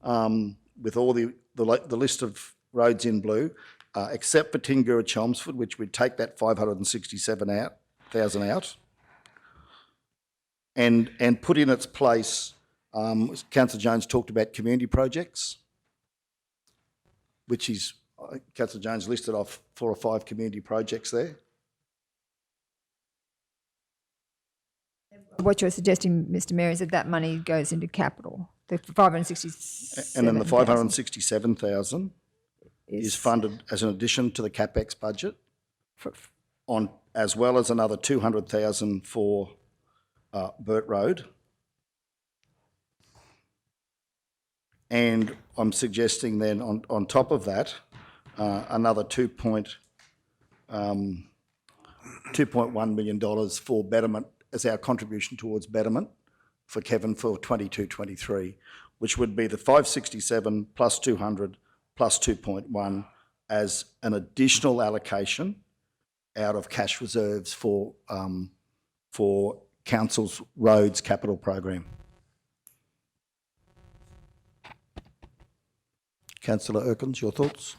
with all the list of roads in blue, except for Tingura Chelmsford, which we'd take that 567,000 out, and put in its place, Councillor Jones talked about community projects, which is, Councillor Jones listed off 4 or 5 community projects there. What you're suggesting, Mr Mayor, is that money goes into capital, the 567,000. And then the 567,000 is funded as an addition to the CapEx budget, as well as another 200,000 for Burt Road. And I'm suggesting then on top of that, another $2.1 million for betterment as our contribution towards betterment for Kevin for 22-23, which would be the 567 plus 200 plus 2.1 as an additional allocation out of cash reserves for council's roads capital program. Councillor Erkins, your thoughts?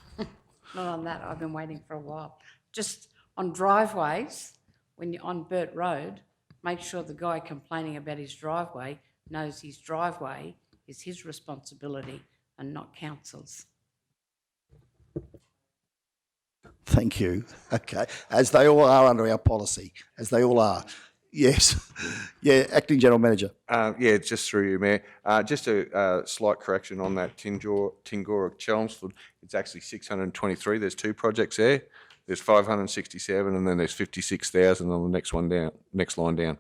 Not on that, I've been waiting for a while. Just on driveways, when you're on Burt Road, make sure the guy complaining about his driveway knows his driveway is his responsibility and not council's. Thank you. Okay. As they all are under our policy, as they all are. Yes. Yeah, Acting General Manager. Yeah, just through you, Mayor. Just a slight correction on that Tingura Chelmsford. It's actually 623. There's 2 projects there. There's 567, and then there's 56,000 on the next line down.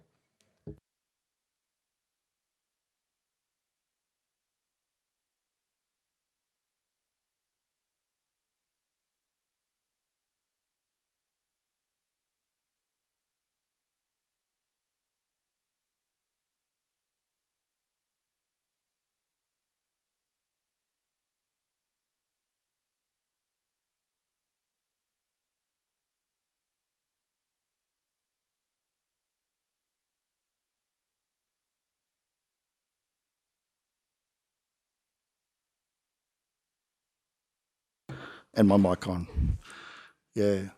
And my mic on. Yeah.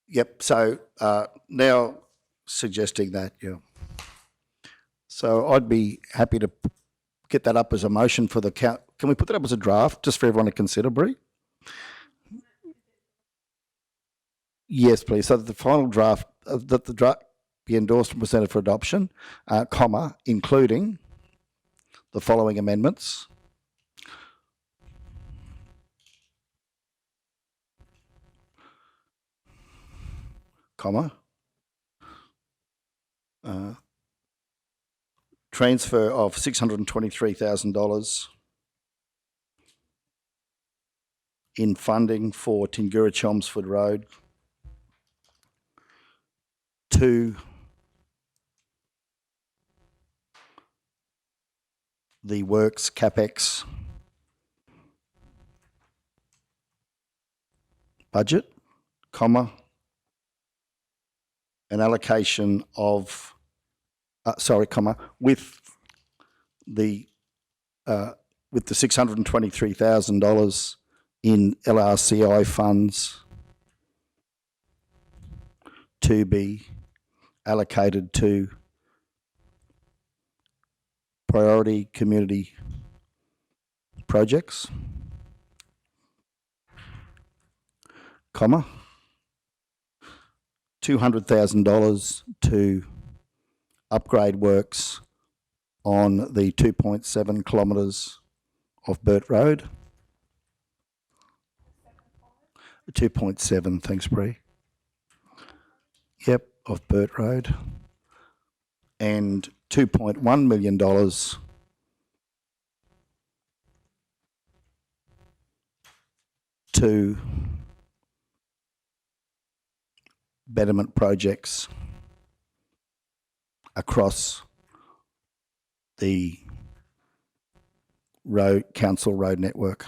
Yep. So now suggesting that, yeah. So I'd be happy to get that up as a motion for the count. Can we put that up as a draft just for everyone to consider, Bree? Yes, please. So that the final draft, that the draft be endorsed and presented for adoption, including the following amendments. transfer of $623,000 in funding for Tingura Chelmsford Road to the works CapEx budget, comma, an allocation of, comma, with the $623,000 in LRCI funds to be allocated to priority community projects, comma, $200,000 to upgrade works on the 2.7 kilometres of Burt Road. 2.7, thanks, Bree. Yep, of Burt Road. And $2.1 million to betterment projects across the council road network.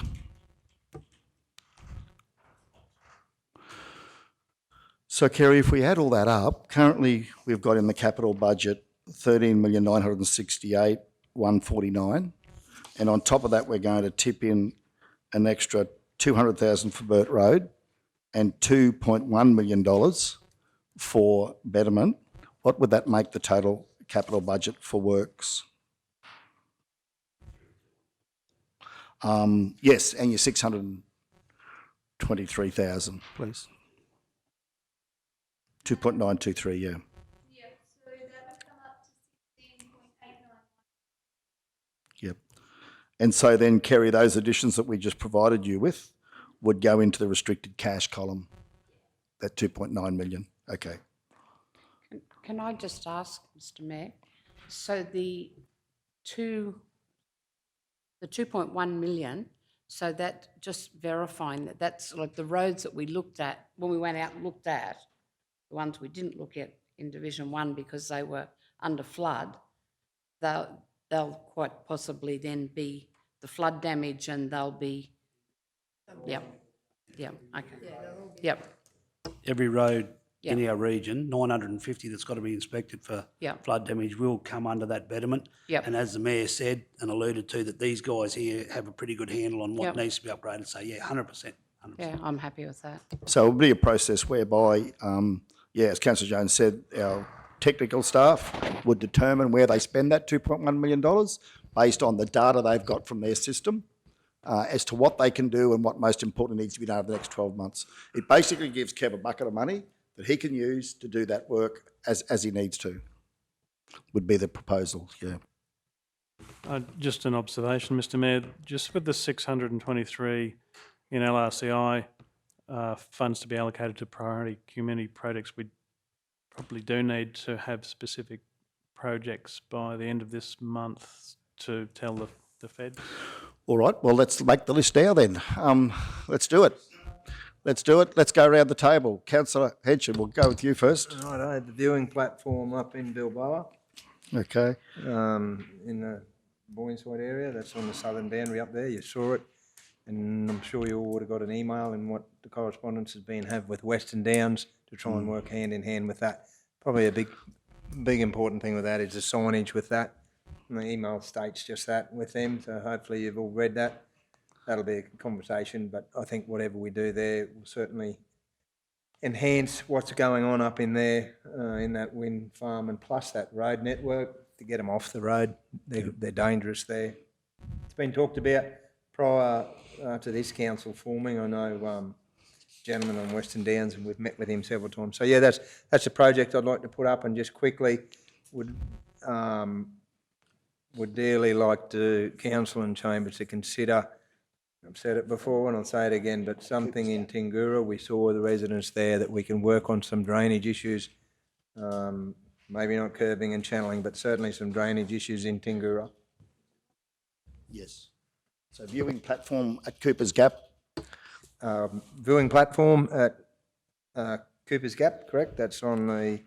So, Kerry, if we add all that up, currently we've got in the capital budget 13,968,149, and on top of that we're going to tip in an extra 200,000 for Burt Road and $2.1 million for betterment. What would that make the total capital budget for works? Yes, and your 623,000, please. 2.923, yeah. Yeah, so that would come up to 16.89. Yep. And so then, Kerry, those additions that we just provided you with would go into the restricted cash column, that 2.9 million. Okay. Can I just ask, Mr Mayor, so the 2.1 million, so that just verifying that that's like the roads that we looked at, when we went out and looked at, the ones we didn't look at in Division 1 because they were under flood, they'll quite possibly then be the flood damage and they'll be, yep, okay, yep. Every road in Yep. our region, 950 that's got to be inspected for Yep. flood damage will come under that betterment. Yep. And as the Mayor said and alluded to, that these guys here have a pretty good handle on what Yep. needs to be upgraded. So, yeah, 100%. 100%. Yeah, I'm happy with that. So it will be a process whereby, as Councillor Jones said, our technical staff would determine where they spend that $2.1 million based on the data they've got from their system as to what they can do and what most importantly needs to be done over the next 12 months. It basically gives Kev a bucket of money that he can use to do that work as he needs to, would be the proposal, yeah. Just an observation, Mr Mayor, just with the 623 in LRCI funds to be allocated to priority community projects, we probably do need to have specific projects by the end of this month to tell the Fed. All right, well, let's make the list now then. Let's do it. Let's do it. Let's go around the table. Councillor Henson, we'll go with you first. Righto, the viewing platform up in Bilboa, Okay. in the Boyneside area, that's on the southern boundary up there, you saw it. And I'm sure you all would have got an email and what the correspondence has been had with Western Downs to try and work hand in hand with that. Probably a big important thing with that is the signage with that. And the email states just that with them, so hopefully you've all read that. That'll be a conversation, but I think whatever we do there will certainly enhance what's going on up in there, in that wind farm, and plus that road network to get them off the road. They're dangerous there. It's been talked about prior to this council forming. I know gentleman on Western Downs, and we've met with him several times. So yeah, that's a project I'd like to put up, and just quickly would dearly like to council and chamber to consider. I've said it before and I'll say it again, but something in Tingura, we saw the residents there that we can work on some drainage issues maybe not curbing and channeling, but certainly some drainage issues in Tingura. Yes. So viewing platform at Cooper's Gap. Viewing platform at Cooper's Gap, correct? That's on the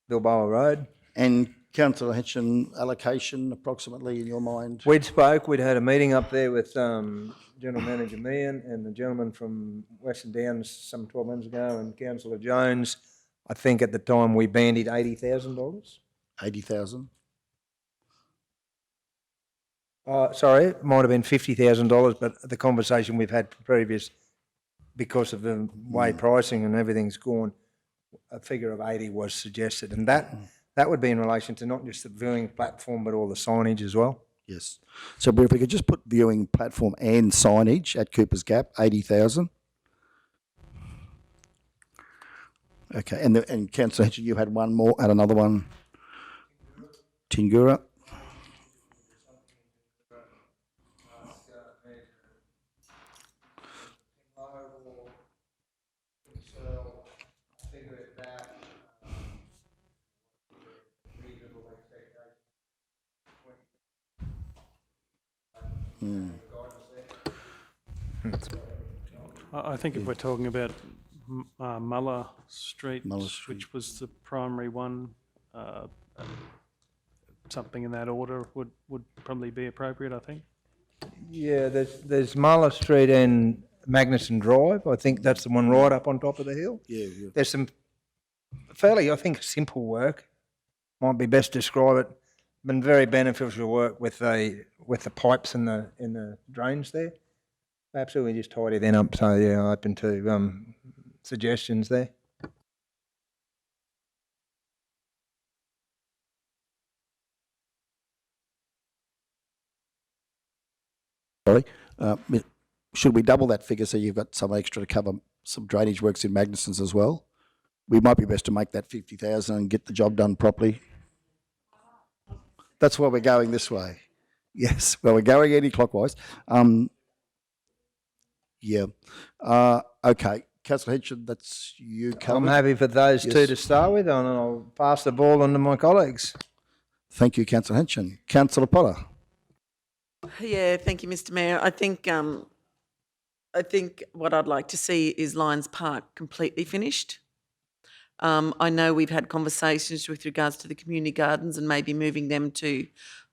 Bilboa Road. And Councillor Hitchin, allocation approximately in your mind? We'd had a meeting up there with General Manager Meehan and the gentleman from Western Downs some 12 months ago, and Councillor Jones. I think at the time we bandied $80,000. 80,000. Sorry, it might have been $50,000, but the conversation we've had previous, because of the way pricing and everything's gone, a figure of 80 was suggested, and that would be in relation to not just the viewing platform but all the signage as well. Yes. So if we could just put viewing platform and signage at Cooper's Gap, 80,000. Okay. And Councillor Hitchin, you had one more, had another one. Tingura. I think if we're talking about Muller Street, which was the primary one, something in that order would probably be appropriate, I think. Yeah, there's Muller Street and Magnuson Drive. I think that's the one right up on top of the hill. Yeah. There's some fairly, I think, simple work. Might be best to describe it. Been very beneficial work with the pipes in the drains there. Absolutely, just tidy them up. So yeah, open to suggestions there. Sorry. Should we double that figure so you've got some extra to cover some drainage works in Magnuson's as well? We might be best to make that 50,000 and get the job done properly. That's why we're going this way. Yes, well, we're going anti-clockwise. Yeah. Okay. Councillor Hitchin, that's you covered. I'm happy for those Yes. two to start with, and I'll pass the ball on to my colleagues. Thank you, Councillor Hitchin. Councillor Potter. Yeah, thank you, Mr. Mayor. I think what I'd like to see is Lions Park completely finished. I know we've had conversations with regards to the community gardens and maybe moving them to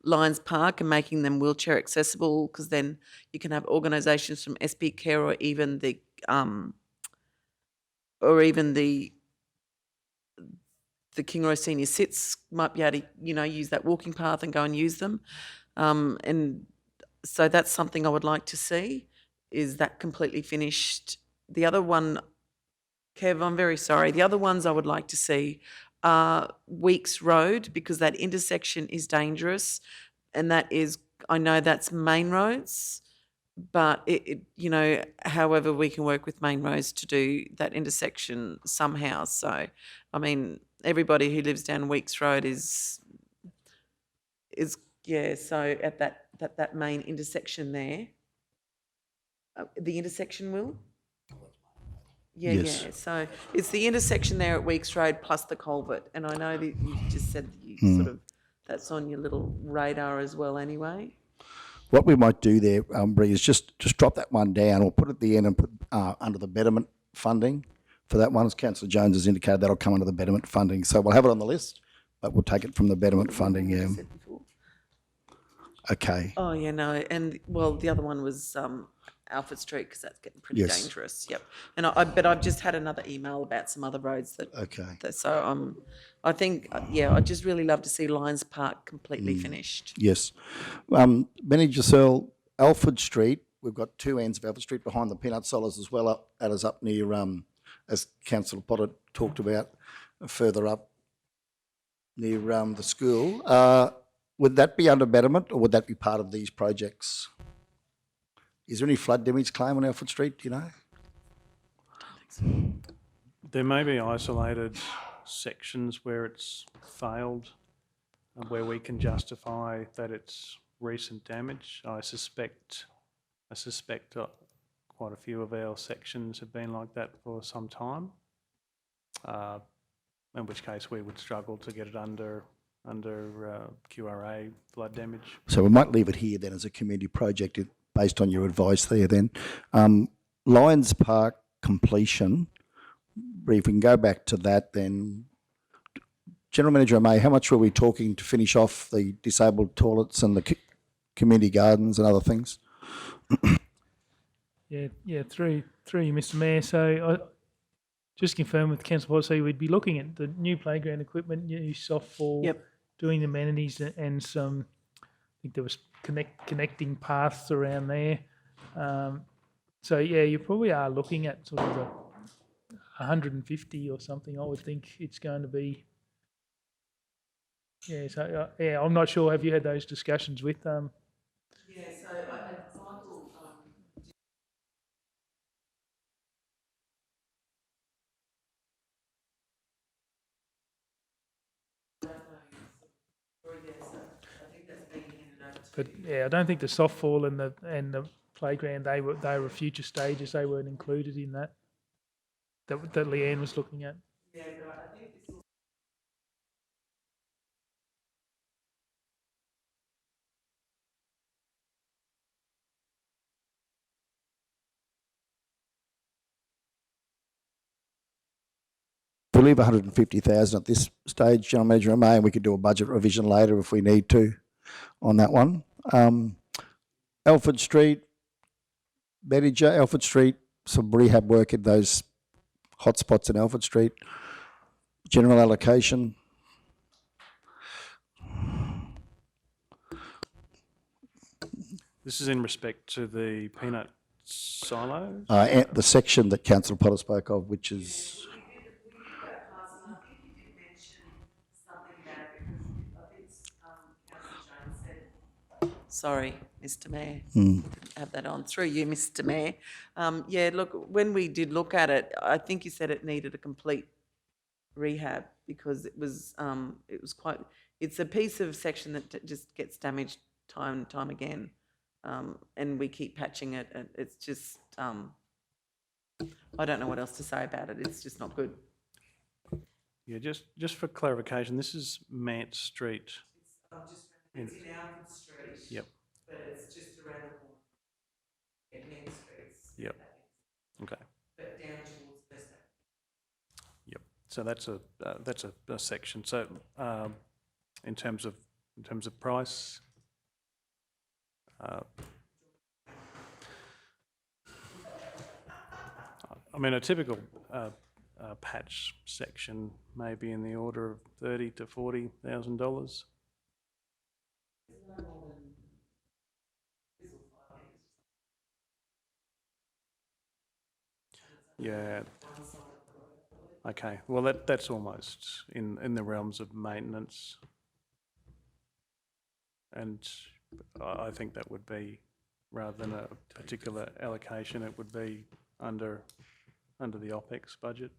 Lions Park and making them wheelchair accessible, because then you can have organisations from SB Care or even the Kingaroy Senior Sits might be able to, use that walking path and go and use them. And so that's something I would like to see, is that completely finished. The other one, Kev, I'm very sorry. The other ones I would like to see are Weeks Road, because that intersection is dangerous, and that is, I know that's main roads, but however we can work with main roads to do that intersection somehow. So, I mean, everybody who lives down Weeks Road is so at that main intersection there, the intersection, Will? Yes. Yeah. So it's the intersection there at Weeks Road plus the culvert, and I know that you just said that you sort of, that's on your little radar as well anyway. What we might do there, Bree, is just drop that one down or put it at the end and put under the betterment funding for that one. As Councillor Jones has indicated, that'll come under the betterment funding. So we'll have it on the list, but we'll take it from the betterment funding, yeah. Okay. Oh, yeah, no, and, well, the other one was Alfred Street, because that's getting pretty Yes. dangerous, yep. And but I've just had another email about some other roads that... Okay. So I think, I'd just really love to see Lions Park completely finished. Yes. Benny Giselle, Alfred Street, we've got two ends of Alfred Street behind the peanut sellers as well, up near, as Councillor Potter talked about, further up near the school. Would that be under betterment, or would that be part of these projects? Is there any flood damage claim on Alfred Street, do you know? There may be isolated sections where it's failed, where we can justify that it's recent damage. I suspect quite a few of our sections have been like that for some time. in which case we would struggle to get it under QRA flood damage. So we might leave it here then as a community project based on your advice there then. Lions Park completion, if we can go back to that then. General Manager May, how much were we talking to finish off the disabled toilets and the community gardens and other things? Yeah, through you, Mr. Mayor. So I just confirm with council policy, we'd be looking at the new playground equipment, new softball, Yep. doing amenities and some, I think there was connecting paths around there. So yeah, you probably are looking at sort of 150 or something. I would think it's going to be. Yeah, so yeah, I'm not sure. Have you had those discussions with Yeah, so Michael. But yeah, I don't think the softball and the playground they were future stages. They weren't included in that. That Leanne was looking at. Yeah, right. I think this will. If we leave 150,000 at this stage, General Manager May, and we could do a budget revision later if we need to on that one. Alfred Street, Manager, Alfred Street, some rehab work in those hotspots in Alfred Street. General allocation. This is in respect to the peanut silos? And the section that Councillor Potter spoke of, which is... Sorry, Mr. Mayor. Mm. Didn't have that on. Through you, Mr. Mayor. Yeah, look, when we did look at it, I think you said it needed a complete rehab because it was quite. It's a piece of section that just gets damaged time and time again, and we keep patching it. And it's just I don't know what else to say about it. It's just not good. Yeah, just for clarification, this is Mant Street. It's in Alfred Street. Yep. But it's just around the corner. At Main Streets. Yep. Okay. But down towards First Avenue. Yep. So that's a section. So in terms of price, I mean a typical patch section may be in the order of $30,000 to $40,000. Yeah. Okay. Well, that's almost in the realms of maintenance, and I think that would be, rather than a particular allocation, it would be under the OPEX budget.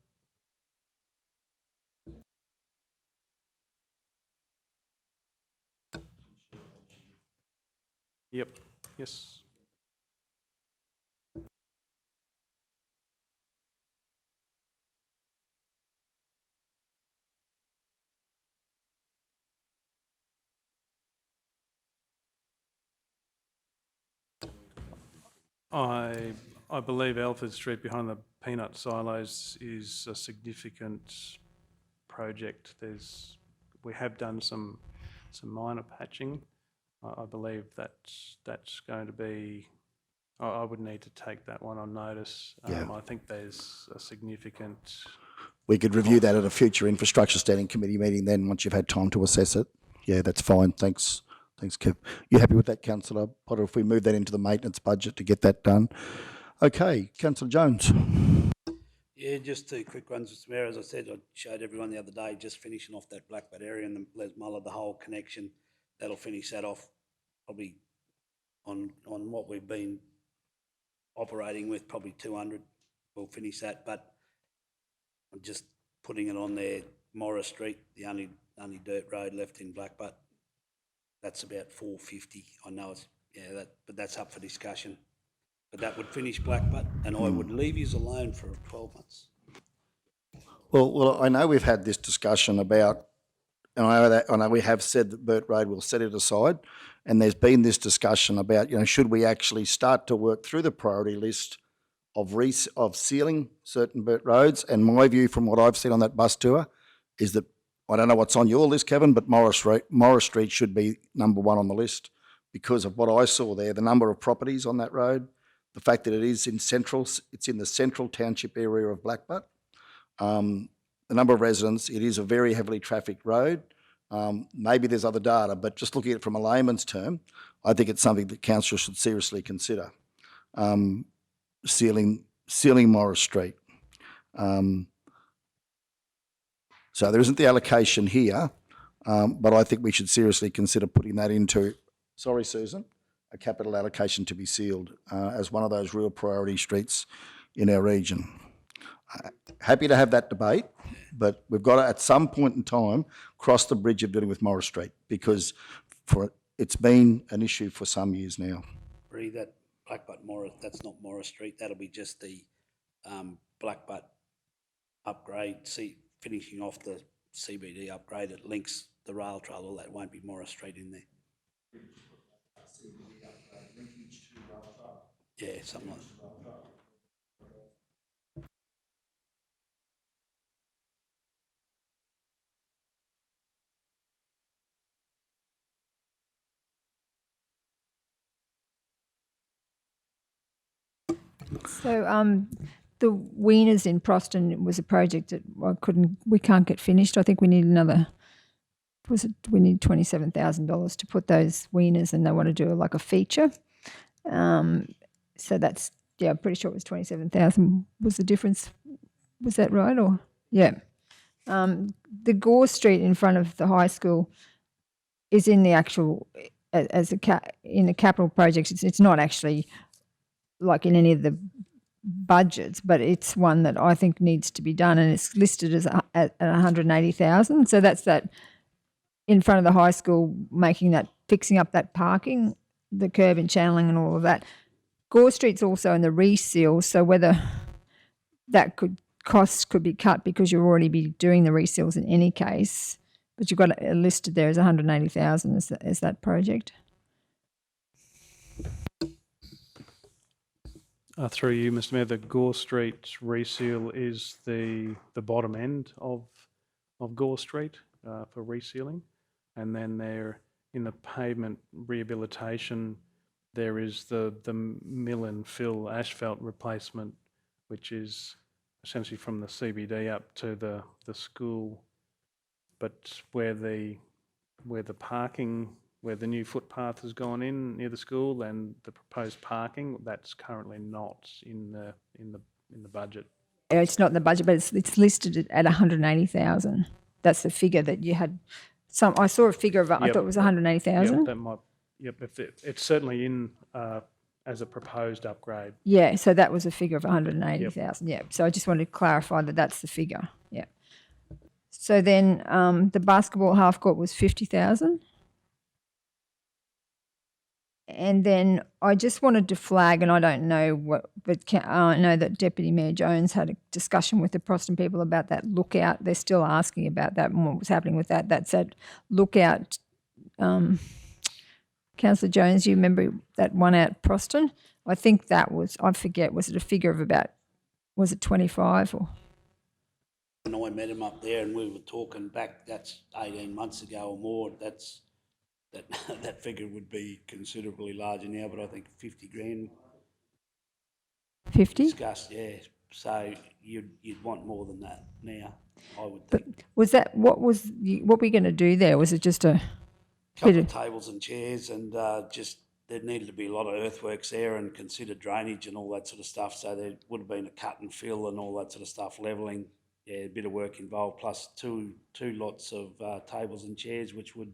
Yep. Yes. I believe Alfred Street behind the peanut silos is a significant project. We have done some minor patching. I believe that's going to be. I would need to take that one on notice. Yeah. I think there's a significant. We could review that at a future infrastructure standing committee meeting then, once you've had time to assess it. Yeah, that's fine. Thanks, Kev. You happy with that, Councillor Potter, if we move that into the maintenance budget to get that done? Okay, Councillor Jones. Yeah, just two quick ones, Mr. Mayor. As I said, I showed everyone the other day, just finishing off that Blackbutt area and the Les Muller, the whole connection. That'll finish that off probably on what we've been operating with, probably 200. We'll finish that, but I'm just putting it on there, Morris Street, the only dirt road left in Blackbutt. That's about 450. I know it's, but that's up for discussion. But that would finish Blackbutt, and I would leave you alone for 12 months. Well, I know we've had this discussion about, and I know we have said that Burt Road will set it aside, and there's been this discussion about, should we actually start to work through the priority list of sealing certain Burt roads? And my view from what I've seen on that bus tour is that, I don't know what's on your list, Kevin, but Morris Street should be number one on the list because of what I saw there, the number of properties on that road, the fact that it's in the central township area of Blackbutt, the number of residents. It is a very heavily trafficked road. Maybe there's other data, but just looking at it from a layman's term, I think it's something that council should seriously consider. Sealing Morris Street. So there isn't the allocation here, but I think we should seriously consider putting that into, sorry Susan, a capital allocation to be sealed as one of those real priority streets in our region. Happy to have that debate, but we've got to, at some point in time, cross the bridge of dealing with Morris Street because it's been an issue for some years now. Bree, that Blackbutt Morris, that's not Morris Street, that'll be just the Blackbutt upgrade, finishing off the CBD upgrade. It links the rail trail, all that won't be Morris Street in there. Yeah, something like that. So the Wieners in Proston was a project that we can't get finished. I think we need we need $27,000 to put those Wieners, and they want to do like a feature. So that's, I'm pretty sure it was 27,000 was the difference. Was that right? Or yeah. The Gore Street in front of the high school is in the actual in the capital projects. It's not actually like in any of the budgets, but it's one that I think needs to be done, and it's listed as at 180,000. So that's that in front of the high school, fixing up that parking, the curb and channeling and all of that. Gore Street's also in the reseal, so whether that costs could be cut because you'll already be doing the reseals in any case, but you've got it listed there as 180,000 as that project. Through you, Mr. Mayor, the Gore Street reseal is the bottom end of Gore Street for resealing, and then there in the pavement rehabilitation there is the mill and fill asphalt replacement, which is essentially from the CBD up to the school, but where the new footpath has gone in near the school and the proposed parking, that's currently not in the budget. It's not in the budget, but it's listed at 180,000. That's the figure that you had. I saw a figure of, I thought it was 180,000. Yep, that might. Yep, it's certainly in as a proposed upgrade. Yeah, so that was a figure of 180,000. Yep. Yeah, so I just wanted to clarify that that's the figure. Yeah. So then the basketball half court was 50,000. And then I just wanted to flag, and I don't know what, but I know that Deputy Mayor Jones had a discussion with the Proston people about that lookout. They're still asking about that and what was happening with that. That's that lookout. Councillor Jones, you remember that one out Proston? I think that was, I forget, was it a figure of about, was it 25 or? When I met him up there and we were talking back, that's 18 months ago or more, that figure would be considerably larger now, but I think 50 grand. 50? Discussed, yeah. So you'd want more than that now, I would think. But was that, what were you going to do there? Was it just a couple of tables and chairs, and just there needed to be a lot of earthworks there and consider drainage and all that sort of stuff. So there would have been a cut and fill and all that sort of stuff, levelling. Yeah, a bit of work involved, plus two lots of tables and chairs, which would,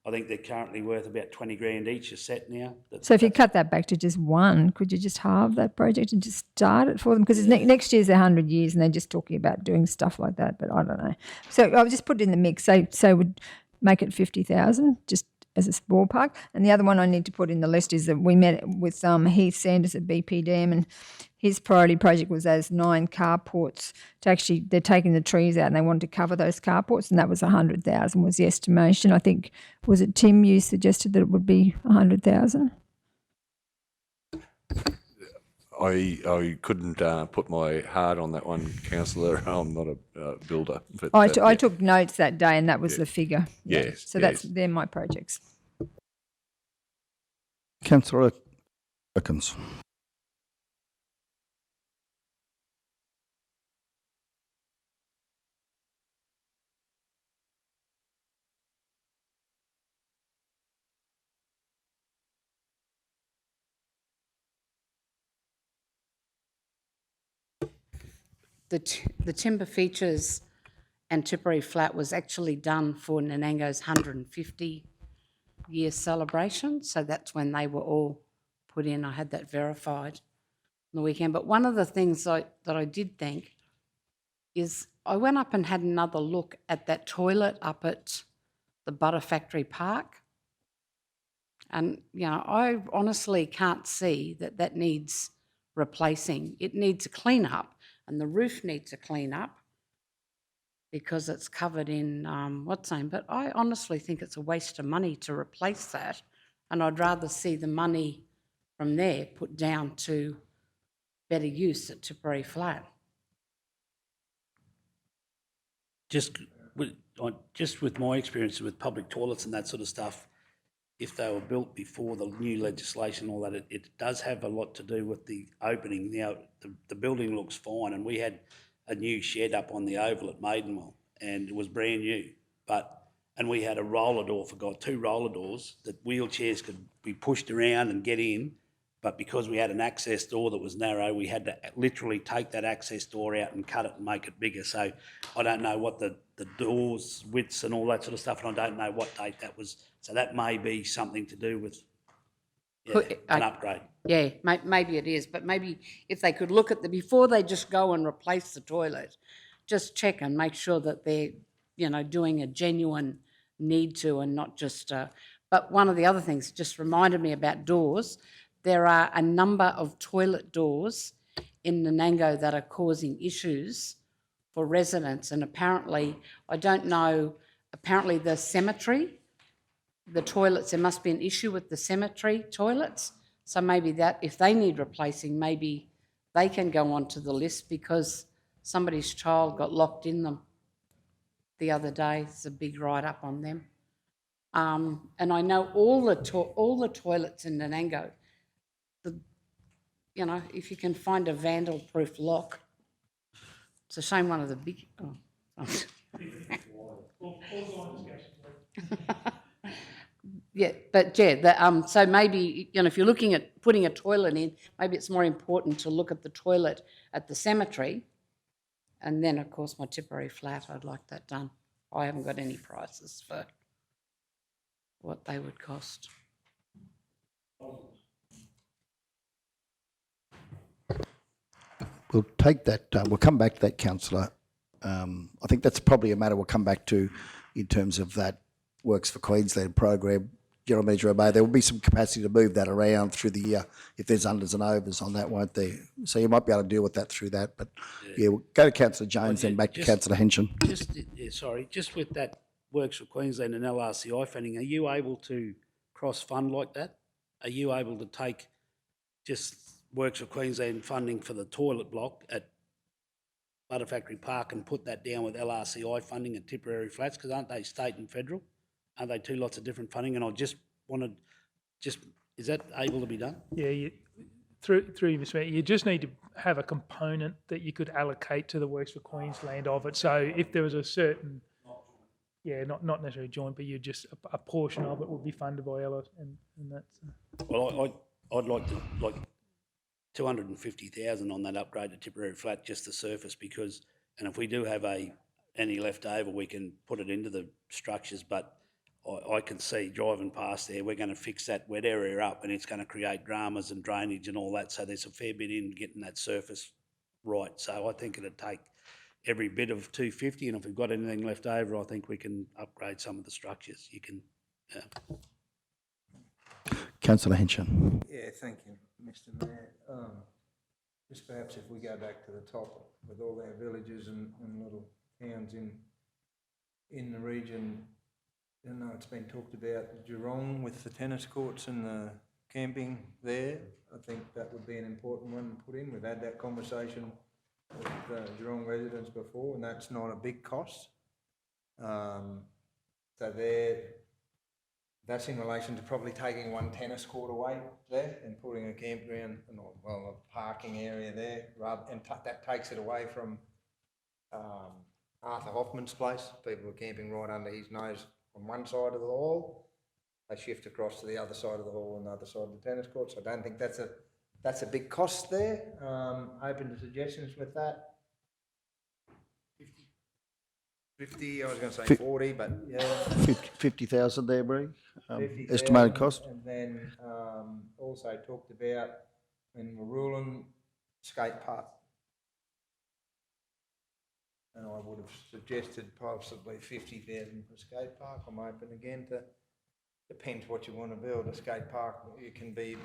I think they're currently worth about 20 grand each a set now. So if you cut that back to just one, could you just halve that project and just start it for them? Because next year's 100 years and they're just talking about doing stuff like that, but I don't know. So I'll just put it in the mix. So would make it 50,000 just as a ballpark. And the other one I need to put in the list is that we met with Heath Sanders at BPDM, and his priority project was those 9 carports to actually, they're taking the trees out and they wanted to cover those carports, and that was 100,000 was the estimation. I think, was it Tim, you suggested that it would be 100,000? I couldn't put my heart on that one, councillor. I'm not a builder. But I yeah. took notes that day and that was the figure. Yeah. Yes, So that's, yes. they're my projects. Councillor Perkins. The timber features and Tipperary Flat was actually done for Nanango's 150-year celebration, so that's when they were all put in. I had that verified on the weekend. But one of the things that I did think is I went up and had another look at that toilet up at the Butter Factory Park. And, you know, I honestly can't see that that needs replacing. It needs a clean up, and the roof needs a clean up because it's covered in what's name. But I honestly think it's a waste of money to replace that, and I'd rather see the money from there put down to better use at Tipperary Flat. Just with my experience with public toilets and that sort of stuff, if they were built before the new legislation, all that, it does have a lot to do with the opening. Now, the building looks fine, and we had a new shed up on the Oval at Maidenwell, and it was brand new. And we had a roller door, 2 roller doors that wheelchairs could be pushed around and get in. But because we had an access door that was narrow, we had to literally take that access door out and cut it and make it bigger. So I don't know what the doors, widths and all that sort of stuff, and I don't know what date that was. So that may be something to do with an upgrade. Yeah, maybe it is, but maybe if they could look at before they just go and replace the toilet, just check and make sure that they're, you know, doing a genuine need to and not just... but one of the other things just reminded me about doors. There are a number of toilet doors in Nanango that are causing issues for residents, and apparently, I don't know, apparently the cemetery, the toilets, there must be an issue with the cemetery toilets, so maybe that, if they need replacing, maybe they can go onto the list because somebody's child got locked in them the other day. It's a big write-up on them. And I know all the toilets in Nanango, you know, if you can find a vandal-proof lock. It's a shame one of the big... Yeah, but yeah, so maybe, you know, if you're looking at putting a toilet in, maybe it's more important to look at the toilet at the cemetery. And then, of course, my Tipperary Flat, I'd like that done. I haven't got any prices for what they would cost. We'll take that, we'll come back to that, councillor. I think that's probably a matter we'll come back to in terms of that Works for Queensland program. General Manager Obey, there will be some capacity to move that around through the year if there's unders and overs on that, won't there? So you might be able to deal with that through that. But yeah, we'll go to Councillor Jones, then back to Councillor Henson. Just with that Works for Queensland and LRCI funding, are you able to cross-fund like that? Are you able to take just Works for Queensland funding for the toilet block at Butter Factory Park and put that down with LRCI funding at Tipperary Flats? Because aren't they state and federal? Aren't they 2 lots of different funding? And I just wanted, is that able to be done? Yeah, through you, Mr. Mayor, you just need to have a component that you could allocate to the Works for Queensland of it. So if there was a certain, not necessarily joint, but you just a portion of it would be funded by LRCI, and that's. Well, I'd like to 250,000 on that upgrade to Tipperary Flat, just the surface, because, and if we do have any left over, we can put it into the structures. But I can see driving past there, we're going to fix that wet area up, and it's going to create dramas and drainage and all that. So there's a fair bit in getting that surface right. So I think it'd take every bit of 250, and if we've got anything left over, I think we can upgrade some of the structures. You can. Councillor Henson. Yeah, thank you, Mr. Mayor. just perhaps if we go back to the top with all our villages and little towns in the region, I know it's been talked about Geelong with the tennis courts and the camping there. I think that would be an important one to put in. We've had that conversation with Geelong residents before, and that's not a big cost. So that's in relation to probably taking one tennis court away there and putting a campground, a parking area there, that takes it away from Arthur Hoffman's place. People are camping right under his nose on one side of the hall. They shift across to the other side of the hall and the other side of the tennis court. So I don't think that's a big cost there. Open to suggestions with that. 50, I was going to say 40, but yeah. 50,000 there, Bree. 50,000, Estimated cost. And then also talked about in Marulan skate park. And I would have suggested possibly 50,000 for skate park. I'm open again to, depends what you want to build. A skate park, it can be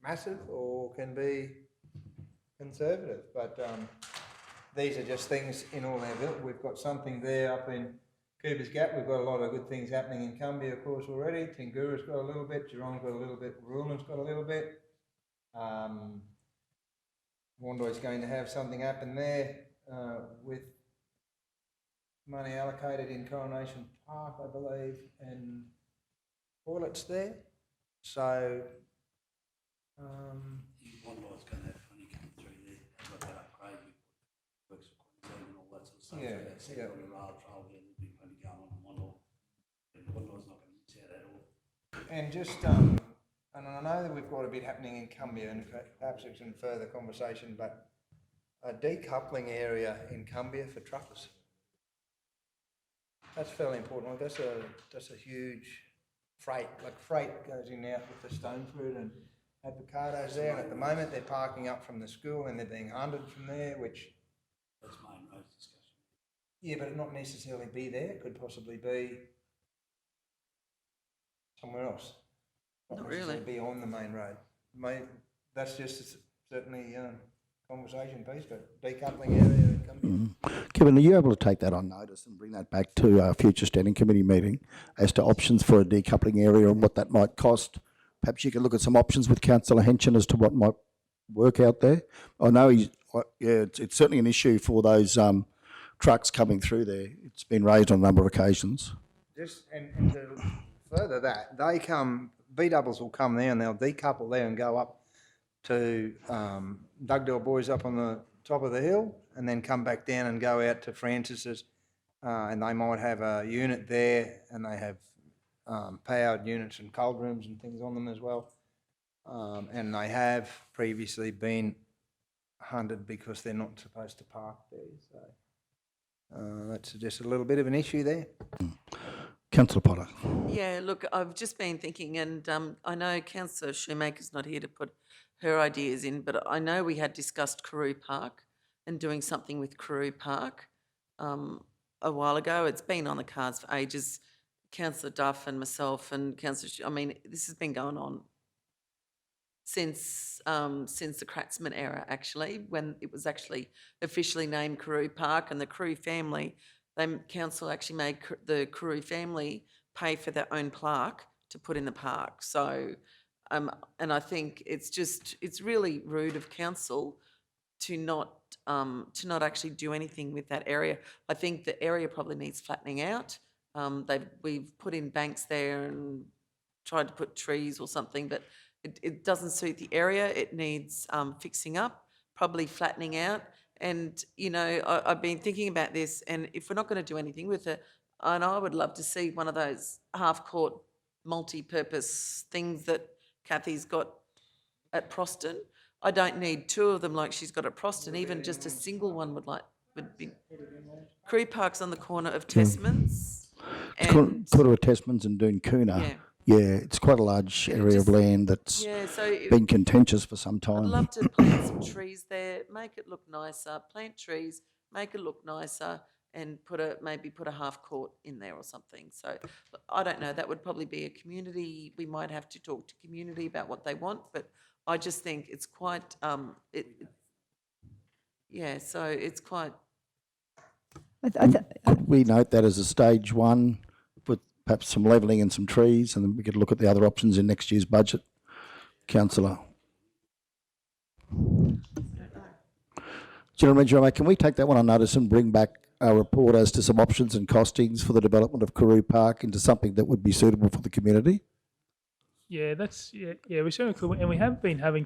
massive or can be conservative. But these are just things in all our village. We've got something there up in Cooper's Gap. We've got a lot of good things happening in Cumbia, of course, already. Tingura's got a little bit. Geelong's got a little bit. Rulan's got a little bit. Wandai's going to have something happen there with money allocated in Coronation Park, I believe, and toilets there. So, Wandai's going to have money coming through there. They've got that upgrade with works for Queensland and all that sort of stuff. Yeah, So that's yeah. on the rail trail there. There'll be plenty going on in Wandai. And Wandai's not going to miss out at all. and just, and I know that we've got a bit happening in Cumbia, and perhaps it's in further conversation, but a decoupling area in Cumbia for truckers. That's fairly important. Like that's a huge freight. Like freight goes in and out with the stone fruit and avocados there. And at the moment they're parking up from the school and they're being hunted from there, which That's main road discussion. yeah, but it not necessarily be there. It could possibly be somewhere else. Not necessarily really. Be on the main road. That's just certainly conversation piece, but decoupling area in Cumbia. Kevin, are you able to take that on notice and bring that back to our future standing committee meeting as to options for a decoupling area and what that might cost? Perhaps you could look at some options with Councillor Henchen as to what might work out there. I know it's certainly an issue for those trucks coming through there. It's been raised on a number of occasions. Just and to further that, B doubles will come there and they'll decouple there and go up to Dugdale Boys up on the top of the hill, and then come back down and go out to Francis's, and they might have a unit there, and they have powered units and cold rooms and things on them as well. And they have previously been hunted because they're not supposed to park there. So that's just a little bit of an issue there. Councillor Potter. Yeah, look, I've just been thinking, and I know Councillor Shoemaker's not here to put her ideas in, but I know we had discussed Carew Park and doing something with Carew Park a while ago. It's been on the cards for ages. Councillor Duff and myself and Councillor, this has been going on since the Kratzman era, actually, when it was actually officially named Carew Park, and the Carew family, council actually made the Carew family pay for their own plaque to put in the park. So, and I think it's really rude of council to not actually do anything with that area. I think the area probably needs flattening out. We've put in banks there and tried to put trees or something, but it doesn't suit the area. It needs fixing up, probably flattening out. And, I've been thinking about this, and if we're not going to do anything with it, and I would love to see one of those half-court multi-purpose things that Kathy's got at Proston. I don't need two of them like she's got at Proston. Even just a single one would be. Carew Park's on the corner of Testmans. Quarter of Testmans and Dooncoona. Yeah, it's quite a large area of land that's been contentious for some time. I'd love to plant some trees there, make it look nicer, plant trees, make it look nicer, and maybe put a half court in there or something. So I don't know, that would probably be a community. We might have to talk to community about what they want, but I just think it's quite, Yeah, so it's quite, Could we note that as a stage one, with perhaps some levelling and some trees, and then we could look at the other options in next year's budget? Councillor. General Manager, can we take that one on notice and bring back a report as to some options and costings for the development of Karoo Park into something that would be suitable for the community? Yeah, we certainly could, and we have been having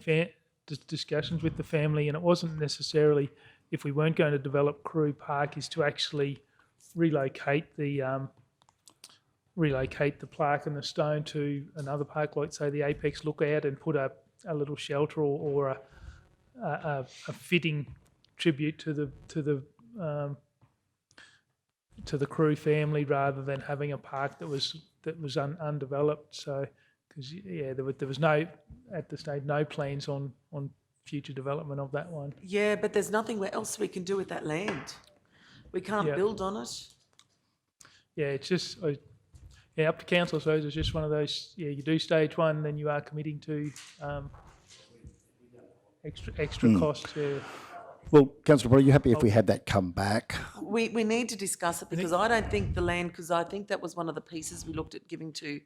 discussions with the family, and it wasn't necessarily if we weren't going to develop Karoo Park is to actually relocate the plaque and the stone to another park, like say the Apex Lookout, and put a little shelter or a fitting tribute to the Karoo family, rather than having a park that was undeveloped. So, because there was no at the stage no plans on future development of that one. yeah, but there's nothing else we can do with that land. We can't Yeah. build on it. Yeah, it's just up to council. So it's just one of those. Yeah, you do stage one, then you are committing to extra costs. Yeah. Well, Councillor, are you happy if we had that come back? We need to discuss it, because I don't think the land, because I think that was one of the pieces we looked at giving to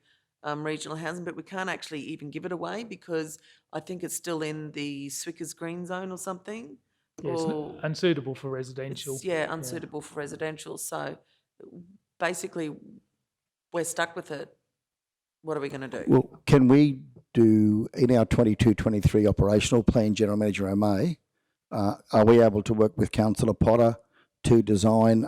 regional housing, but we can't actually even give it away because I think it's still in the Swickers Green Zone or something. Yeah, it's or unsuitable for residential. unsuitable for residential. So basically, we're stuck with it. What are we going to do? Well, can we do, in our 22-23 operational plan, General Manager O'May, are we able to work with Councillor Potter to design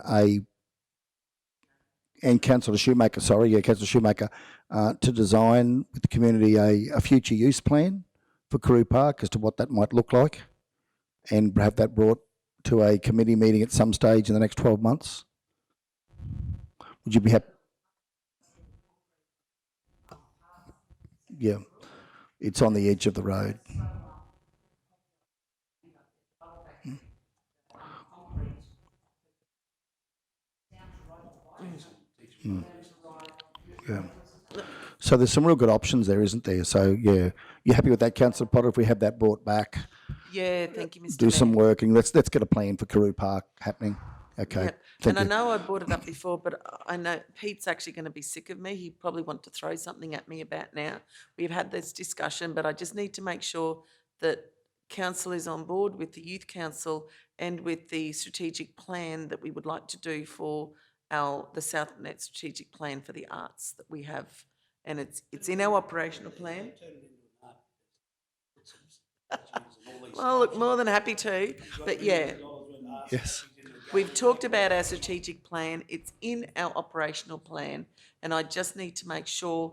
and Councillor Shoemaker, to design with the community a future use plan for Karoo Park as to what that might look like, and have that brought to a committee meeting at some stage in the next 12 months? Would you be happy? Yeah, it's on the edge of the road. Yeah. So there's some real good options there, isn't there? So yeah, you happy with that, Councillor Potter? If we have that brought back, Yeah, thank you, Mr. do Mayor. some work, and let's get a plan for Karoo Park happening. Okay. Yep. Thank And you. I know I brought it up before, but I know Pete's actually going to be sick of me. He probably want to throw something at me about now. We've had this discussion, but I just need to make sure that council is on board with the youth council and with the strategic plan that we would like to do for the Southnet strategic plan for the arts that we have, and it's in our operational plan. Well, look, more than happy to, but yeah. Yes. We've talked about our strategic plan. It's in our operational plan, and I just need to make sure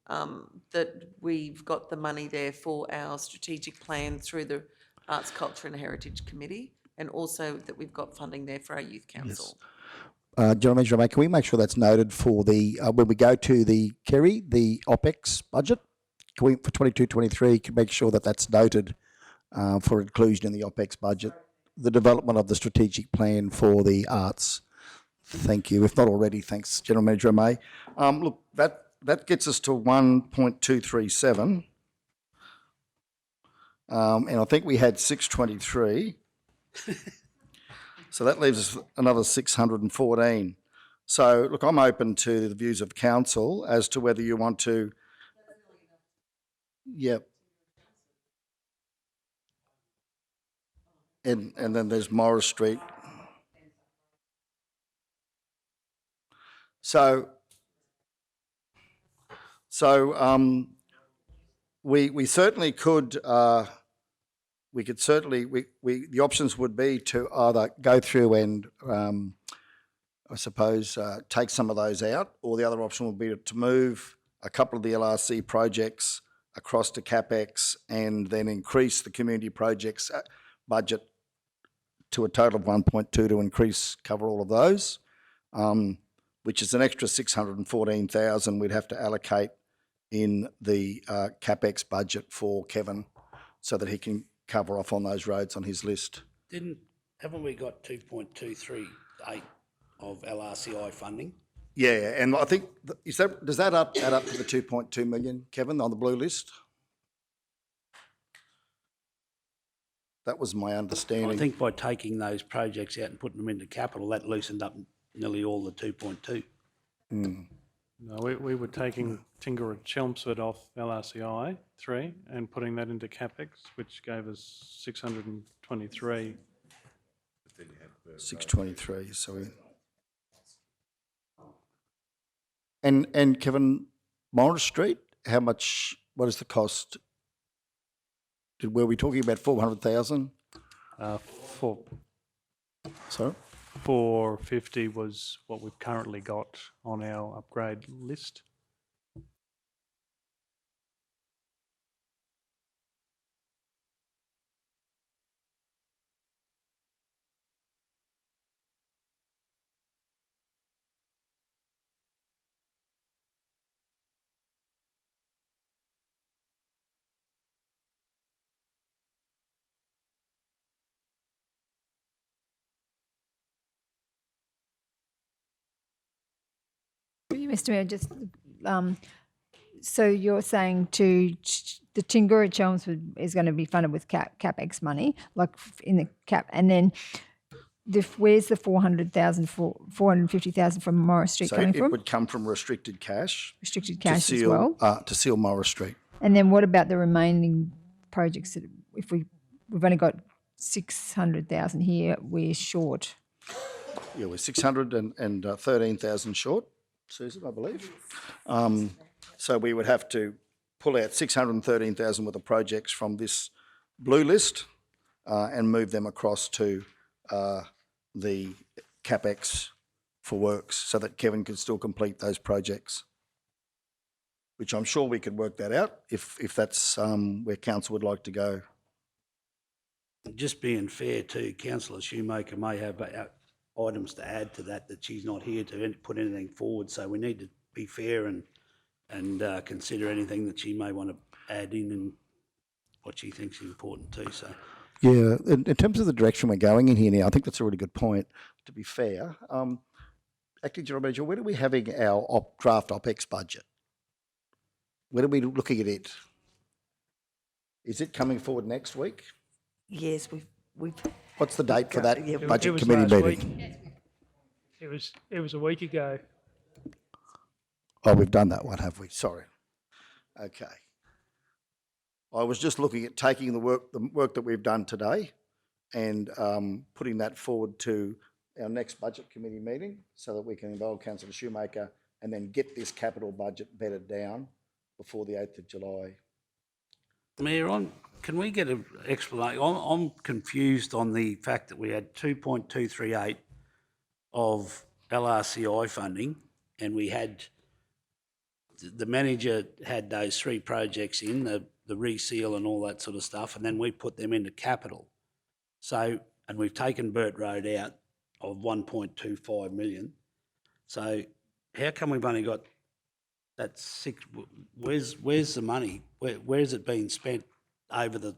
that we've got the money there for our strategic plan through the Arts, Culture and Heritage Committee, and also that we've got funding there for our youth council. General Manager, can we make sure that's noted for the when we go to the Kerry, the OPEX budget? Can we, for 22-23, can make sure that that's noted for inclusion in the OPEX budget? The development of the strategic plan for the arts. Thank you. If not already, thanks, General Manager May. Look, that gets us to 1.237. And I think we had 623. So that leaves us another 614. So, look, I'm open to the views of council as to whether you want to... Yep. And then there's Morris Street. So we certainly could, the options would be to either go through and, I suppose, take some of those out, or the other option would be to move a couple of the LRC projects across to CapEx and then increase the community projects budget to a total of 1.2 to cover all of those, which is an extra 614,000 we'd have to allocate in the CapEx budget for Kevin so that he can cover off on those roads on his list. Haven't we got 2.238 of LRCI funding? Yeah, and I think, does that add up to the 2.2 million, Kevin, on the blue list? That was my I understanding. think by taking those projects out and putting them into capital, that loosened up nearly all the 2.2. No, we were taking Tingara Chelmsford off LRCI 3 and putting that into CapEx, which gave us 623. 623, so. And Kevin, Morris Street, how much, what is the cost? Were we talking about 400,000? For Sorry? 450 was what we've currently got on our upgrade list. Mr. Mayor, just, so you're saying the Tingura Chelmsford is going to be funded with CapEx money, like in the cap, and then where's the 450,000 from Morris Street So coming it from? would come from restricted cash. Restricted to cash as seal, well. to seal Morris Street. And then what about the remaining projects that if we've only got 600,000 here, we're short? Yeah, we're 613,000 short, Susan, I believe. So we would have to pull out 613,000 worth of projects from this blue list and move them across to the CapEx for works so that Kevin can still complete those projects, which I'm sure we could work that out if that's where council would like to go. Just being fair to Councillor Shoemaker may have items to add to that she's not here to put anything forward. So we need to be fair and consider anything that she may want to add in and what she thinks is important too. So Yeah, in terms of the direction we're going in here now, I think that's a really good point, to be fair. Acting General Manager, when are we having our draft OPEX budget? When are we looking at it? Is it coming forward next week? Yes, we've What's the date for that It budget was committee last meeting? week. It was a week ago. Oh, we've done that one, have we? Sorry. Okay. I was just looking at taking the work that we've done today and putting that forward to our next budget committee meeting so that we can involve Councillor Shoemaker and then get this capital budget bedded down before the 8th of July. Mayor, can we get an explanation? I'm confused on the fact that we had 2.238 of LRCI funding and we had, the manager had those 3 projects in, the reseal and all that sort of stuff, and then we put them into capital. So, and we've taken Burt Road out of 1.25 million. So how come we've only got that 6, where's the money? Where's it been spent over the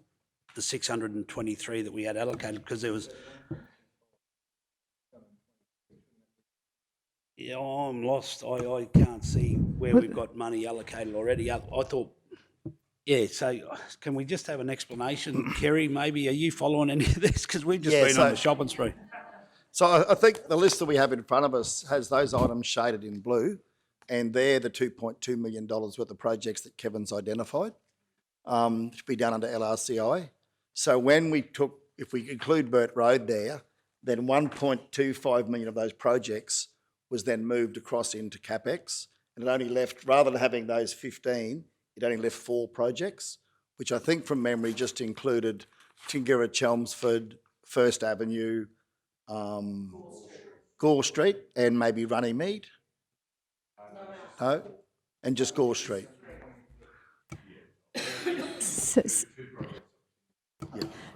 623 that we had allocated? Because there was... Yeah, I'm lost. I can't see where we've got money allocated already. I thought, yeah, so can we just have an explanation? Kerry, maybe, are you following any of this? Because we've just been on the shopping spree. So I think the list that we have in front of us has those items shaded in blue, and they're the $2.2 million worth of projects that Kevin's identified to be done under LRCI. So when if we include Burt Road there, then 1.25 million of those projects was then moved across into CapEx, and it only left, rather than having those 15, it only left 4 projects, which I think from memory just included Tingara Chelmsford, First Avenue, Gore Street, and maybe Runnymede. No? And just Gore Street.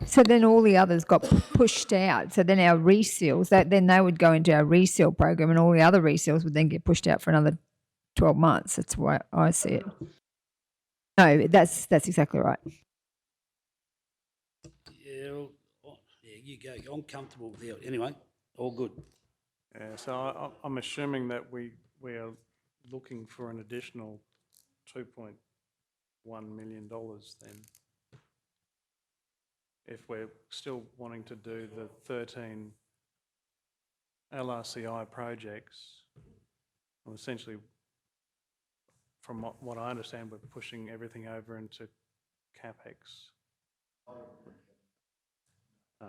So then all the others got pushed out. So then our reseals, then they would go into our reseal program, and all the other reseals would then get pushed out for another 12 months. That's why I see it. No, that's exactly right. Yeah, you go. I'm comfortable with it. Anyway, all good. Yeah, so I'm assuming that we are looking for an additional $2.1 million then if we're still wanting to do the 13 LRCI projects, well, essentially, from what I understand, we're pushing everything over into CapEx. No.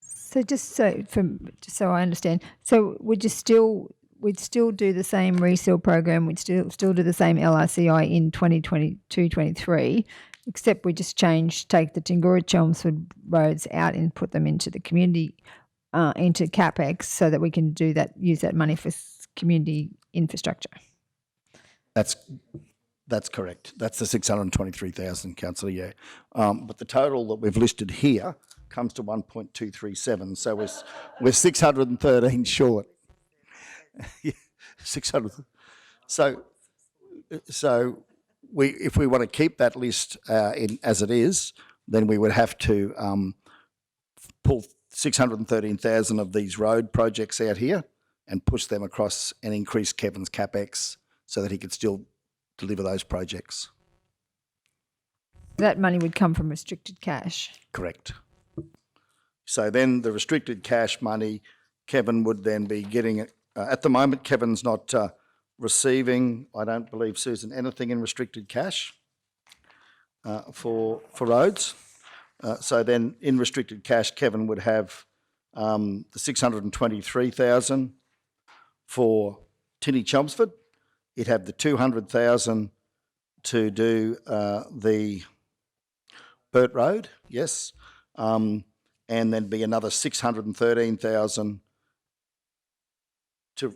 So just so I understand, so we'd still do the same resale program, we'd still do the same LRCI in 2022-23, except we just take the Tingura Chelmsford roads out and put them into the community, into CapEx, so that we can use that money for community infrastructure. That's correct. That's the 623,000, councillor, yeah. But the total that we've listed here comes to 1.237, so we're 613 short. Yeah, 600. So if we want to keep that list as it is, then we would have to pull 613,000 of these road projects out here and push them across and increase Kevin's CapEx so that he could still deliver those projects. That money would come from restricted cash. Correct. So then the restricted cash money, Kevin would then be getting it. At the moment, Kevin's not receiving, I don't believe, Susan, anything in restricted cash for roads. So then in restricted cash, Kevin would have the 623,000 for Tinny Chelmsford. He'd have the 200,000 to do the Burt Road, yes, and then be another 614,000 to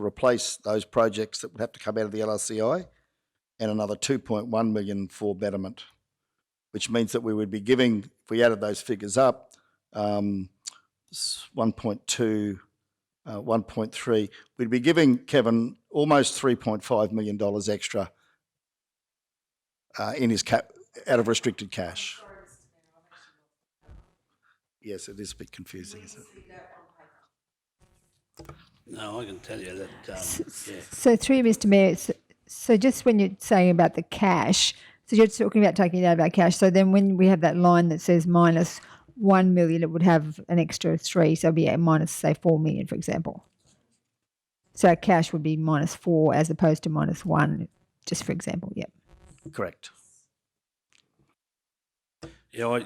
replace those projects that would have to come out of the LRCI, and another 2.1 million for betterment, which means that we would be giving, if we added those figures up, 1.2, 1.3, we'd be giving Kevin almost $3.5 million extra in his out of restricted cash. Yes, it is a bit confusing, isn't it? No, I can tell you that, yeah. So through you, Mr Mayor, so just when you're saying about the cash, so you're talking about taking it out of our cash, so then when we have that line that says minus 1 million, it would have an extra 3, so it'd be minus, say, 4 million, for example. So our cash would be minus 4 as opposed to minus 1, just for example, yep. Correct. Yeah,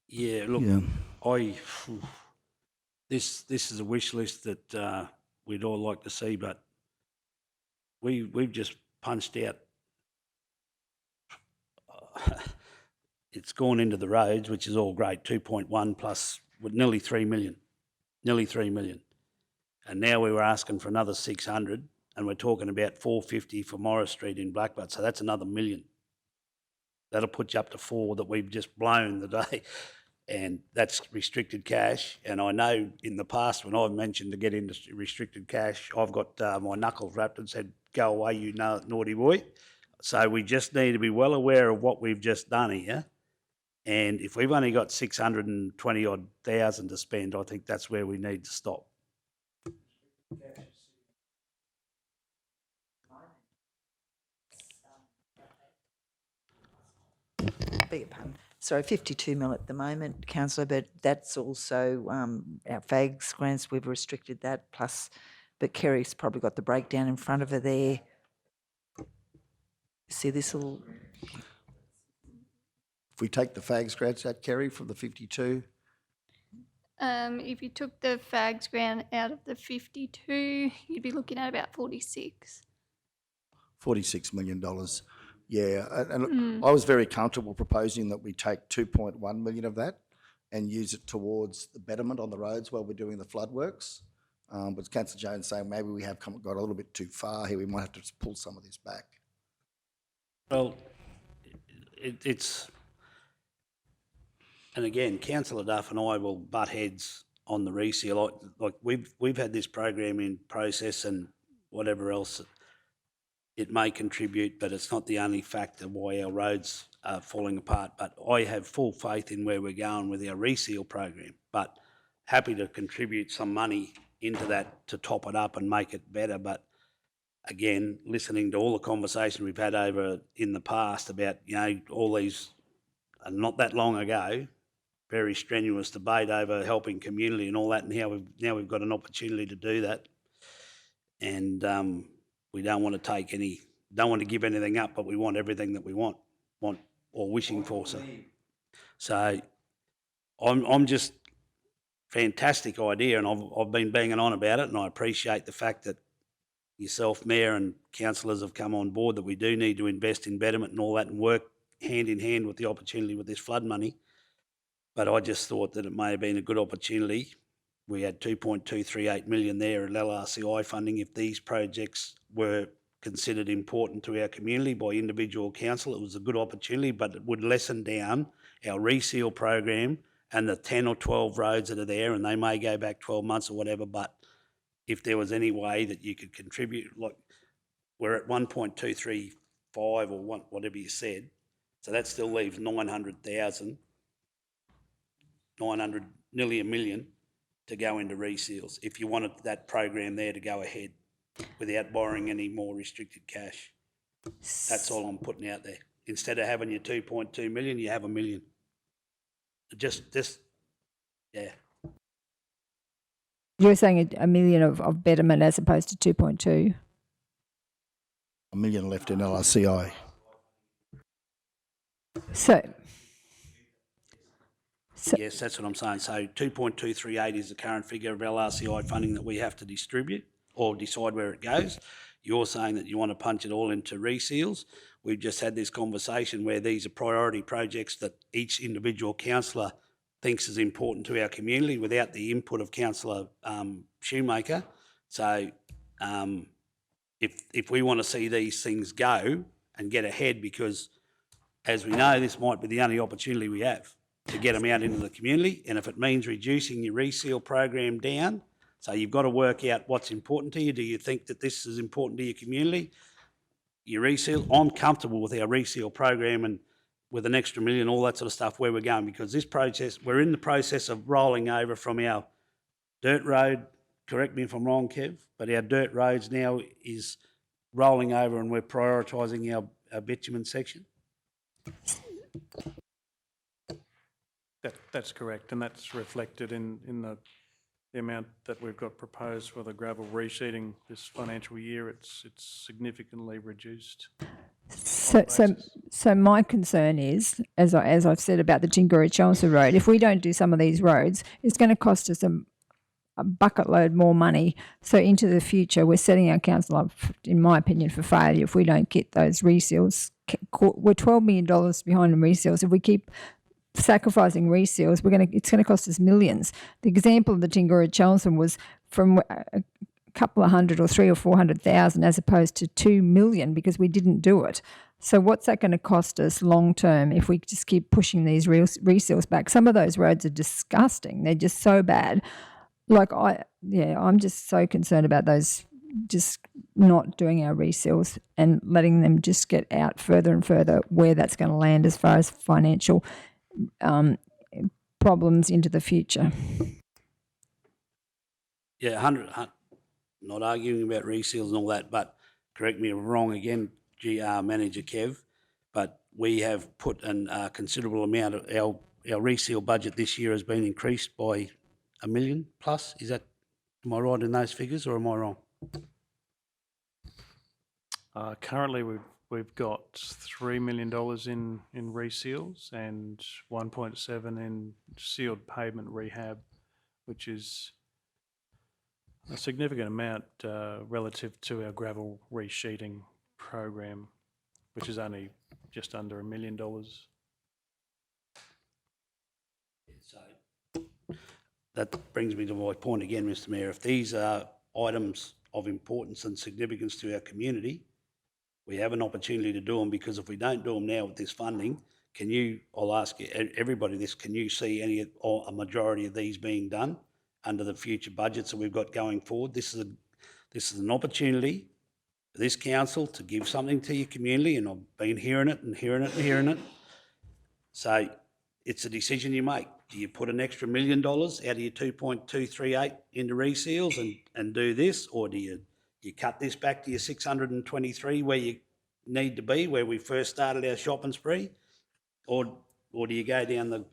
yeah, look, Yeah. This is a wish list that we'd all like to see, but we've just punched out. It's gone into the roads, which is all great, 2.1 plus with nearly 3 million, and now we were asking for another 600, and we're talking about 450 for Morris Street in Blackbutt, so that's another 1 million. That'll put you up to 4 that we've just blown the day. And that's restricted cash. And I know in the past when I've mentioned to get into restricted cash, I've got my knuckles wrapped and said, go away, you naughty boy. So we just need to be well aware of what we've just done here. And if we've only got 620 odd thousand to spend, I think that's where we need to stop. Beg your pardon. Sorry, 52 mil at the moment, councillor, but that's also our FAGS grants, we've restricted that, plus, but Kerry's probably got the breakdown in front of her there. See, this will If we take the FAGS grants out, Kerry, from the 52, If you took the FAGS grant out of the 52, you'd be looking at about 46. $46 million. Yeah, and look, I was very comfortable proposing that we take 2.1 million of that and use it towards the betterment on the roads while we're doing the flood works. But Councillor Jones saying maybe we have got a little bit too far here. We might have to just pull some of this back. Well, it's, and again, Councillor Duff and I will butt heads on the reseal. Like we've had this program in process and whatever else. It may contribute, but it's not the only factor why our roads are falling apart. But I have full faith in where we're going with our reseal program, but happy to contribute some money into that to top it up and make it better. But again, listening to all the conversation we've had over in the past about, all these, not that long ago, very strenuous debate over helping community and all that, and now we've got an opportunity to do that. And we don't want to give anything up, but we want everything that we want or wishing for. So I'm just fantastic idea, and I've been banging on about it, and I appreciate the fact that yourself, Mayor, and councillors have come on board that we do need to invest in betterment and all that and work hand in hand with the opportunity with this flood money. But I just thought that it may have been a good opportunity. We had 2.238 million there at LRCI funding. If these projects were considered important to our community by individual council, it was a good opportunity, but it would lessen down our reseal program and the 10 or 12 roads that are there, and they may go back 12 months or whatever. But if there was any way that you could contribute, like we're at 1.235 or whatever you said, so that still leaves 900,000, nearly $1 million to go into reseals if you wanted that program there to go ahead without borrowing any more restricted cash. That's all I'm putting out there. Instead of having your 2.2 million, you have $1 million. Just, yeah. You're saying a million of betterment as opposed to 2.2? $1 million left in LRCI. So Yes, that's what I'm saying. So 2.238 is the current figure of LRCI funding that we have to distribute or decide where it goes. You're saying that you want to punch it all into reseals. We've just had this conversation where these are priority projects that each individual councillor thinks is important to our community without the input of Councillor Shoemaker. So if we want to see these things go and get ahead, because as we know, this might be the only opportunity we have to get them out into the community. And if it means reducing your reseal program down, so you've got to work out what's important to you. Do you think that this is important to your community? Your reseal, I'm comfortable with our reseal program and with an extra $1 million, all that sort of stuff, where we're going, because this process, we're in the process of rolling over from our dirt road, correct me if I'm wrong, Kev, but our dirt roads now is rolling over and we're prioritising our bitumen section. That's correct, and that's reflected in the amount that we've got proposed for the gravel reseeding this financial year. It's significantly reduced. So my concern is, as I've said about the Tingura-Chelmsford Road, if we don't do some of these roads, it's going to cost us a bucket load more money. So into the future, we're setting our council up, in my opinion, for failure if we don't get those reseals. We're $12 million behind in reseals. If we keep sacrificing reseals, it's going to cost us millions. The example of the Tingura-Chelmsford was from a couple of hundred or 300,000 or 400,000 as opposed to 2 million because we didn't do it. So what's that going to cost us long term if we just keep pushing these reseals back? Some of those roads are disgusting. They're just so bad. I'm just so concerned about those just not doing our reseals and letting them just get out further and further, where that's going to land as far as financial problems into the future. Yeah, not arguing about reseals and all that, but correct me if I'm wrong again, Manager Kev, but we have put a considerable amount of our reseal budget this year has been increased by $1 million plus. Am I right in those figures or am I wrong? Currently, we've got $3 million in reseals and 1.7 in sealed pavement rehab, which is a significant amount relative to our gravel resheeting program, which is only just under $1 million. So that brings me to my point again, Mr Mayor. If these are items of importance and significance to our community, we have an opportunity to do them, because if we don't do them now with this funding, I'll ask everybody this, can you see any or a majority of these being done under the future budgets that we've got going forward? This is an opportunity for this council to give something to your community, and I've been hearing it and hearing it and hearing it. So it's a decision you make. Do you put an extra $1 million out of your 2.238 into reseals and do this, or do you cut this back to your 623 where you need to be, where we first started our shopping spree, or do you go down the?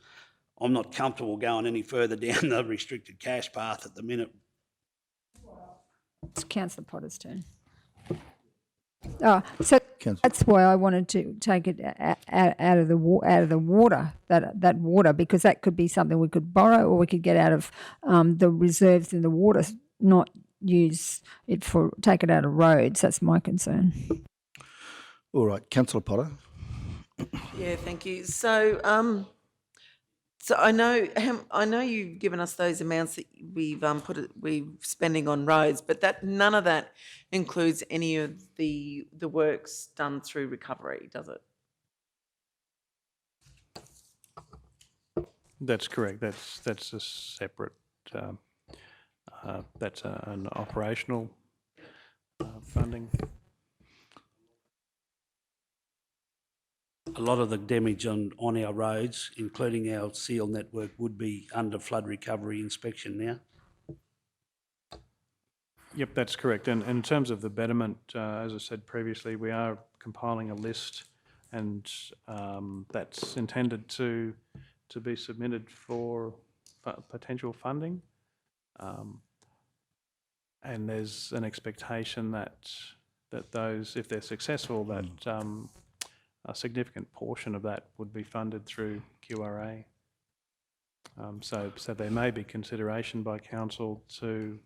I'm not comfortable going any further down the restricted cash path at the minute. It's Councillor Potter's turn. So that's why I wanted to take it out of the water, that water, because that could be something we could borrow, or we could get out of the reserves in the water, not use it take it out of roads. That's my concern. All right, Councillor Potter. Yeah, thank you. So, so I know you've given us those amounts that we're spending on roads, but none of that includes any of the works done through recovery, does it? That's correct. That's a separate. That's an operational funding. A lot of the damage on our roads, including our seal network, would be under flood recovery inspection now. Yep, that's correct. And in terms of the betterment, as I said previously, we are compiling a list, and that's intended to be submitted for potential funding. And there's an expectation that those, if they're successful, that a significant portion of that would be funded through QRA. So there may be consideration by council to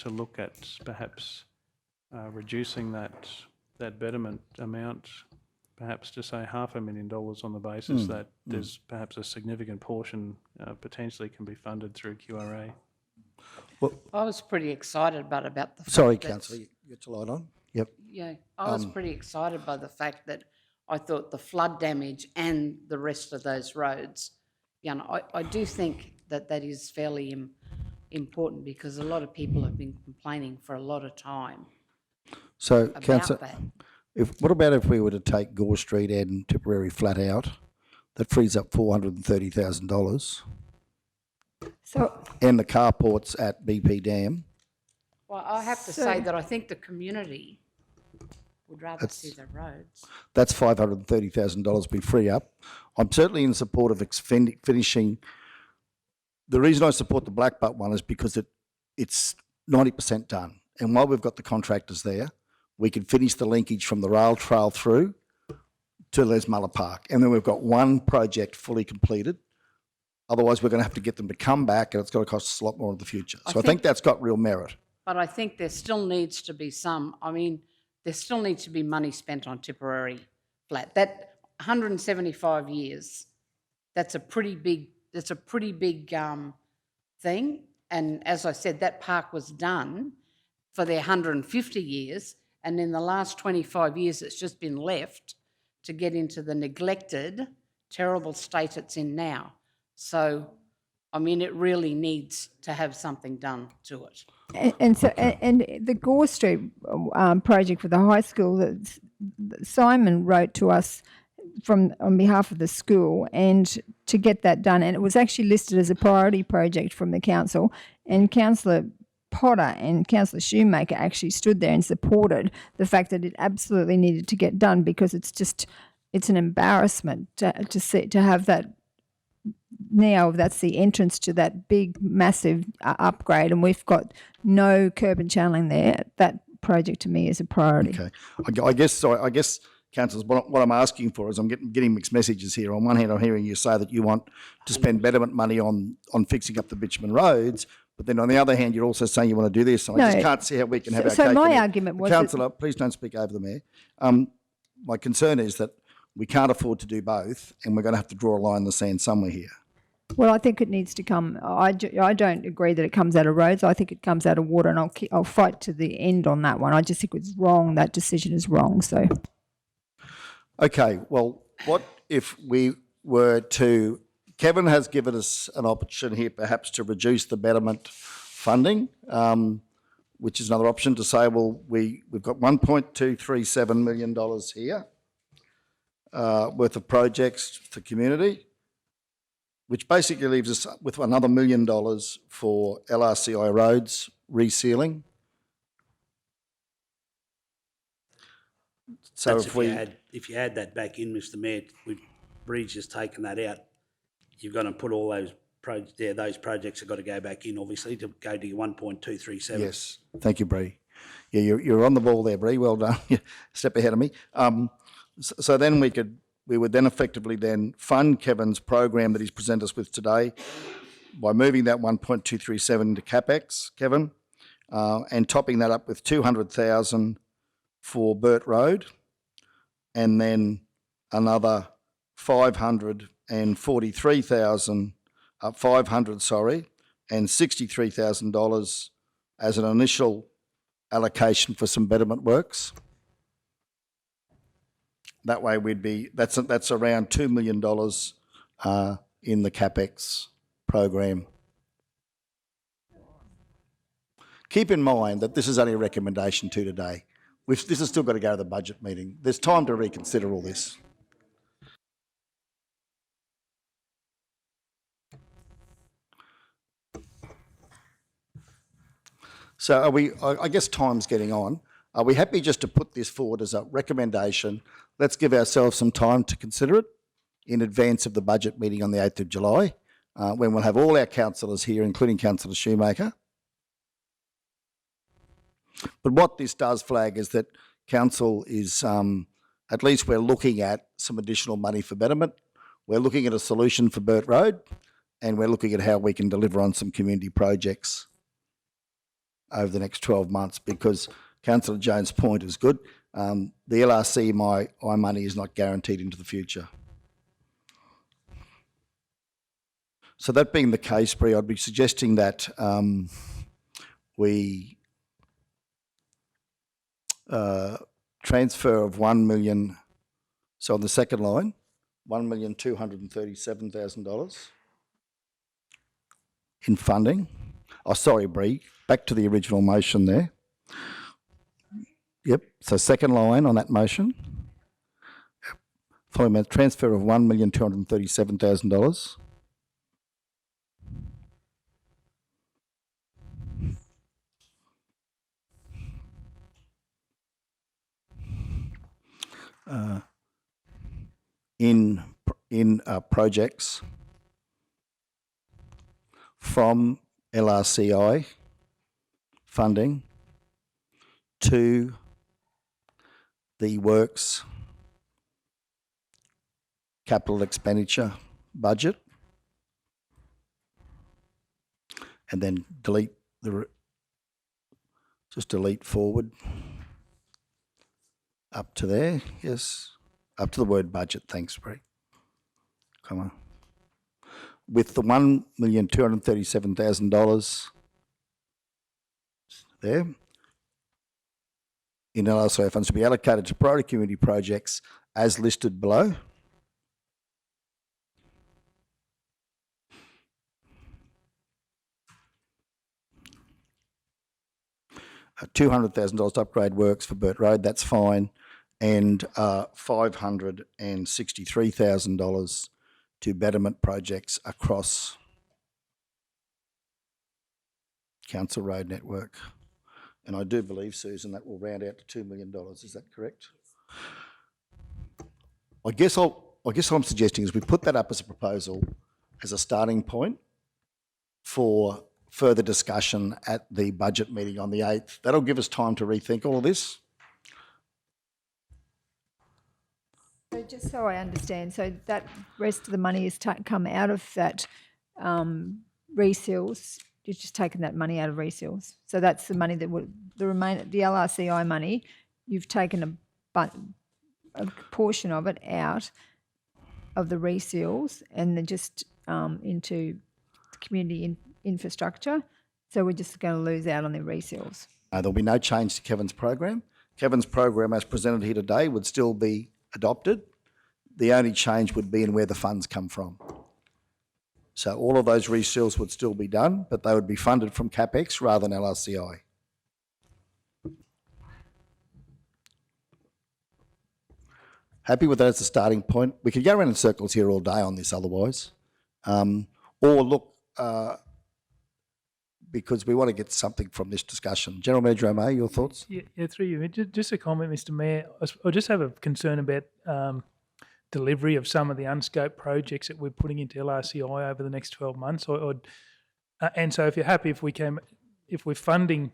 look at perhaps reducing that betterment amount, perhaps to say $500,000 on the basis that there's perhaps a significant portion potentially can be funded through QRA. Well, I was pretty excited about the fact sorry, that- Councillor, you get your light on. Yep. Yeah, I was pretty excited by the fact that I thought the flood damage and the rest of those roads, I do think that is fairly important, because a lot of people have been complaining for a lot of time So, about Councillor, that. what about if we were to take Gore Street and Tipperary flat out? That frees up $430,000. So And the carports at BP Dam. Well, I have to say that I think the community would rather see the roads. That's $530,000 we free up. I'm certainly in support of finishing. The reason I support the Blackbutt one is because it's 90% done. And while we've got the contractors there, we can finish the linkage from the rail trail through to Les Muller Park. And then we've got one project fully completed. Otherwise, we're going to have to get them to come back, and it's going to cost us a lot more in the future. So I think that's got real merit. But I think there still needs to be there still needs to be money spent on Tipperary flat. That 175 years, that's a pretty big thing. And as I said, that park was done for their 150 years, and in the last 25 years, it's just been left to get into the neglected, terrible state it's in now. So, it really needs to have something done to it. And the Gore Street project for the high school, that Simon wrote to us on behalf of the school, and to get that done, and it was actually listed as a priority project from the council, and Councillor Potter and Councillor Shoemaker actually stood there and supported the fact that it absolutely needed to get done, because it's an embarrassment to have that. Now that's the entrance to that big, massive upgrade, and we've got no curb and channeling there. That project to me is a priority. Okay. I guess, councillors, what I'm asking for is I'm getting mixed messages here. On one hand, I'm hearing you say that you want to spend betterment money on fixing up the bitumen roads, but then on the other hand, you're also saying you want to do this. And I just No. can't see how we can have our So cake my and eat. argument was that- Councillor, please don't speak over the mayor. My concern is that we can't afford to do both, and we're going to have to draw a line in the sand somewhere here. Well, I think it needs to come. I don't agree that it comes out of roads. I think it comes out of water, and I'll fight to the end on that one. I just think it's wrong. That decision is wrong. So, Okay, well, what if we were to... Kevin has given us an option here perhaps to reduce the betterment funding, which is another option to say, well, we've got $1.237 million here worth of projects for community, which basically leaves us with another $1 million for LRCI roads resealing. So That's if if you add that back in, Mr Mayor, Bree's just taken that out. You're going to put all those those projects have got to go back in, obviously, to go to your 1.237. Yes, thank you, Bree. Yeah, you're on the ball there, Bree. Well done. Step ahead of me. So then we would then effectively then fund Kevin's program that he's presented us with today by moving that 1.237 into capex, Kevin, and topping that up with 200,000 for Burt Road, and then another 563,000 and $63,000 as an initial allocation for some betterment works. That way that's around $2 million in the capex program. Keep in mind that this is only a recommendation to today. This has still got to go to the budget meeting. There's time to reconsider all this. So I guess time's getting on. Are we happy just to put this forward as a recommendation? Let's give ourselves some time to consider it in advance of the budget meeting on the 8th of July, when we'll have all our councillors here, including Councillor Shoemaker. But what this does flag is that council is, at least we're looking at some additional money for betterment. We're looking at a solution for Burt Road, and we're looking at how we can deliver on some community projects over the next 12 months, because Councillor Jones' point is good. The LRC money is not guaranteed into the future. So that being the case, Bree, I'd be suggesting that we transfer of $1 million, so on the second line, $1,237,000 in funding. Oh, sorry, Bree, back to the original motion there. Yep, so second line on that motion. Following a transfer of $1,237,000. In projects from LRCI funding to the works capital expenditure budget, and then delete forward up to there. Yes, up to the word budget. Thanks, Bree. Come on. With the $1,237,000 there in LRCI funds to be allocated to priority community projects as listed below. $200,000 to upgrade works for Burt Road, that's fine, and $563,000 to betterment projects across Council Road network. And I do believe, Susan, that will round out to $2 million. Is that correct? I guess what I'm suggesting is we put that up as a proposal, as a starting point for further discussion at the budget meeting on the 8th. That'll give us time to rethink all of this. So just so I understand, so that rest of the money is come out of that reseals. You've just taken that money out of reseals. So that's the money that would the LRCI money. You've taken a portion of it out of the reseals and then just into community infrastructure. So we're just going to lose out on the reseals. There'll be no change to Kevin's program. Kevin's program, as presented here today, would still be adopted. The only change would be in where the funds come from. So all of those reseals would still be done, but they would be funded from CapEx rather than LRCI. Happy with that as a starting point. We could go around in circles here all day on this otherwise. Or look, because we want to get something from this discussion. General Manager O'May, your thoughts? Yeah, through you. Just a comment, Mr Mayor. I just have a concern about delivery of some of the unscoped projects that we're putting into LRCI over the next 12 months. And so if you're happy, if we're funding,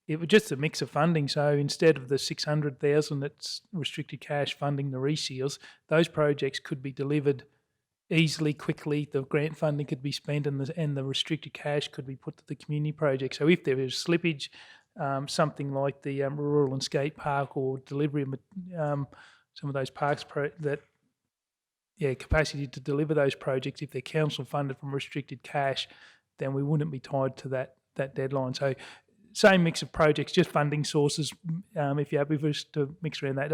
it was just a mix of funding. So instead of the 600,000 that's restricted cash funding the reseals, those projects could be delivered easily, quickly. The grant funding could be spent and the restricted cash could be put to the community project. So if there is slippage, something like the rural and skate park or delivery of some of those parks capacity to deliver those projects, if they're council funded from restricted cash, then we wouldn't be tied to that deadline. So same mix of projects, just funding sources, if you're happy for us to mix around that.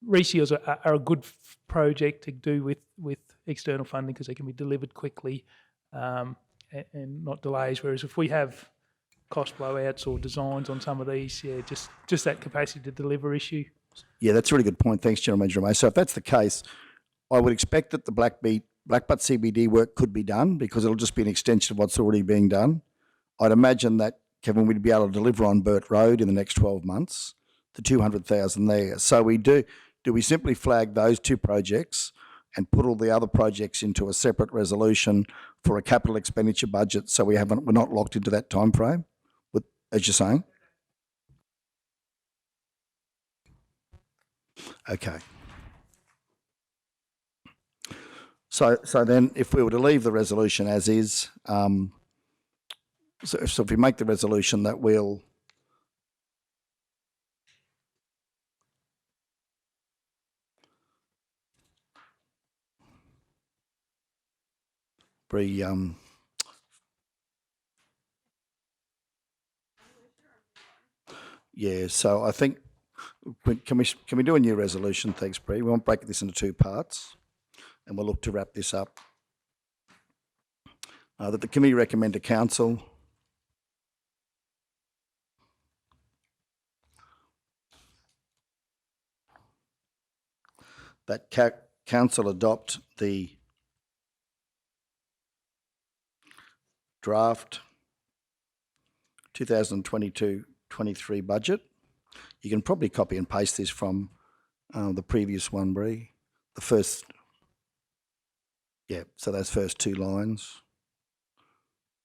Reseals are a good project to do with external funding because they can be delivered quickly and not delays, whereas if we have cost blowouts or designs on some of these, just that capacity to deliver issue. Yeah, that's a really good point. Thanks, General Manager O'May. So if that's the case, I would expect that the Blackbutt CBD work could be done because it'll just be an extension of what's already being done. I'd imagine that, Kevin, we'd be able to deliver on Burt Road in the next 12 months, the 200,000 there. So do we simply flag those two projects and put all the other projects into a separate resolution for a capital expenditure budget so we're not locked into that time frame, as you're saying? Okay. So then if we were to leave the resolution as is, so if we make the resolution that we'll be so I think can we do a new resolution? Thanks, Bree. We won't break this into two parts, and we'll look to wrap this up. That the committee recommend to council that council adopt the draft 2022-23 budget. You can probably copy and paste this from the previous one, Bree. The first, so those first two lines.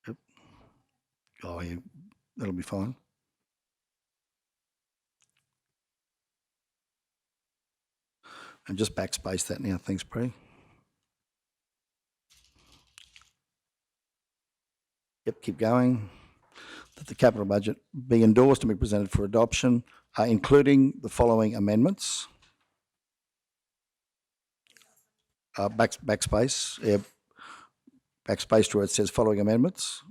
Yep. Oh, yeah, that'll be fine. And just backspace that now. Thanks, Bree. Yep, keep going. That the capital budget be endorsed and be presented for adoption, including the following amendments. Backspace, backspace to where it says following amendments,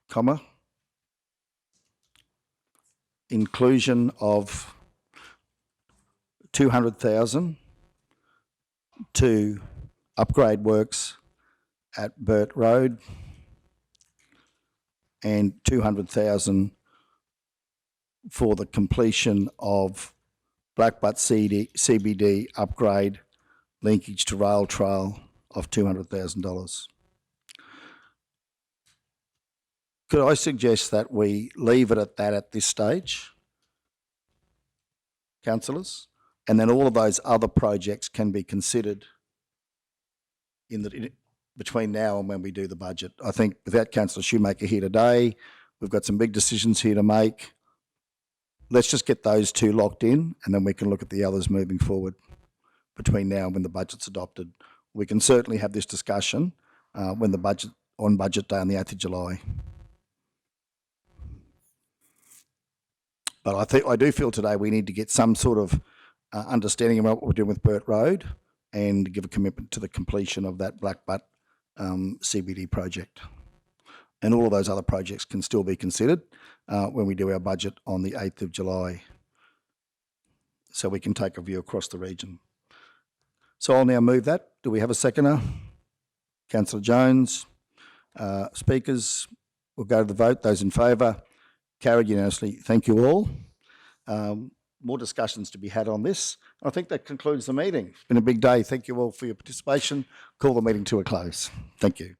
comma. Inclusion of 200,000 to upgrade works at Burt Road and 200,000 for the completion of Blackbutt CBD upgrade linkage to rail trail of $200,000. Could I suggest that we leave it at that at this stage, councillors, and then all of those other projects can be considered in between now and when we do the budget. I think without Councillor Shoemaker here today, we've got some big decisions here to make. Let's just get those two locked in, and then we can look at the others moving forward between now and when the budget's adopted. We can certainly have this discussion when the budget on budget day on the 8th of July. But I do feel today we need to get some sort of understanding about what we're doing with Burt Road and give a commitment to the completion of that Black Butt CBD project. And all of those other projects can still be considered when we do our budget on the 8th of July. So we can take a view across the region. So I'll now move that. Do we have a seconder? Councillor Jones. Speakers, we'll go to the vote. Those in favour? Carried unanimously. Thank you all. More discussions to be had on this. I think that concludes the meeting. It's been a big day. Thank you all for your participation. Call the meeting to a close. Thank you.